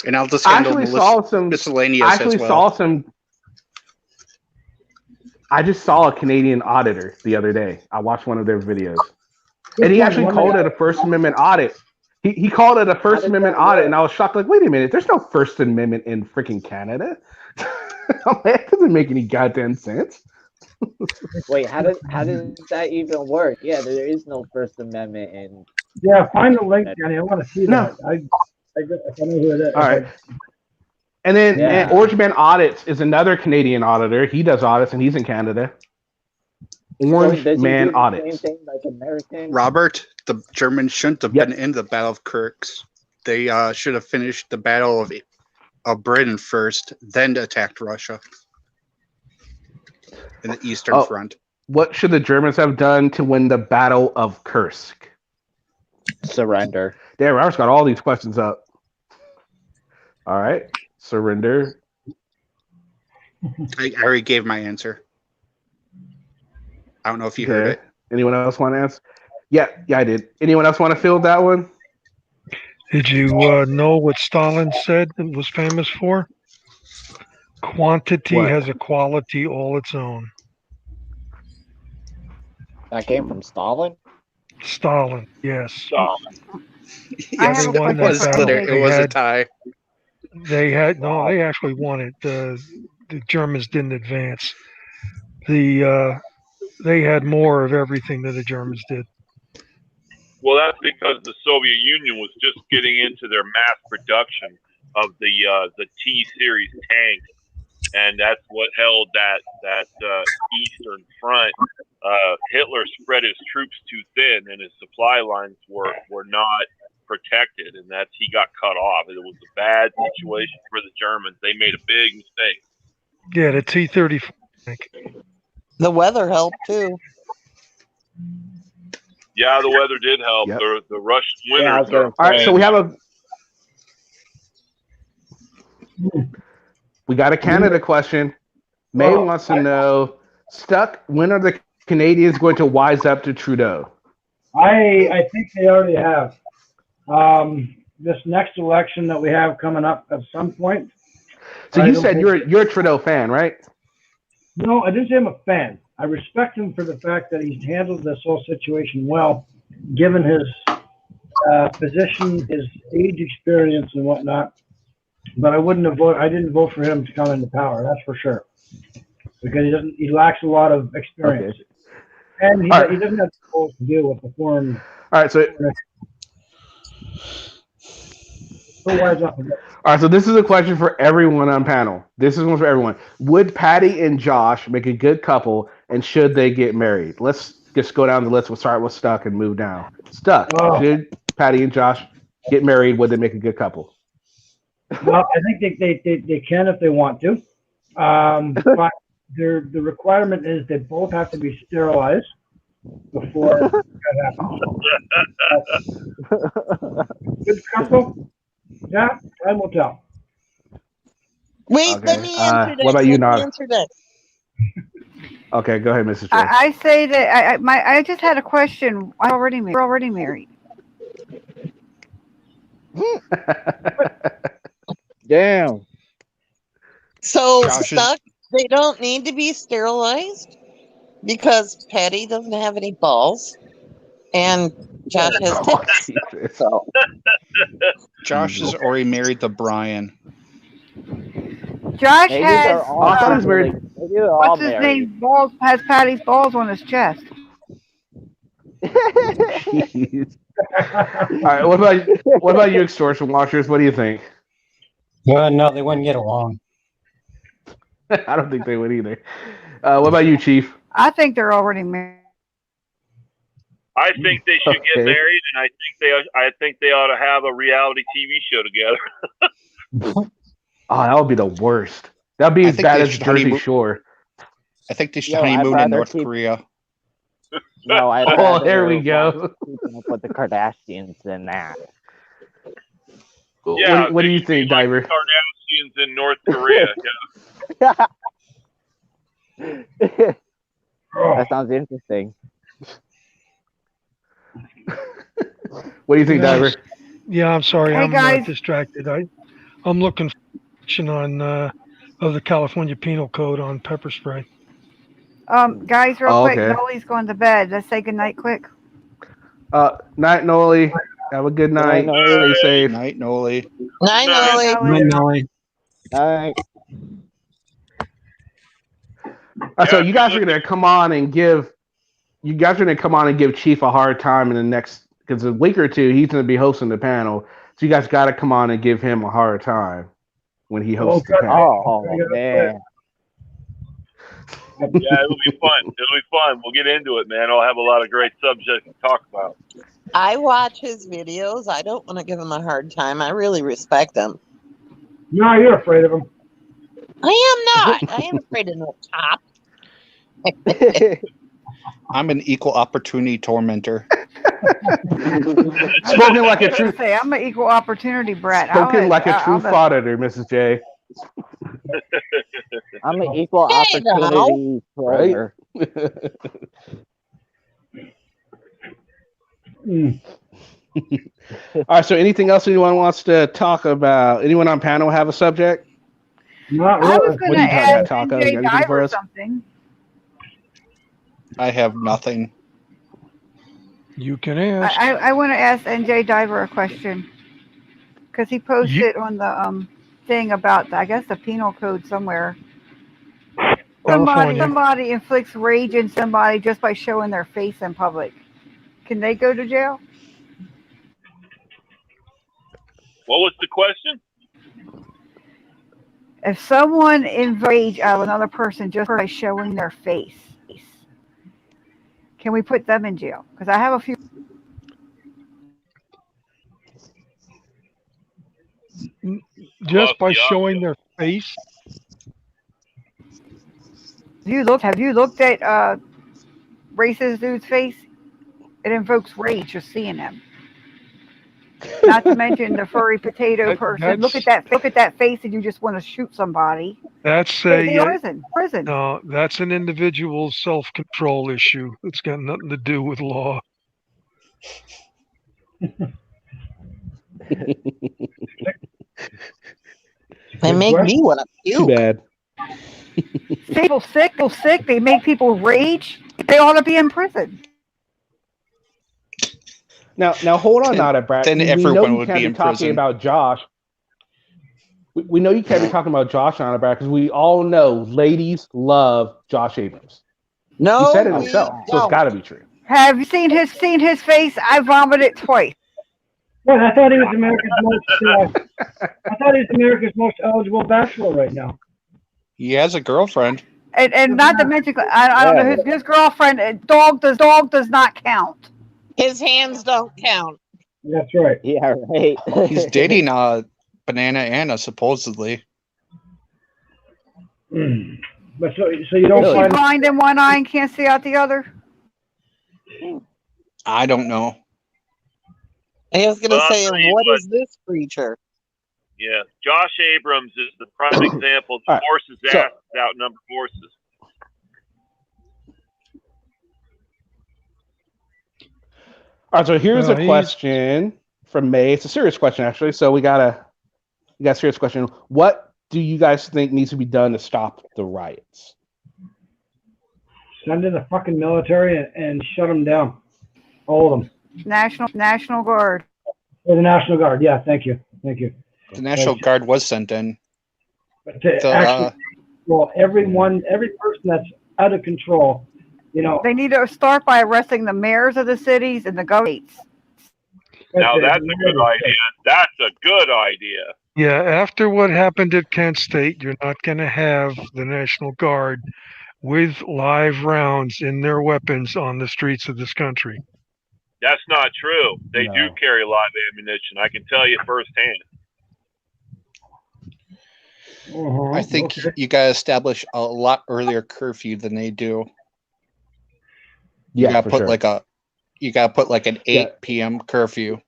And I'll just
I
handle
actually saw some
miscellaneous as well.
I just saw a Canadian auditor the other day. I watched one of their videos, and he actually called it a First Amendment audit. He called it a First Amendment audit, and I was shocked. Like, wait a minute, there's no First Amendment in freaking Canada. That doesn't make any goddamn sense.
Wait, how does that even work? Yeah, there is no First Amendment in.
Yeah, find the link, Danny. I want to see that. I know who it is.
All right. And then and Orange Man Audits is another Canadian auditor. He does audits, and he's in Canada. Orange Man Audits.
Same thing like American.
Robert, the Germans shouldn't have been in the Battle of Kirks. They should have finished the Battle of Britain first, then attacked Russia in the Eastern Front.
What should the Germans have done to win the Battle of Kursk?
Surrender.
Damn, Robert's got all these questions up. All right. Surrender.
I already gave my answer. I don't know if you heard it.
Anyone else want to answer? Yeah, I did. Anyone else want to field that one?
Did you know what Stalin said and was famous for? Quantity has a quality all its own.
That came from Stalin?
Stalin, yes.
Stalin.
Yes, it was a tie.
They actually won it. The Germans didn't advance. They had more of everything than the Germans did.
Well, that's because the Soviet Union was just getting into their mass production of the T-series tanks, and that's what held that Eastern Front. Hitler spread his troops too thin, and his supply lines were not protected, and he got cut off. It was a bad situation for the Germans. They made a big mistake.
Yeah, the T-34 tank.
The weather helped too.
Yeah, the weather did help.
Yep.
The Russian winters.
All right, so we got a Canada question. May wants to know, when are the Canadians going to wise up to Trudeau?
I think they already have. This next election that we have coming up at some point.
So you said you're a Trudeau fan, right?
No, I didn't say I'm a fan. I respect him for the fact that he's handled this whole situation well, given his position, his age, experience, and whatnot. But I didn't vote for him to come into power. That's for sure, because he lacks a lot of experience, and he doesn't have the tools to deal with the foreign.
All right, so. All right, so this is a question for everyone on panel. This is one for everyone. Would Patty and Josh make a good couple, and should they get married? Let's just go down the list. We'll start with Stuck and move down. Stuck, should Patty and Josh get married? Would they make a good couple?
Well, I think they can if they want to. But the requirement is they both have to be sterilized before that happens. Good couple? Yeah, time will tell.
Wait, let me answer that.
What about you, Nod?
Answer that.
Okay, go ahead, Mrs. Joy.
I say that I just had a question. We're already married.
Damn.
So Stuck, they don't need to be sterilized because Patty doesn't have any balls, and Josh has tits. So.
Josh has already married the Brian.
Josh has.
I thought he was married.
What's his name? Balls has Patty's balls on his chest.
All right. What about you, extortion watchers? What do you think?
Well, no, they wouldn't get along.
I don't think they would either. What about you, Chief?
I think they're already married.
I think they should get married, and I think they ought to have a reality TV show together.
Oh, that would be the worst. That'd be as bad as Jersey Shore.
I think they should honeymoon in North Korea.
No,
there we go.
Keeping up with the Kardashians than that.
Yeah,
what do you think, Diver?
Kardashians in North Korea.
That sounds interesting.
What do you think,
Yeah,
Diver?
yeah, I'm sorry,
Hey
I'm
guys,
distracted. I'm looking for section on of the California Penal Code on pepper spray.
guys, real
Oh,
quick.
okay.
Noli's going to bed. Let's say goodnight quick.
Night, Noli. Have a good night. Stay safe.
Night, Noli.
Night,
Night.
Nolly.
Good Molly.
All right.
So
Yeah,
you
if
guys
you
are gonna come on and give Chief a hard time in the next, because a week or two he's gonna be hosting the panel. So you guys got to come on and give him a hard time when he hosts the panel.
Oh man.
Yeah, it'll be fun. It'll be fun. We'll get into it, man. I'll have a lot of great subjects to talk about.
I watch his videos. I don't want to give him a hard time. I really respect him.
No, you're afraid of him.
I am not. I ain't afraid of no top.
I'm an equal opportunity tormentor.
Spoken like a true,
Say, I'm an equal opportunity brat.
spoken like a true auditor, Mrs. J.
I'm an equal
Hey, now.
opportunity troller.
All right. So anything else anyone wants to talk about? Anyone on panel have a subject?
Not
I
really.
was going
What
to
are you talking about,
ask
Taco? You got
NJ
anything for
Diver
us?
something.
I have nothing.
You can ask.
I want to ask NJ Diver a question because he posted on the thing about I guess the penal code somewhere.
California.
Somebody inflicts rage in somebody just by showing their face in public. Can they go to jail?
What was the question?
If someone enraged out of another person just by showing their face, can we put them in jail? Because I have a few.
Just by showing their face.
Have you looked at racist dude's face? It invokes rage just seeing him. Not to mention the furry potato person. Look at that face, and you just want to shoot somebody.
That's
prison.
No, that's an individual self-control issue. It's got nothing to do with law.
They make me want to puke.
Too bad.
People sick. They make people rage. They ought to be in prison.
Now hold on, not a brat.
Then everyone would be in
talking
prison.
about Josh. We know you can't be talking about Josh on a brat because we all know ladies love Josh Abrams.
No,
he said it himself, so it's got to be true.
Have you seen his face? I vomited twice.
Well, I thought he was America's most eligible bachelor right now.
He has a girlfriend.
And not to mention, I don't know his girlfriend. Dog does not count.
His hands don't count.
That's right.
Yeah, right.
He's dating Banana Anna, supposedly.
But so you don't
Is she
find
blind in one eye and can't see out the other?
I don't know.
I was going to
Well,
say,
I'll tell you
what
what.
is this creature?
Yeah, Josh Abrams is the prime example.
All right,
Horses'
so-
asses outnumber horses.
All right, so here's
Well,
a question from May. It's a serious question, actually. So we got a serious question. What do you guys think needs to be done to stop the riots?
send in the fucking military and shut them down. All of them.
National Guard.
Or the National Guard. Yeah, thank you.
The National Guard was sent in.
But to
So,
actually, well, every person that's out of control, you know.
They need to start by arresting the mayors of the cities and the governors.
Now that's a good idea. That's a good idea.
Yeah, after what happened at Kent State, you're not going to have the National Guard with live rounds in their weapons on the streets of this country.
That's not true. They do carry live ammunition. I can tell you firsthand.
I think you got to establish a lot earlier curfew than they do.
Yeah,
you got to put
sure.
like an 8 p.m. curfew.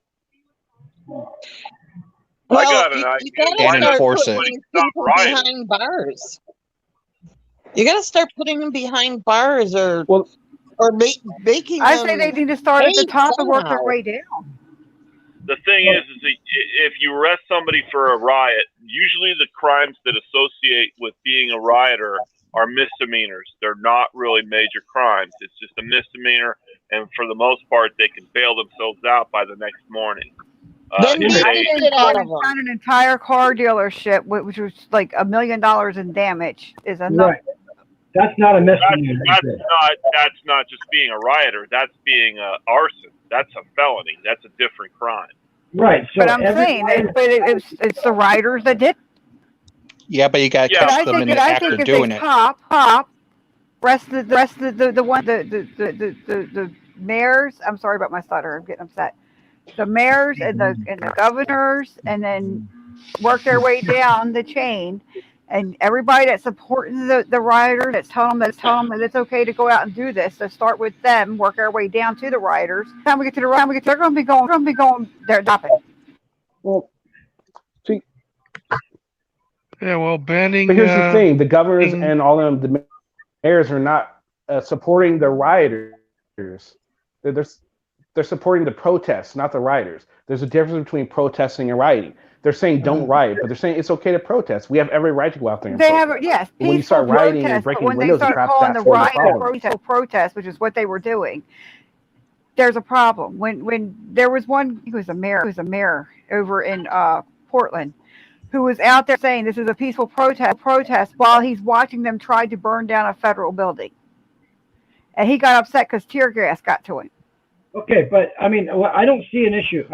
I got an idea.
You gotta
And
start
enforce
putting
it.
people behind bars. You gotta start putting them behind bars or making
I
them
say they need to start at the
hate
top and work their
somehow.
way down.
The thing is that if you arrest somebody for a riot, usually the crimes that associate with being a rioter are misdemeanors. They're not really major crimes. It's just a misdemeanor, and for the most part, they can bail themselves out by the next morning.
Then beat the shit out of them.
On an entire car dealership, which was like $1 million in damage, is enough.
Right. That's not a misdemeanor.
That's not just being a rioter. That's being arson. That's a felony. That's a different crime.
Right. So
but I'm saying that, it's the rioters that did.
Yeah, but you got to catch them in the act of doing it.
Rest of the mayors. I'm sorry about my stutter. I'm getting upset. The mayors and the governors, and then work their way down the chain, and everybody that's supporting the rioters, that's telling them that it's okay to go out and do this. So start with them, work our way down to the rioters. Time we get to the rioters, they're going to be going. They're stopping.
Well, see.
Yeah, well, banning.
But here's the thing: the governors and all of them, the mayors are not supporting the rioters. They're supporting the protests, not the rioters. There's a difference between protesting and rioting. They're saying don't riot, but they're saying it's okay to protest. We have every right to go out there and protest. When you start rioting and breaking windows and traps, that's where the problem is.
Protest, which is what they were doing. There's a problem. When there was one, he was a mayor over in Portland, who was out there saying this is a peaceful protest while he's watching them try to burn down a federal building. And he got upset because tear gas got to him.
Okay, but I mean, I don't see an issue.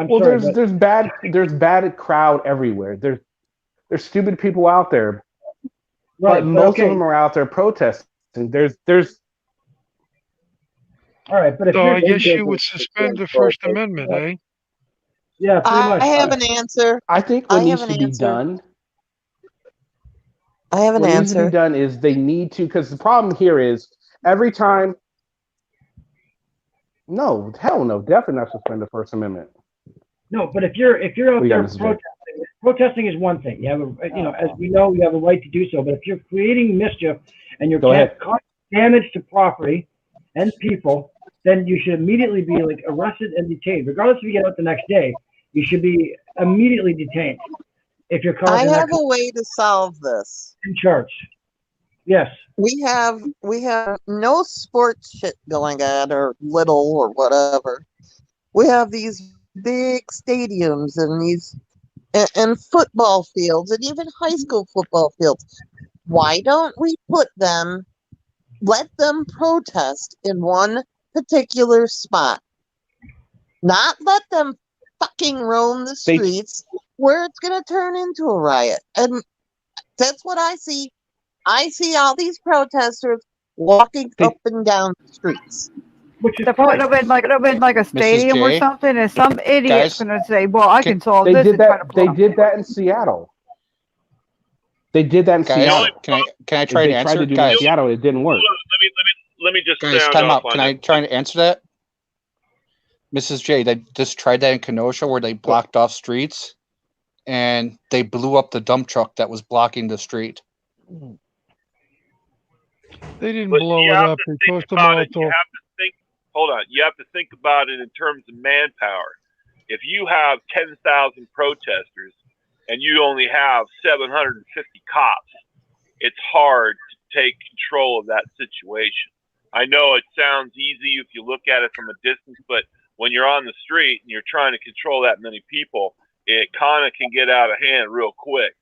There's bad crowd everywhere. There's stupid people out there, right? But most of them are out there protesting. There's.
All right, but if
I guess you would suspend the First Amendment, eh?
Yeah, pretty much.
I have an answer.
I think what needs to be done.
I have an answer. What needs to
be done is they need to, because the problem here is every time. No, hell no, definitely not suspend the First Amendment.
No, but if you're out there protesting is one thing. You have as we know, you have a right to do so. But if you're creating mischief and you're causing damage to property and people, then you should immediately be arrested and detained. Regardless if you get out the next day, you should be immediately detained. If you're causing.
I have a way to solve this.
In charge. Yes.
We have no sports shit going on, or little or whatever. We have these big stadiums and football fields and even high school football fields. Why don't we let them protest in one particular spot? Not let them fucking roam the streets where it's going to turn into a riot. And that's what I see. I see all these protesters walking up and down the streets.
Which would have been like a stadium or something, and some idiot's going to say, "Well, I can solve this."
They did that in Seattle. They did that in Seattle.
Can I try to answer?
Tried to do that in Seattle, it didn't work.
Let me just
guys, time up. Can I try to answer that? Mrs. J, they just tried that in Kenosha where they blocked off streets, and they blew up the dump truck that was blocking the street.
They didn't blow it up. They tossed them all off.
Hold on. You have to think about it in terms of manpower. If you have 10,000 protesters and you only have 750 cops, it's hard to take control of that situation. I know it sounds easy if you look at it from a distance, but when you're on the street and you're trying to control that many people, it kind of can get out of hand real quick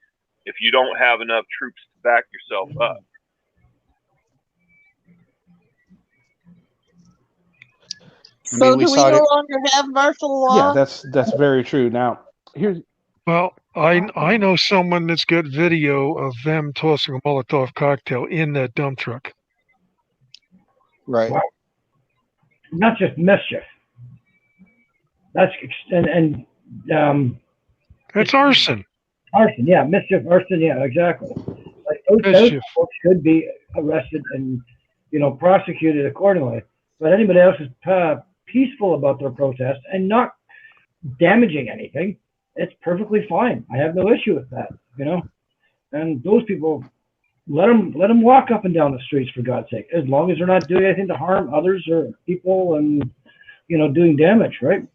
if you don't have enough troops to back yourself up.
So do we no longer have martial law?
Yeah, that's very true. Now,
well, I know someone that's got video of them tossing a Molotov cocktail in that dump truck.
Right.
Wow. Not just mischief. That's
that's arson.
Arson, yeah, mischief, arson, yeah, exactly. Those people should be arrested and prosecuted accordingly. But anybody else is peaceful about their protest and not damaging anything, it's perfectly fine. I have no issue with that, And those people, let them walk up and down the streets, for God's sake, as long as they're not doing anything to harm others or people and doing damage, right?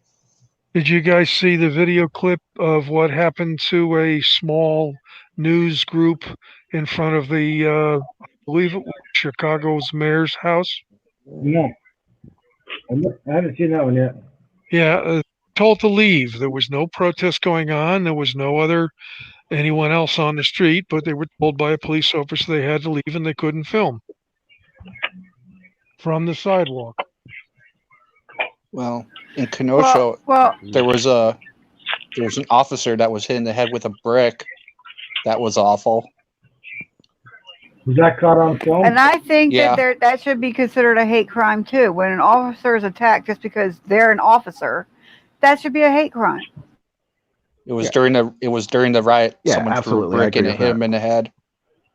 Did you guys see the video clip of what happened to a small news group in front of the, I believe it was Chicago's mayor's house?
No, I haven't seen that one yet.
Yeah, told to leave. There was no protest going on. There was no other anyone else on the street, but they were told by a police officer they had to leave and they couldn't film from the sidewalk.
Well, in Kenosha, there was an officer that was hit in the head with a brick. That was awful.
Was that caught on film?
And I think
Yeah.
that should be considered a hate crime too. When an officer is attacked just because they're an officer, that should be a hate crime.
It was during the riot.
Yeah,
Someone threw a
absolutely. I
brick and
agree
it
with
hit him in the head.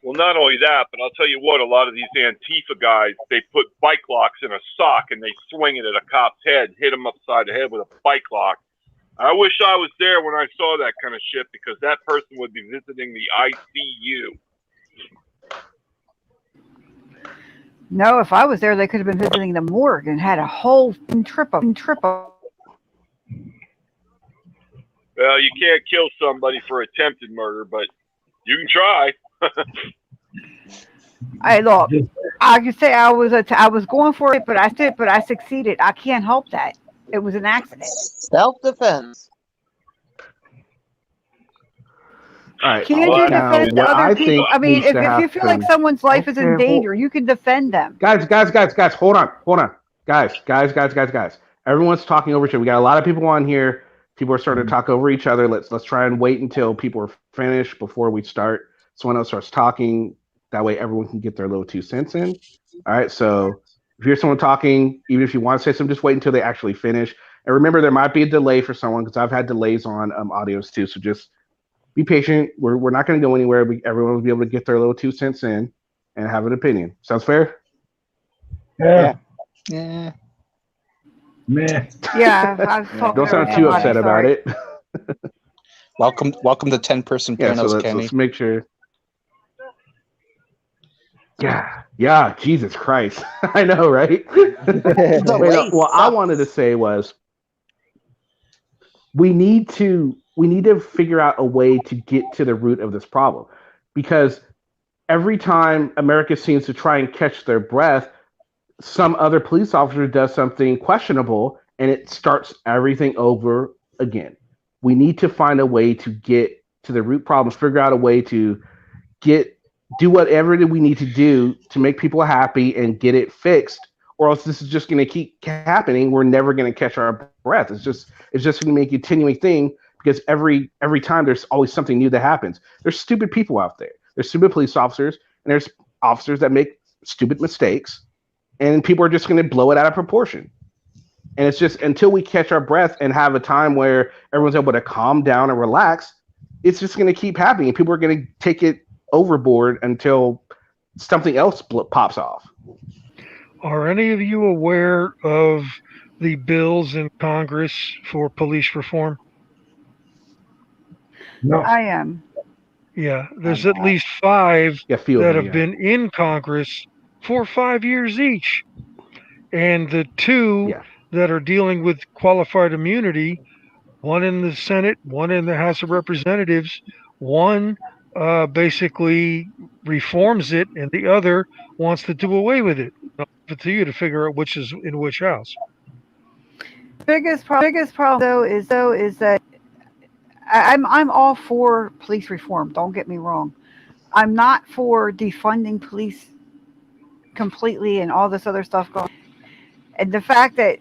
Well, not only that, but I'll tell you what, a lot of these Antifa guys, they put bike locks in a sock and they swing it at a cop's head, hit him upside the head with a bike lock. I wish I was there when I saw that kind of shit, because that person would be visiting the ICU.
No, if I was there, they could have been visiting the morgue and had a whole trip of.
Well, you can't kill somebody for attempted murder, but you can try.
Hey, look, I could say I was going for it, but I succeeded. I can't help that. It was an accident.
Self-defense.
All right.
Can't you defend other people? I mean, if you feel like someone's life is in danger, you can defend them.
Guys, hold on. Guys. Everyone's talking over each other. We got a lot of people on here. People are starting to talk over each other. Let's try and wait until people are finished before we start. Someone else starts talking. That way everyone can get their little 2 cents in. All right, so if you hear someone talking, even if you want to say something, just wait until they actually finish. And remember, there might be a delay for someone, because I've had delays on audios too. So just be patient. We're not going to go anywhere. Everyone will be able to get their little 2 cents in and have an opinion. Sounds fair?
Yeah.
Yeah.
Meh.
Yeah.
Don't sound too upset about it.
Welcome to 10-person panels,
so
Kenny.
let's make sure. Yeah, Jesus Christ. I know, right? What I wanted to say was we need to figure out a way to get to the root of this problem, because every time America seems to try and catch their breath, some other police officer does something questionable and it starts everything over again. We need to find a way to get to the root problem, figure out a way to do whatever we need to do to make people happy and get it fixed, or else this is just going to keep happening. We're never going to catch our breath. It's just going to make a continuing thing, because every time there's always something new that happens. There's stupid people out there. There's stupid police officers, and there's officers that make stupid mistakes, and people are just going to blow it out of proportion. And it's just until we catch our breath and have a time where everyone's able to calm down and relax, it's just going to keep happening. And people are going to take it overboard until something else pops off.
Are any of you aware of the bills in Congress for police reform?
No.
I am.
Yeah, there's at least 5 that have been in Congress for 5 years each. And the 2 that are dealing with qualified immunity, one in the Senate, one in the House of Representatives, one basically reforms it, and the other wants to do away with it. It's to you to figure out which is in which house.
Biggest problem though is that I'm all for police reform. Don't get me wrong. I'm not for defunding police completely and all this other stuff going. And the fact that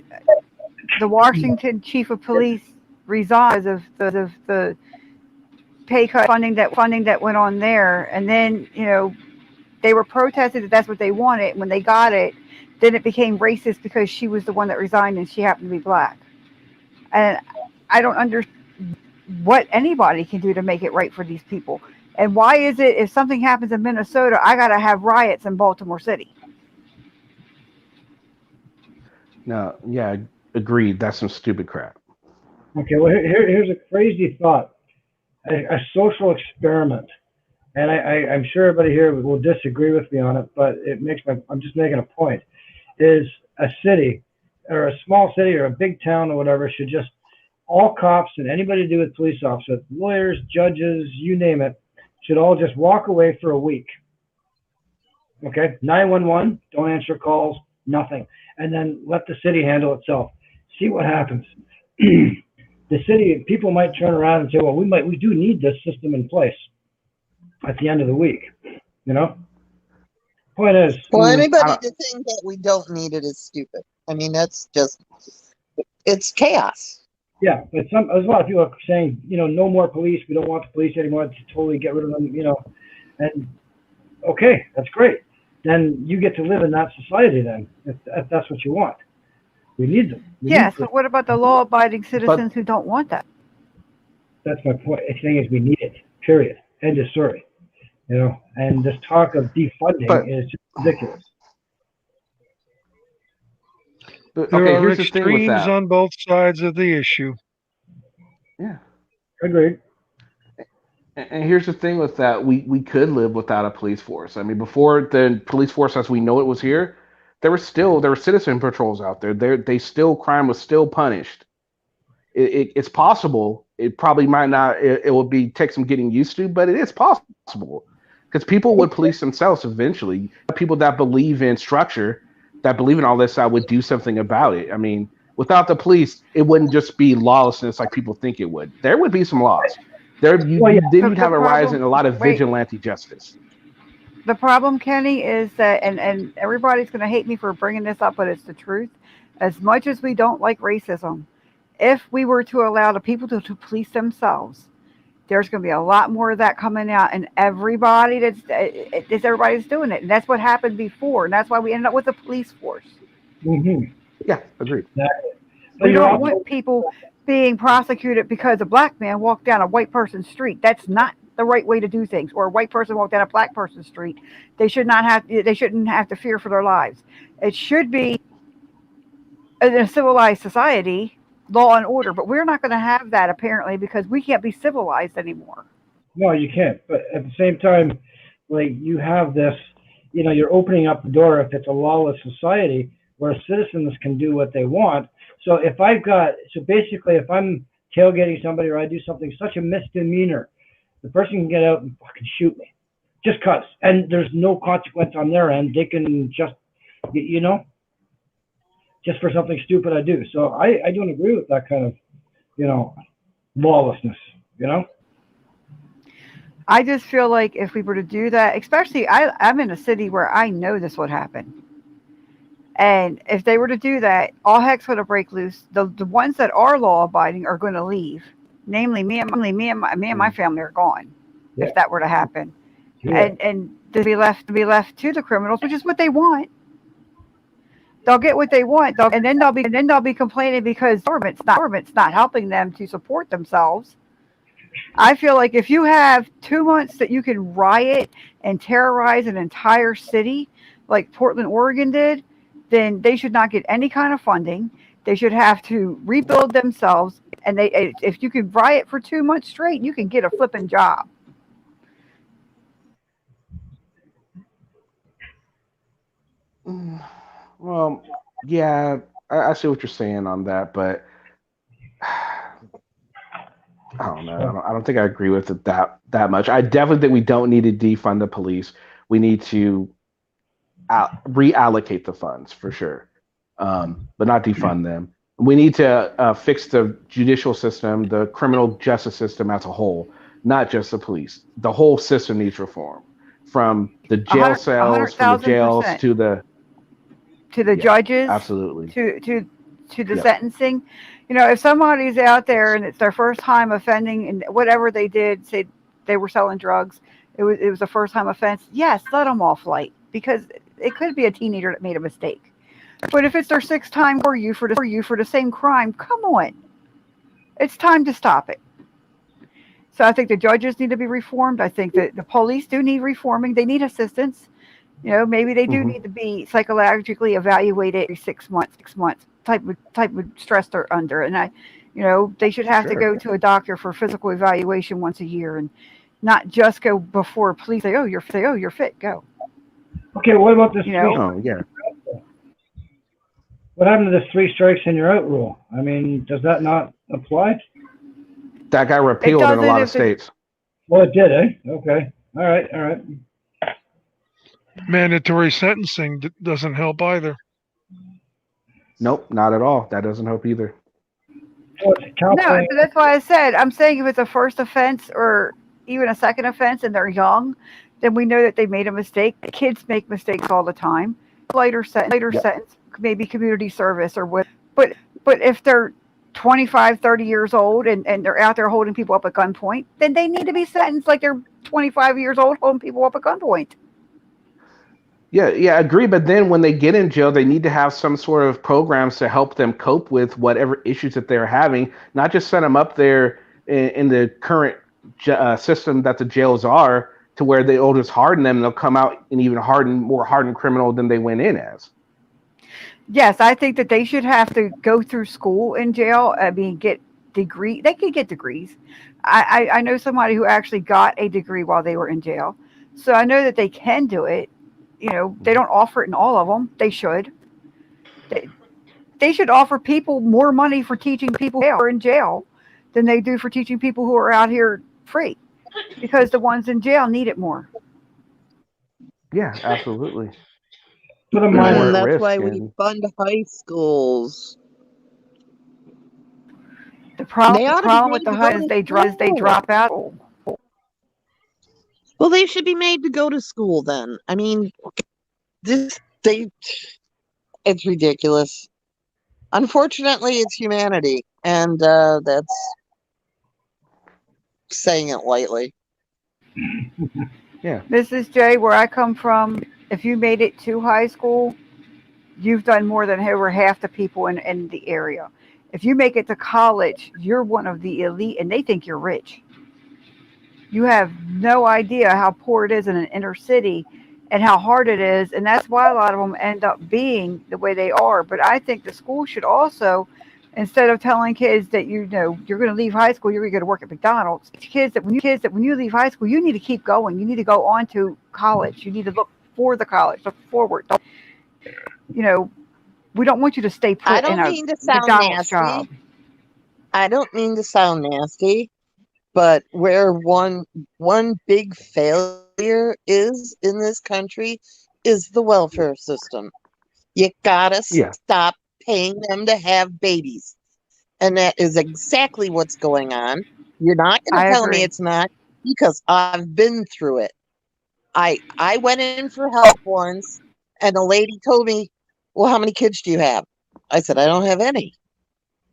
the Washington chief of police resigned because of the pay cut funding that went on there, and then they were protested that that's what they wanted. When they got it, then it became racist because she was the one that resigned and she happened to be black. And I don't understand what anybody can do to make it right for these people. And why is it if something happens in Minnesota, I gotta have riots in Baltimore City?
No, yeah, agreed. That's some stupid crap.
Okay, well, here's a crazy thought. A social experiment. And I'm sure everybody here will disagree with me on it, but I'm just making a point, is a city or a small city or a big town or whatever should just all cops and anybody to do with police officers, lawyers, judges, you name it, should all just walk away for a week. Okay, 911, don't answer calls, nothing, and then let the city handle itself. See what happens. The city, people might turn around and say, well, we do need this system in place at the end of the week, you know? Point is,
well, anybody to think that we don't need it is stupid. I mean, that's just, it's chaos.
Yeah, but there's a lot of people saying, you know, no more police. We don't want the police anymore. To totally get rid of them, you know. And okay, that's great. Then you get to live in that society. Then, if that's what you want, we need them.
Yes, but what about the law-abiding citizens who don't want that?
That's my point. The thing is, we need it. Period. End of story. You know, and this talk of defunding is just ridiculous.
But, there are extremes on both sides of the issue.
Yeah,
agreed.
And here's the thing with that: we could live without a police force. I mean, before the police force as we know it was here, there were citizen patrols out there. Crime was still punished. It's possible. It probably might not. It will take some getting used to, but it is possible because people would police themselves eventually. People that believe in structure, that believe in all this, I would do something about it. I mean, without the police, it wouldn't just be lawlessness like people think it would. There would be some laws. Then you'd have a rise in a lot of vigilante justice.
The problem, Kenny, is that, and everybody's going to hate me for bringing this up, but it's the truth. As much as we don't like racism, if we were to allow the people to police themselves, there's going to be a lot more of that coming out, and everybody's doing it, and that's what happened before, and that's why we ended up with a police force.
Mm-hmm.
Yeah, agreed.
Exactly.
We don't want people being prosecuted because a black man walked down a white person's street. That's not the right way to do things. Or a white person walked down a black person's street. They shouldn't have to fear for their lives. It should be in a civilized society, law and order, but we're not going to have that apparently because we can't be civilized anymore.
No, you can't. But at the same time, like you have this, you know, you're opening up the door if it's a lawless society where citizens can do what they want. So if basically if I'm tailgating somebody or I do something such a misdemeanor, the person can get out and fucking shoot me just cause, and there's no consequence on their end. They can just, you know, just for something stupid I do. So I don't agree with that kind of, you know, lawlessness, you know?
I just feel like if we were to do that, especially I'm in a city where I know this would happen. And if they were to do that, all heck's going to break loose. The ones that are law abiding are going to leave. Namely, me and my family are gone. Yeah. If that were to happen, yeah. and to be left to the criminals, which is what they want. They'll get what they want, and then they'll be complaining because government's not helping them to support themselves. I feel like if you have 2 months that you can riot and terrorize an entire city, like Portland, Oregon did, then they should not get any kind of funding. They should have to rebuild themselves. And if you can riot for 2 months straight, you can get a flipping job.
Well, yeah, I see what you're saying on that, but I don't know. I don't think I agree with it that much. I definitely think we don't need to defund the police. We need to reallocate the funds for sure, but not defund them. We need to fix the judicial system, the criminal justice system as a whole, not just the police. The whole system needs reform, from the jail cells, from the jails to the
judges,
absolutely,
to the sentencing. You know, if somebody's out there and it's their first time offending and whatever they did, say they were selling drugs, it was a first time offense. Yes, let them off light because it could be a teenager that made a mistake. But if it's their sixth time for you for the same crime, come on. It's time to stop it. So I think the judges need to be reformed. I think that the police do need reforming. They need assistance. You know, maybe they do need to be psychologically evaluated every 6 months, type of stress they're under. And they should have to go to a doctor for physical evaluation once a year and not just go before police say, oh, you're fit, go.
Okay, what about this? What happened to this 3 strikes and you're out rule? I mean, does that not apply?
That got repealed in a lot of states.
Well, it did, eh? Okay. All right.
Mandatory sentencing doesn't help either.
Nope, not at all. That doesn't help either.
No, that's why I said, I'm saying if it's a first offense or even a second offense and they're young, then we know that they made a mistake. Kids make mistakes all the time. Later sentence, maybe community service or what. But if they're 25, 30 years old and they're out there holding people up at gunpoint, then they need to be sentenced like they're 25 years old holding people up at gunpoint.
Yeah, I agree. But then when they get in jail, they need to have some sort of programs to help them cope with whatever issues that they're having, not just set them up there in the current system that the jails are to where they'll just harden them and they'll come out an even more hardened criminal than they went in as.
Yes, I think that they should have to go through school in jail. I mean, get degree. They could get degrees. I know somebody who actually got a degree while they were in jail. So I know that they can do it. You know, they don't offer it in all of them. They should. They should offer people more money for teaching people who are in jail than they do for teaching people who are out here free, because the ones in jail need it more.
Yeah, absolutely.
And that's why we fund high schools.
The problem with the high is they drop out.
Well, they should be made to go to school then. I mean, it's ridiculous. Unfortunately, it's humanity, and that's saying it lightly.
Yeah.
Mrs. J, where I come from, if you made it to high school, you've done more than over half the people in the area. If you make it to college, you're one of the elite, and they think you're rich. You have no idea how poor it is in an inner city and how hard it is. And that's why a lot of them end up being the way they are. But I think the school should also, instead of telling kids that, you know, you're going to leave high school, you're going to work at McDonald's, kids that when you leave high school, you need to keep going. You need to go on to college. You need to look for the college, look forward. You know, we don't want you to stay put in a McDonald's job.
I don't mean to sound nasty. But where one big failure is in this country is the welfare system. You gotta stop paying them to have babies. And that is exactly what's going on. You're not going to tell me it's not, because I've been through it. I went in for help once, and the lady told me, well, how many kids do you have? I said, I don't have any.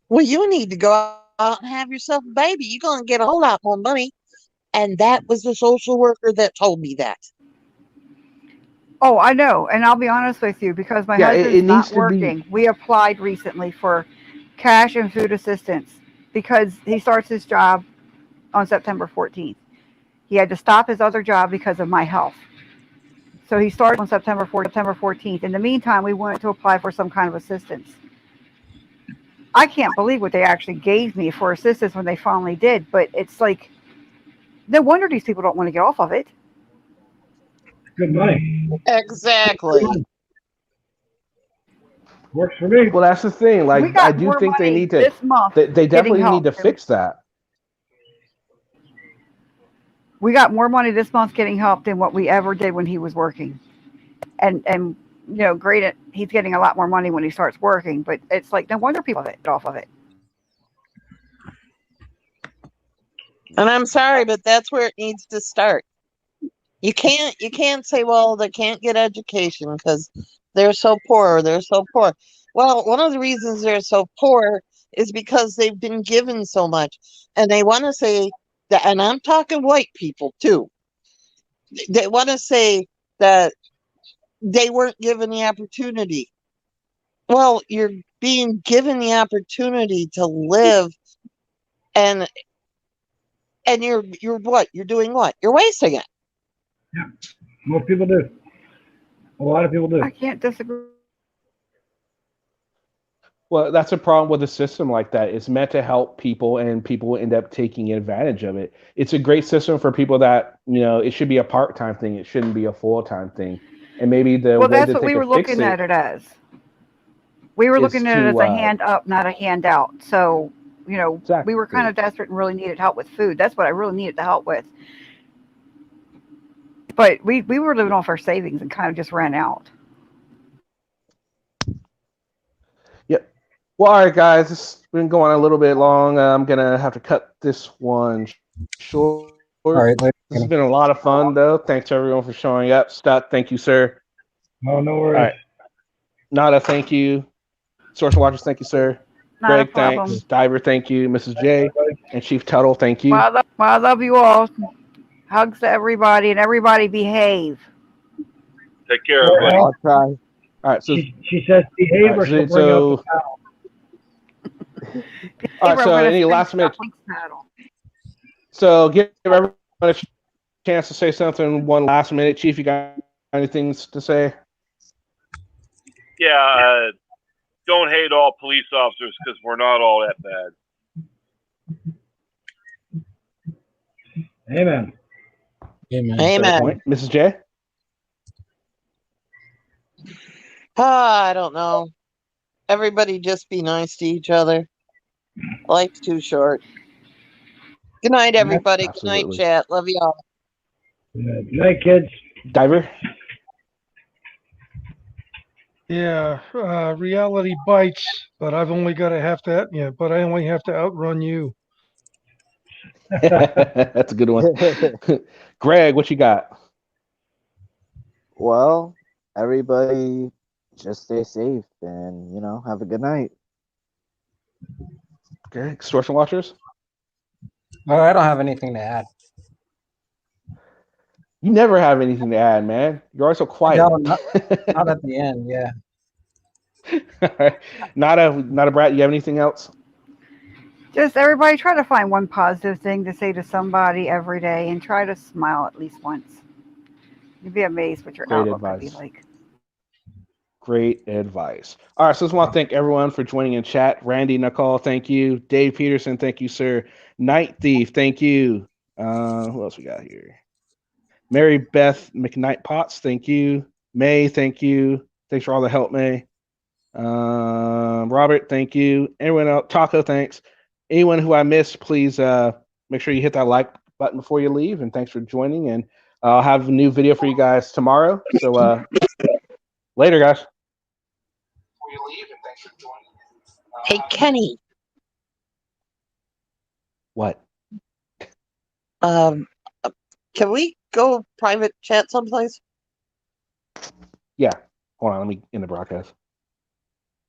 Well, you need to go out and have yourself a baby. You're going to get a whole lot more money. And that was the social worker that told me that.
Oh, I know. And I'll be honest with you, because my husband's not working. We applied recently for cash and food assistance because he starts his job on September 14th. He had to stop his other job because of my health. So he started on September 14th. In the meantime, we wanted to apply for some kind of assistance. I can't believe what they actually gave me for assistance when they finally did. But it's like, no wonder these people don't want to get off of it.
Good money.
Exactly.
Works for me.
Well, that's the thing. Like, I do think they need to. They definitely need to fix that.
We got more money this month getting help than what we ever did when he was working. And you know, great. He's getting a lot more money when he starts working, but it's like, no wonder people get off of it.
And I'm sorry, but that's where it needs to start. You can't say, well, they can't get education because they're so poor. They're so poor. Well, one of the reasons they're so poor is because they've been given so much, and they want to say that. And I'm talking white people too. They want to say that they weren't given the opportunity. Well, you're being given the opportunity to live, and you're what? You're doing what? You're wasting it.
Yeah, most people do. A lot of people do.
I can't disagree.
Well, that's a problem with a system like that. It's meant to help people, and people end up taking advantage of it. It's a great system for people that, you know, it should be a part-time thing. It shouldn't be a full-time thing. And maybe the way
that's
that
what we were looking at it as. We were looking at it as a hand up, not a handout. So we were kind of desperate and really needed help with food. That's what I really needed the help with. But we were living off our savings and kind of just ran out.
Yep. Well, all right, guys, it's been going a little bit long. I'm gonna have to cut this one short.
All right,
this has been a lot of fun, though. Thanks everyone for showing up. Scott, thank you, sir.
No worries.
All right. Nada, thank you. Social Watchers, thank you, sir.
Not
Greg,
a problem.
thanks. Diver, thank you. Mrs. J and Chief Tuttle, thank you.
Well, I love you all. Hugs to everybody, and everybody behave.
Take care, everybody.
I'll try.
All right, so
she says behave or she'll bring out the paddle.
All right, so any last minute? So give everyone a chance to say something. One last minute, Chief. You got anything to say?
Yeah, don't hate all police officers because we're not all that bad.
Amen.
Amen.
Mrs. J?
I don't know. Everybody just be nice to each other. Life's too short. Good night, everybody.
Absolutely.
Good night, chat. Love you all.
Good night, kids.
Diver?
Yeah, reality bites, but I've only got to have to, but I only have to outrun you.
That's a good one. Greg, what you got?
Well, everybody just stay safe and, have a good night.
Okay, Extortion Watchers?
Oh, I don't have anything to add.
You never have anything to add, man. You're always so quiet.
No, not at the end, yeah.
All right. Not a brat. You have anything else?
Just everybody try to find one positive thing to say to somebody every day and try to smile at least once. You'd be amazed what your
Great
outlook
advice.
would be like.
Great advice. All right, so I just want to thank everyone for joining in chat. Randy, Nicole, thank you. Dave Peterson, thank you, sir. Night Thief, thank you. Who else we got here? Mary Beth McKnight Potts, thank you. May, thank you. Thanks for all the help, May. Robert, thank you. Everyone else, Taco, thanks. Anyone who I missed, please make sure you hit that like button before you leave. And thanks for joining. And I'll have a new video for you guys tomorrow. So later, guys. Before you leave, and thanks for joining.
Hey, Kenny.
What?
Can we go private chat someplace?
Yeah. Hold on. Let me end the broadcast.